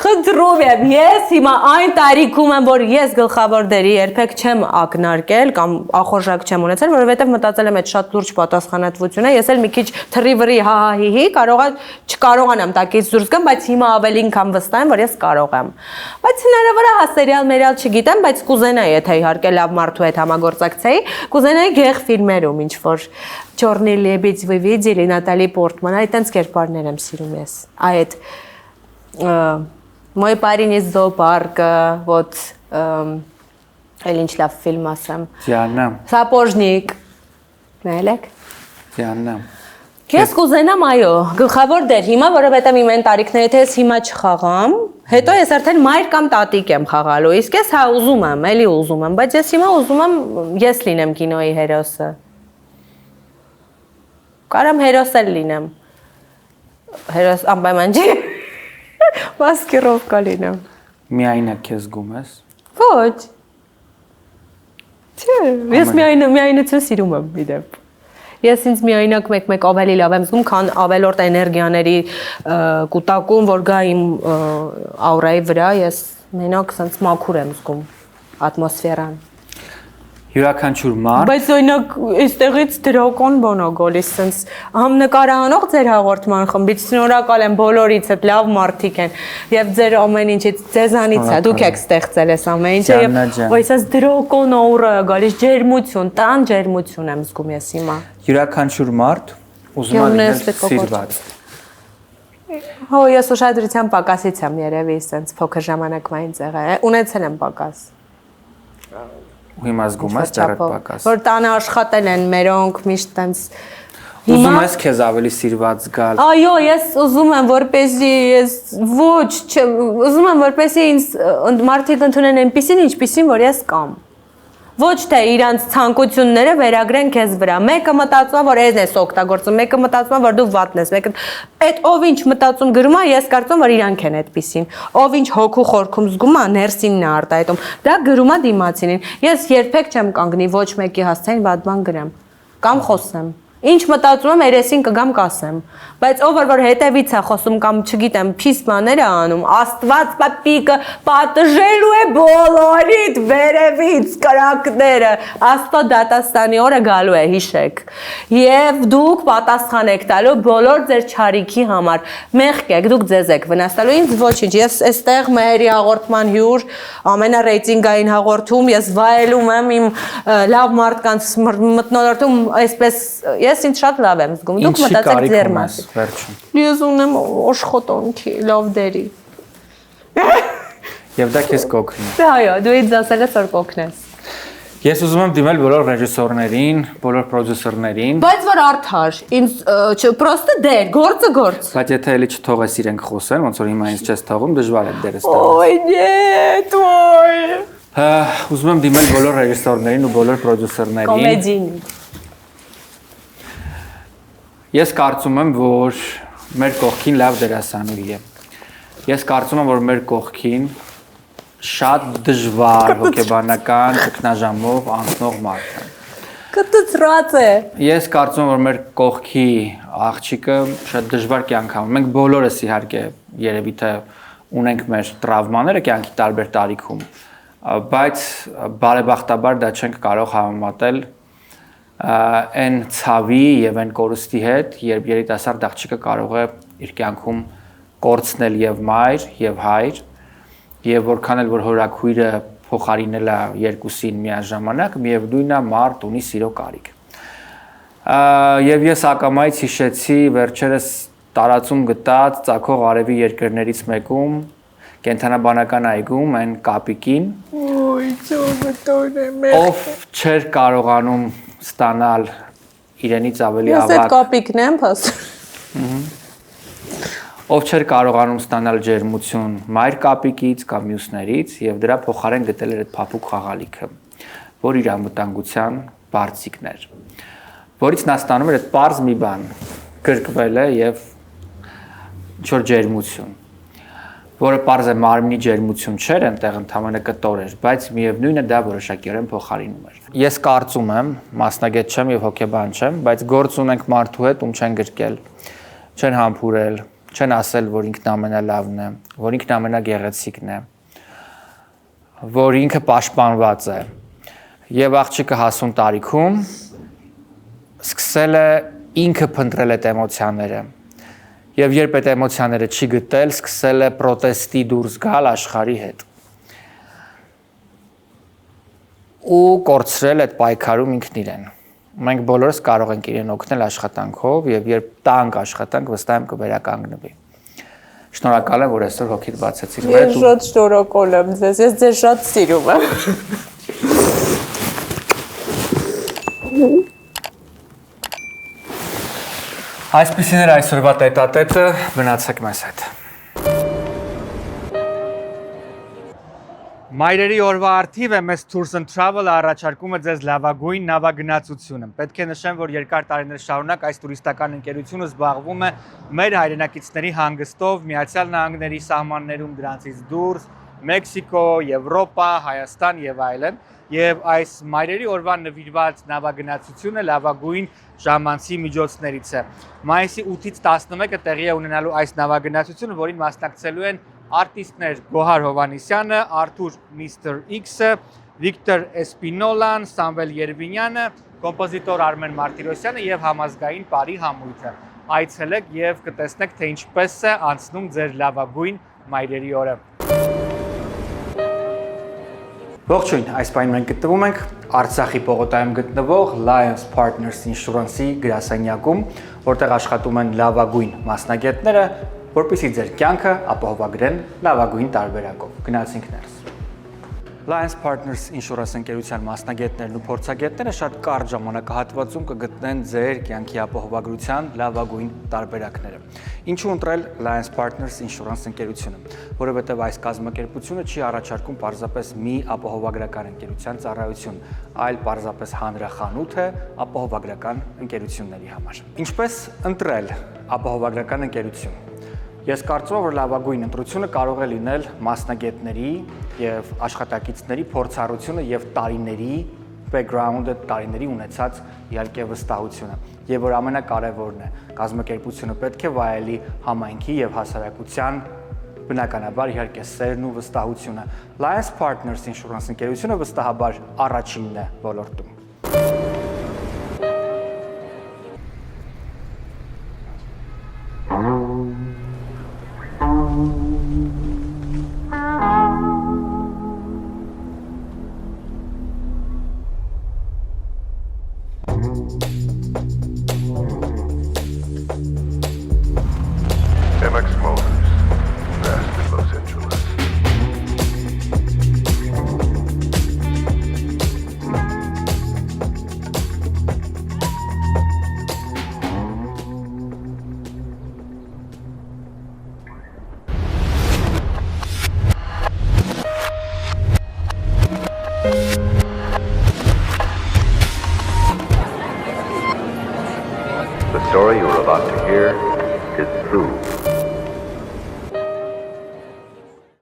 Խնդրում եմ, ես հիմա այն տարիքում եմ, որ ես գլխավոր դերի երբեք չեմ ակնարկել կամ ախորժակ չեմ ունեցել, որովհետև մտածել եմ այդ շատ լուրջ պատասխանատվություն է, ես էլ մի քիչ թռի-վռի հա-հա-հի-հի չկարողանամ տակից դուրս գամ, բայց հիմա ավելի ինքան վստահ եմ, որ ես կարող եմ։ Բայց հնարավոր է սերիալ մերիալ չգիտեմ, բայց կուզենայի, եթե իհարկե լավ մարդու հետ համագործակցեի, կուզենայի գեղ ֆիլմերում ինչ որ Չորնի լեբեջ вы видели Նատալի Պորտման, այդտենց կերպարներ եմ սիրում ես։ Այդ Мой парень из зоопарка, вот, ինչ լավ ֆիլմ ասեմ։ Դիանա։ Սապոժնիկ։ Նայեք։ Դիանա։ Ես կուզենամ, այո, գլխավոր դեր հիմա, որովհետև իմ այն տարիքներից ես հիմա չխաղամ, հետո ես արդեն մայր կամ տատիկ եմ խաղալու, իսկ ես հա ուզում եմ, էլի ուզում եմ, բայց ես հիմա ուզում եմ ես լինեմ կինոյի հերոսը։ Կարամ հերոս էլ լինեմ։ Հերոս անպայման չի։ Մասկիրովկա լինեմ։ Միայնակ քեզ զգում ես։ Ոչ։ Չէ, ես միայնություն սիրում եմ իդեպ։ Ես ինձ միայնակ մեկ ավելի լավ եմ զգում, քան ավելորդ էներգիաների կուտակում, որ գա իմ աուրայի վրա, ես մենակ սենց մաքուր եմ զգում ատմոսֆերան։ Յուրաքանչյուր մարդ Բայց օրինակ այստեղից դրակոն բան է գալիս, sense համնկարահանող ձեր հաղորդման խմբից շնորհակալ եմ բոլորից, այդ լավ մարդիկ են եւ ձեր ամեն ինչից ձեզանից է, դուք եք ստեղծել այս ամեն ինչը եւ այսպես դրակոն աուրը գալիս ջերմություն, տան ջերմություն եմ զգում ես հիմա։ Յուրաքանչյուր մարդ ուզում է լինել սիրված։ Հո ես ուշադրության պակասից եմ երևի, sense փոքր ժամանակվային ծեղը, ունեցել եմ պակաս։ Ու հիմա զգում ես դեռ պակաս։ Որ տանը աշխատել են մերոնք միշտ տենց Ուզում ես քեզ ավելի սիրված զգալ։ Այո, ես ուզում եմ որպեսզի ես ոչ, ուզում եմ որպեսզի ինձ մարդիկ ընդունեն այնպիսին, ինչպիսին որ ես կամ։ Ոչ թե իրանց ցանկությունները վերագրեն քեզ վրա։ Մեկը մտածում է, որ ես ես օգտագործում, մեկը մտածում է, որ դու վատն ես, մեկը այդ ով ինչ մտածում գրում է, ես կարծում եմ, որ իրանք են այդպիսին։ Ով ինչ հոգու խորքում զգում է, ներսինն է արտահայտում։ Դա գրում է դիմացինին։ Ես երբեք չեմ կանգնի ոչ մեկի հասցեին վատ բան գրեմ կամ խոսեմ։ Ինչ մտածում եմ, երեսին կգամ կասեմ, բայց ով որ հետևից է խոսում կամ չգիտեմ, փիս բաներ է անում, Աստված պապիկը պատժելու է բոլորիդ վերևից կրակները, Աստծո դատաստանի օրը գալու է, հիշեք։ Եվ դուք պատասխան եք տալու բոլոր ձեր չարիքի համար։ Մեղք եք, դուք ձեզ եք վնասելու, ինձ ոչինչ, ես այստեղ մերի հաղորդման հյուր, ամենառեյտինգային հաղորդում, ես վայելում եմ իմ լավ մարդկանց մթնոլորտում, այսպես Ես ինձ շատ լավ եմ զգում, դուք մտածեք ձեր մասին։ Ես ունեմ աշխատանքի, լավ դերի։ Եվ դա քեզ կօգնի։ Այո, դու ինձ ասել ես որ կօգնես։ Ես ուզում եմ դիմել բոլոր ռեժիսորներին, բոլոր պրոդյուսերներին։ Բայց որ արդար, ինձ պրոստը դեր, գործը գործ։ Բայց եթե էլի չթողես իրենք խոսեն, ոնց որ հիմա ինձ չես թողում, դժվար է դերս տալ։ Ոյ, նետ, ոյ։ Ուզում եմ դիմել բոլոր ռեժիսորներին ու բոլոր պրոդյուսերներին։ Կոմեդին։ Ես կարծում եմ, որ մեր կողքին լավ դերասանուհի է։ Ես կարծում եմ, որ մեր կողքին շատ դժվար հոգեբանական ճգնաժամով անցնող մարդ է։ Կտծրած է։ Ես կարծում եմ, որ մեր կողքի աղջիկը շատ դժվար կյանք անում։ Մենք բոլորս իհարկե երևի թե ունենք մեր տրավմաները կյանքի տարբեր տարիքում, բայց բարեբախտաբար դա չենք կարող համեմատել այն ցավի եւ այն կորուստի հետ, երբ երիտասարդ աղջիկը կարող է իր կյանքում կորցնել եւ մայր եւ հայր, եւ որքան էլ որ հորաքույրը փոխարինել է երկուսին միաժամանակ, միևնույն է մարդ ունի սիրո կարիք։ Եվ ես ակամայից հիշեցի վերջերս տարածում գտած ծագող արևի երկրներից մեկում կենթանաբանական այգում այն կապիկին, ով չէր կարողանում ստանալ իրենից ավելի ավագ։ Ես այդ կապիկն եմ փաստորեն։ Ով չէր կարողանում ստանալ ջերմություն մայր կապիկից կամ մյուսներից եւ դրա փոխարեն գտել էր այդ փափուկ խաղալիքը, որ իր անվտանգության բարձիկն էր, որից նա ստանում էր այդ պարզ մի բան, գրկվել է եւ ինչ-որ ջերմություն, որը պարզ է մարմնի ջերմություն չէր, այնտեղ ընդհանրապես կտոր էր, բայց միևնույնն է դա որոշակիորեն փոխարինում էր։ Ես կարծում եմ, մասնագետ չեմ եւ հոգեբան չեմ, բայց գործ ունենք մարդու հետ, ում չեն գրկել, չեն համբուրել, չեն ասել, որ ինքն ամենալավն է, որ ինքն ամենագեղեցիկն է, որ ինքը պաշտպանված է։ Եվ աղջիկը հասուն տարիքում սկսել է ինքը փնտրել այդ էմոցիաները։ Եվ երբ այդ էմոցիաները չի գտել, սկսել է պրոտեստի դուրս գալ աշխարհի հետ։ Ու կորցրել այդ պայքարում ինքն իրեն։ Մենք բոլորս կարող ենք իրեն օգնել աշխատանքով եւ երբ տանք աշխատանք, վստահ եմ կվերականգնվի։ Շնորհակալ եմ, որ այսօր հոգիդ բացեցիք։ Ես շատ շնորհակալ եմ ձեզ, ես ձեզ շատ սիրում եմ։ Այսպիսին էր այսօրվա տետատետը, մնացեք մեզ հետ։ Մայրերի օրվա արդիվ է մեզ Tours and Travel առաջարկում է ձեզ լավագույն նավագնացությունը։ Պետք է նշեմ, որ երկար տարիներ շարունակ այս տուրիստական ընկերությունը զբաղվում է մեր հայրենակիցների հանգստով Միացյալ Նահանգների սահմաններում, դրանցից դուրս, Մեքսիկո, Եվրոպա, Հայաստան եւ այլն։ Եվ այս մայրերի օրվան նվիրված նավագնացությունը լավագույն ժամանցի միջոցներից է։ Մայիսի 8-ից 11-ը տեղի է ունենալու այս նավագնացությունը, որին մասնակցելու են արտիստներ Գոհար Հովանեսյանը, Արթուր Mr. X-ը, Վիկտոր Էսպինոլան, Սամվել Երևինյանը, կոմպոզիտոր Արմեն Մարտիրոսյանը եւ համազգային բարի համույթը։ Այցելեք եւ կտեսնեք, թե ինչպես է անցնում ձեր լավագույն մայրերի օրը։ Ողջույն, այս պայն մենք գտնվում ենք Արցախի պողոտայում գտնվող Lions Partners Insurance-ի գրասենյակում, որտեղ աշխատում են լավագույն մասնագետները, որպեսզի ձեր կյանքը ապահովագրեն լավագույն տարբերակով։ Գնացինք ներս։ Lions Partners Insurance ընկերության մասնագետներն ու փորձագետները շատ կարճ ժամանակահատվածում կգտնեն ձեր կյանքի ապահովագրության լավագույն տարբերակները։ Ինչու ընտրել Lions Partners Insurance ընկերությունը, որովհետև այս կազմակերպությունը չի առաջարկում պարզապես մի ապահովագրական ընկերության ծառայություն, այլ պարզապես հանրախանութ է ապահովագրական ընկերությունների համար։ Ինչպես ընտրել ապահովագրական ընկերություն։ Ես կարծում եմ, որ լավագույն ընտրությունը կարող է լինել մասնագետների եւ աշխատակիցների փորձառությունը եւ տարիների background-ը, տարիների ունեցած իհարկե վստահությունը, եւ որ ամենակարևորն է, կազմակերպությունը պետք է վայելի համայնքի եւ հասարակության բնականաբար իհարկե սերն ու վստահությունը։ Lions Partners Insurance ընկերությունը վստահաբար առաջինն է ոլորտում։ MX Motors, fast in Los Angeles. The story you're about to hear is true.